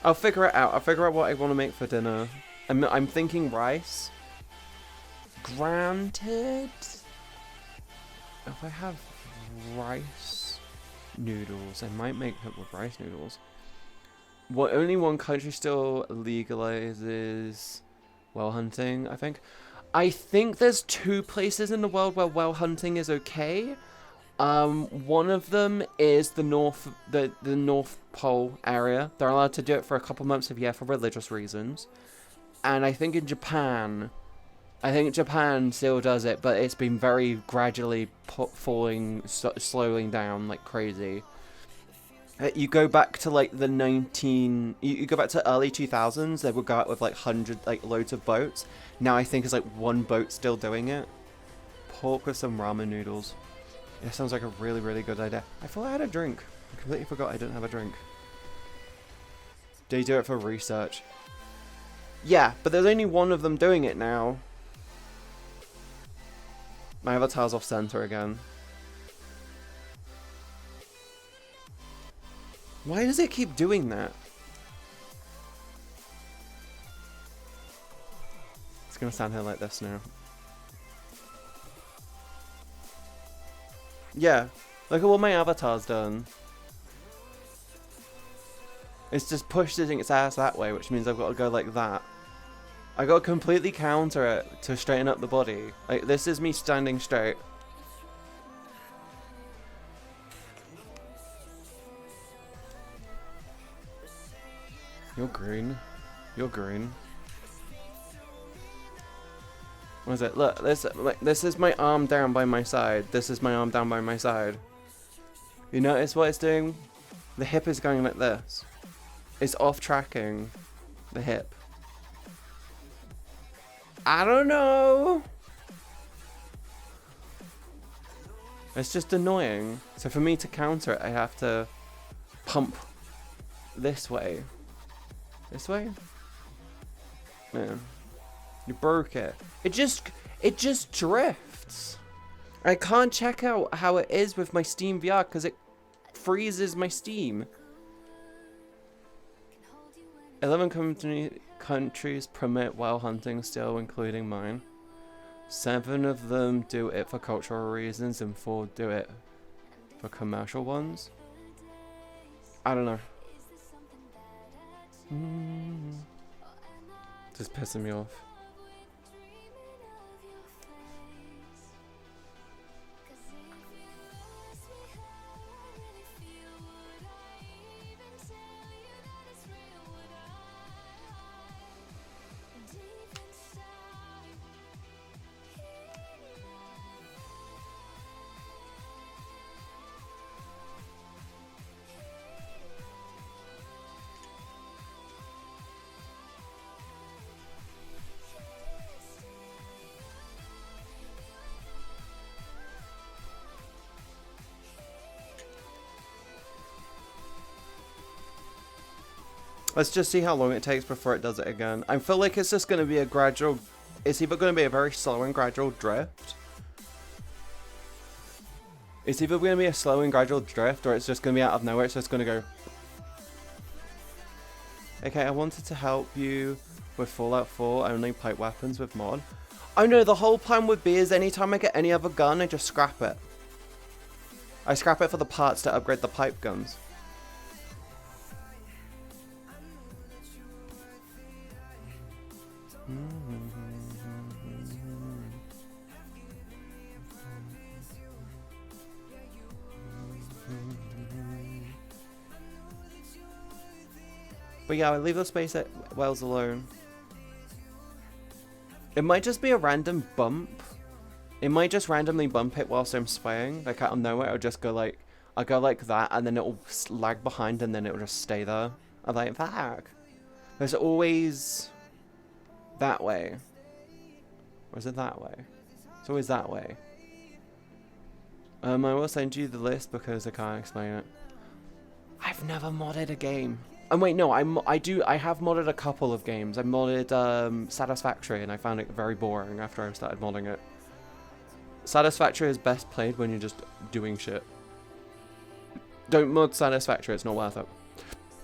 I'll figure it out. I'll figure out what I want to make for dinner. I'm thinking rice. Granted, if I have rice noodles, I might make it with rice noodles. Only one country still legalizes whale hunting, I think. I think there's 2 places in the world where whale hunting is okay. One of them is the North Pole area. They're allowed to do it for a couple months of year for religious reasons. And I think in Japan, still does it, but it's been very gradually slowing down like crazy. You go back to like the you go back to early 2000s, they would go out with like loads of boats. Now I think it's like 1 boat still doing it. Pork with some ramen noodles. It sounds like a really, really good idea. I thought I had a drink. I completely forgot I didn't have a drink. They do it for research. Yeah, but there's only 1 of them doing it now. My avatar's off center again. Why does it keep doing that? It's gonna stand here like this now. Yeah, look at what my avatar's done. It's just pushing its ass that way, which means I've got to go like that. I got to completely counter it to straighten up the body. Like, this is me standing straight. You're green. You're green. What is it? Look, this is my arm down by my side. This is my arm down by my side. You notice what it's doing? The hip is going like this. It's off tracking the hip. I don't know. It's just annoying. So for me to counter it, I have to pump this way. This way? Yeah. You broke it. It just drifts. I can't check out how it is with my Steam VR because it freezes my Steam. 11 countries permit whale hunting still, including mine. 7 of them do it for cultural reasons and 4 do it for commercial ones. I don't know. Just pissing me off. Let's just see how long it takes before it does it again. I feel like it's just going to be a gradual... It's either going to be a very slow and gradual drift. It's either going to be a slow and gradual drift, or it's just going to be out of nowhere. It's just going to go... Okay, I wanted to help you with Fallout 4, only pipe weapons with mod. Oh no, the whole plan would be is anytime I get any other gun, I just scrap it. I scrap it for the parts to upgrade the pipe guns. But yeah, I'll leave the space at Wells alone. It might just be a random bump. It might just randomly bump it whilst I'm swaying. Like out of nowhere, I'll just go like, I'll go like that, and then it'll lag behind, and then it'll just stay there. I'm like, fuck. There's always that way. Or is it that way? It's always that way. I will send you the list because I can't explain it. I've never modded a game. And wait, no, I have modded a couple of games. I modded Satisfactory, and I found it very boring after I started modding it. Satisfactory is best played when you're just doing shit. Don't mod Satisfactory, it's not worth it.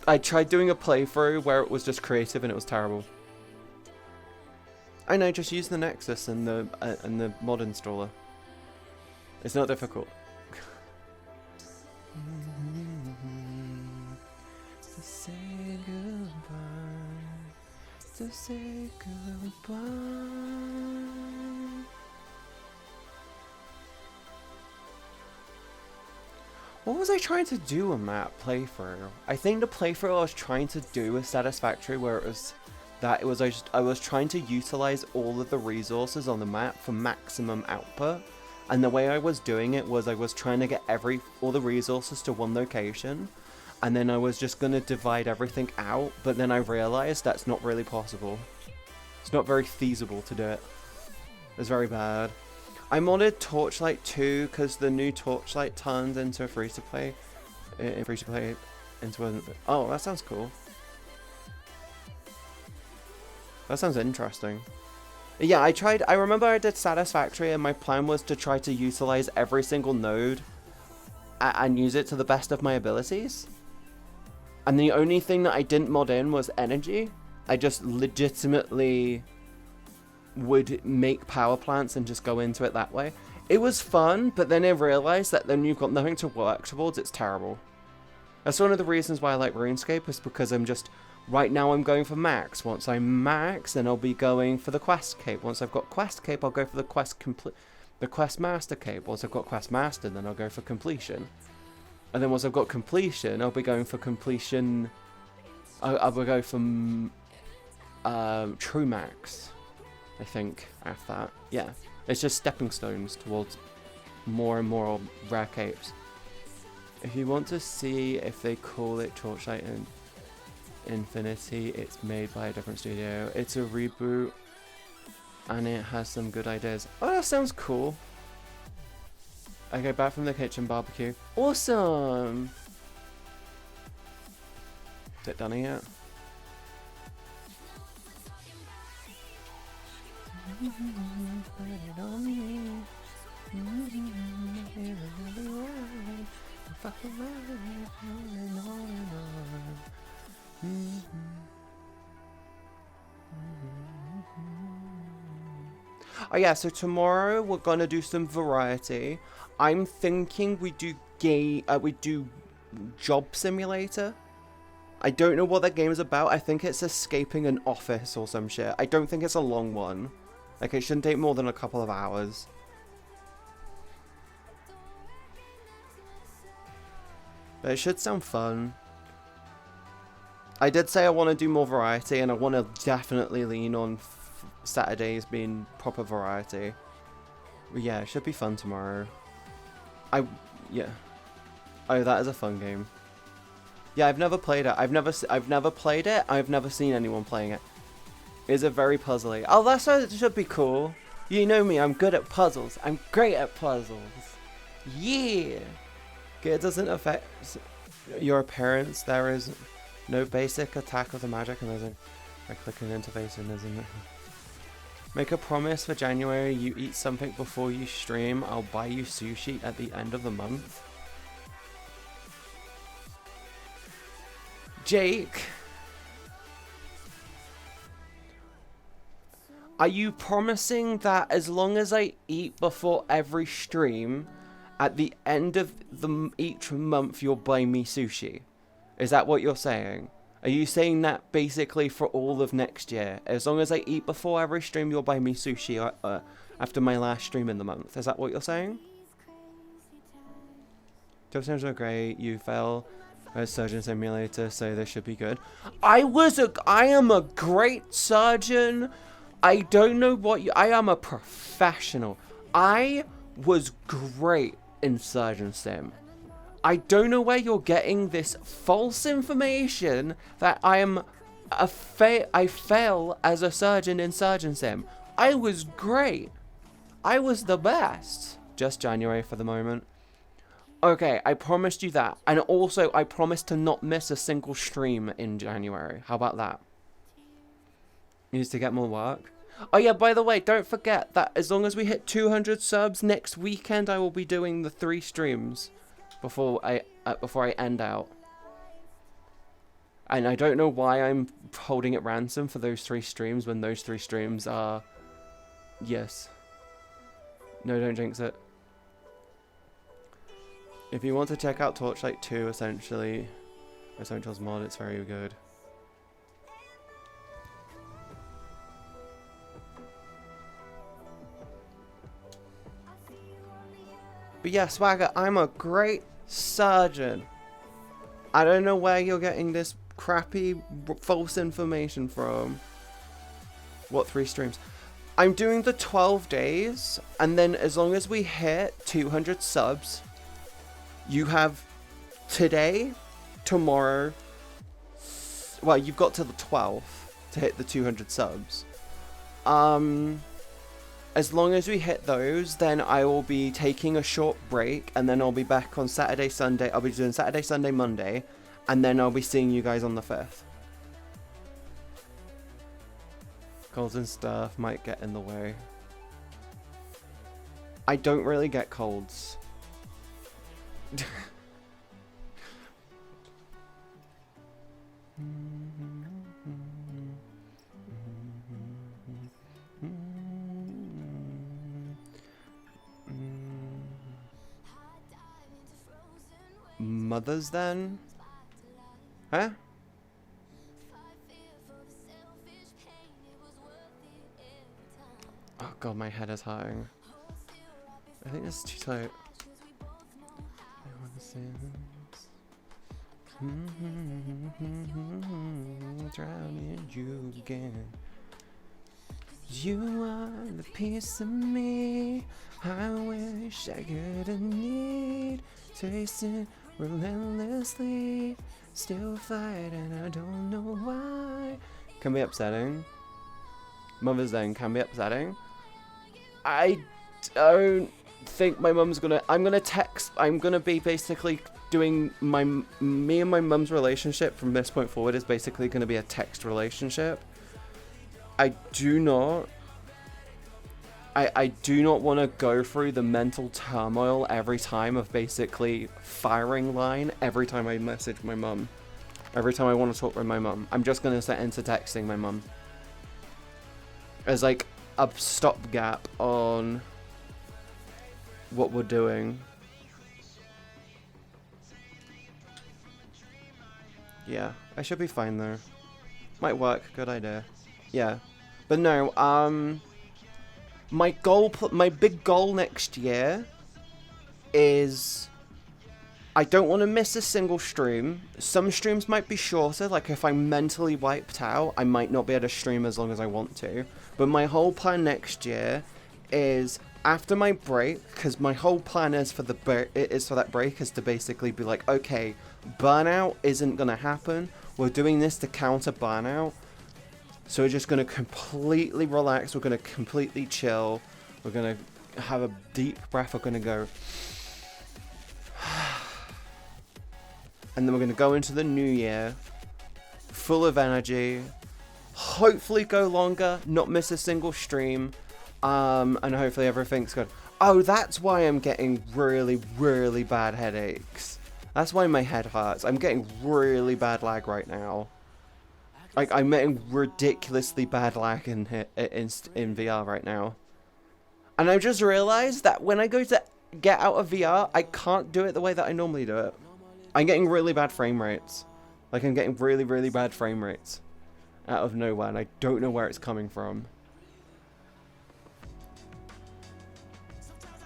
I tried doing a playthrough where it was just creative and it was terrible. I know, just use the Nexus and the mod installer. It's not difficult. To say goodbye. To say goodbye. What was I trying to do in that playthrough? I think the playthrough I was trying to do was Satisfactory, where it was that I was trying to utilize all of the resources on the map for maximum output. And the way I was doing it was I was trying to get all the resources to one location, and then I was just going to divide everything out, but then I realized that's not really possible. It's not very feasible to do it. It's very bad. I modded Torchlight 2 because the new Torchlight turned into a free-to-play into a... Oh, that sounds cool. That sounds interesting. Yeah, I remember I did Satisfactory, and my plan was to try to utilize every single node and use it to the best of my abilities. And the only thing that I didn't mod in was energy. I just legitimately would make power plants and just go into it that way. It was fun, but then I realized that then you've got nothing to work towards, it's terrible. That's one of the reasons why I like RuneScape, is because right now I'm going for max. Once I'm max, then I'll be going for the quest cape. Once I've got quest cape, I'll go for the quest master cape. Once I've got quest master, then I'll go for completion. And then once I've got completion, I'll be going for completion. I will go from true max, I think, after that. Yeah, it's just stepping stones towards more and more rare capes. If you want to see if they call it Torchlight and Infinity, it's made by a different studio. It's a reboot, and it has some good ideas. Oh, that sounds cool. Okay, back from the kitchen barbecue. Awesome! Is it done yet? Oh yeah, so tomorrow we're gonna do some variety. I'm thinking we do Job Simulator. I don't know what that game is about. I think it's escaping an office or some shit. I don't think it's a long one. Like, it shouldn't take more than a couple of hours. But it should sound fun. I did say I want to do more variety, and I want to definitely lean on Saturdays being proper variety. But yeah, it should be fun tomorrow. Yeah. Oh, that is a fun game. Yeah, I've never played it. I've never played it. I've never seen anyone playing it. It's a very puzzly. Oh, that should be cool. You know me, I'm good at puzzles. I'm great at puzzles. Yeah. Okay, it doesn't affect your appearance. There is no basic attack of the magic, and there's a clicking interface, and isn't it? Make a promise for January. You eat something before you stream. I'll buy you sushi at the end of the month. Jake, are you promising that as long as I eat before every stream, at the end of each month you'll buy me sushi? Is that what you're saying? Are you saying that basically for all of next year? As long as I eat before every stream, you'll buy me sushi after my last stream in the month. Is that what you're saying? Job streams are great. You fell. a surgeon simulator, so this should be good. I am a great surgeon. I don't know what I am a professional. I was great in surgeon sim. I don't know where you're getting this false information that I fail as a surgeon in surgeon sim. I was great. I was the best. Just January for the moment. Okay, I promised you that. And also, I promised to not miss a single stream in January. How about that? Needs to get more work. Oh yeah, by the way, don't forget that as long as we hit 200 subs next weekend, I will be doing the 3 streams before I end out. And I don't know why I'm holding it ransom for those 3 streams when those 3 streams are... Yes. No, don't jinx it. If you want to check out Torchlight 2, essentially, Essentials mod, it's very good. But yeah, Swagger, I'm a great surgeon. I don't know where you're getting this crappy, false information from. What 3 streams? I'm doing the 12 days, and then as long as we hit 200 subs, you have today, tomorrow, well, you've got to the 12th to hit the 200 subs. As long as we hit those, then I will be taking a short break, and then I'll be back on Saturday, Sunday. I'll be doing Saturday, Sunday, Monday, and then I'll be seeing you guys on the 5th. Colds and stuff might get in the way. I don't really get colds. Mothers then? Huh? Oh god, my head is hurting. I think this is too tight. I want to say this. Drowning you again. You are the piece of me I wish I could need. Chasing relentlessly, still fighting, I don't know why. Can be upsetting. Mother's Day can be upsetting. I don't think my mum's gonna... I'm gonna be basically doing me and my mum's relationship from this point forward is basically gonna be a text relationship. I do not want to go through the mental turmoil every time of basically firing line every time I message my mum. Every time I want to talk with my mum. I'm just going to set into texting my mum. As like a stopgap on what we're doing. Yeah, I should be fine though. Might work, good idea. Yeah. But no, my big goal next year is I don't want to miss a single stream. Some streams might be shorter, like if I'm mentally wiped out, I might not be able to stream as long as I want to. But my whole plan next year is after my break, because my whole plan is for that break is to basically be like, okay, burnout isn't going to happen. We're doing this to counter burnout. So we're just going to completely relax. We're going to completely chill. We're going to have a deep breath. We're going to go. And then we're going to go into the new year full of energy. Hopefully go longer. Not miss a single stream. And hopefully everything's good. Oh, that's why I'm getting really, really bad headaches. That's why my head hurts. I'm getting really bad lag right now. Like, I'm getting ridiculously bad lag in VR right now. And I just realized that when I go to get out of VR, I can't do it the way that I normally do it. I'm getting really bad frame rates. Like, I'm getting really, really bad frame rates out of nowhere, and I don't know where it's coming from.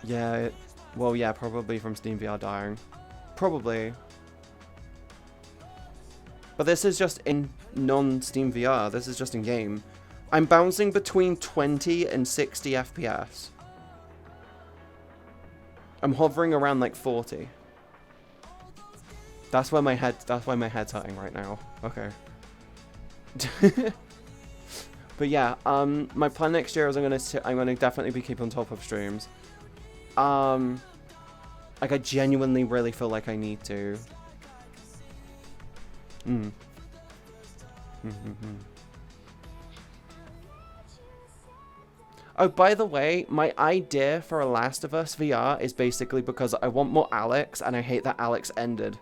Yeah, well, yeah, probably from Steam VR dying. Probably. But this is just in non-Steam VR. This is just in game. I'm bouncing between 20 and 60 FPS. I'm hovering around like 40. That's why my head's hurting right now. Okay. But yeah, my plan next year is I'm gonna definitely be keeping on top of streams. Like I genuinely really feel like I need to. Oh, by the way, my idea for a Last of Us VR is basically because I want more Alex, and I hate that Alex ended.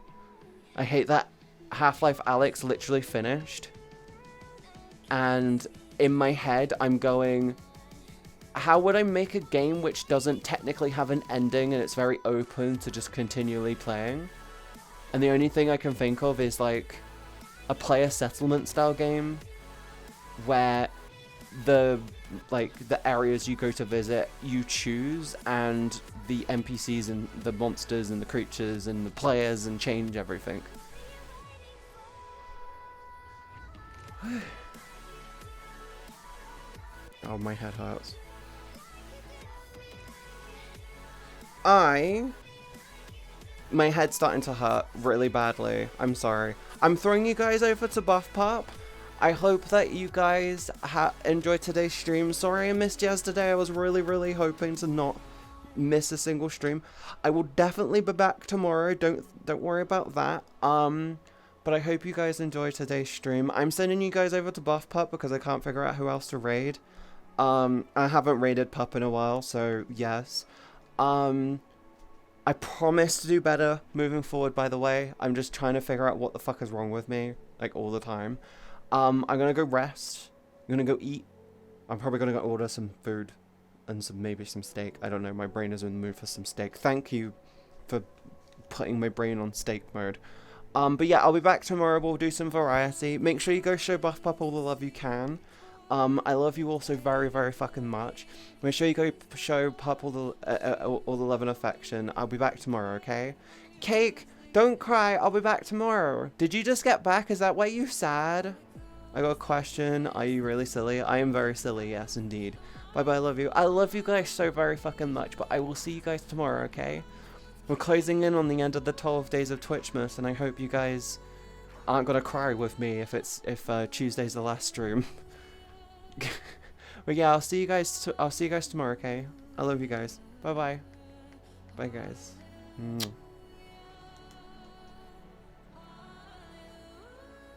I hate that Half-Life Alex literally finished. And in my head, I'm going, how would I make a game which doesn't technically have an ending and it's very open to just continually playing? And the only thing I can think of is like a player settlement style game where the areas you go to visit you choose, and the NPCs and the monsters and the creatures and the players and change everything. Oh, my head hurts. My head's starting to hurt really badly. I'm sorry. I'm throwing you guys over to Buff Pop. I hope that you guys enjoyed today's stream. Sorry I missed yesterday. I was really hoping to not miss a single stream. I will definitely be back tomorrow. Don't worry about that. But I hope you guys enjoyed today's stream. I'm sending you guys over to Buff Pup because I can't figure out who else to raid. I haven't raided Pup in a while, so yes. I promise to do better moving forward, by the way. I'm just trying to figure out what the fuck is wrong with me, like, all the time. I'm gonna go rest. I'm gonna go eat. I'm probably gonna go order some food and maybe some steak. I don't know, my brain is in the mood for some steak. Thank you for putting my brain on steak mode. But yeah, I'll be back tomorrow. We'll do some variety. Make sure you go show Buff Pup all the love you can. I love you all so very fucking much. Make sure you go show Pup all the love and affection. I'll be back tomorrow, okay? Cake, don't cry. I'll be back tomorrow. Did you just get back? Is that why you're sad? I got a question. Are you really silly? I am very silly, yes, indeed. Bye-bye, I love you. I love you guys so very fucking much, but I will see you guys tomorrow, okay? We're closing in on the end of the 12 days of Twitchmas, and I hope you guys aren't gonna cry with me if Tuesday's the last stream. But yeah, I'll see you guys tomorrow, okay? I love you guys. Bye-bye. Bye, guys.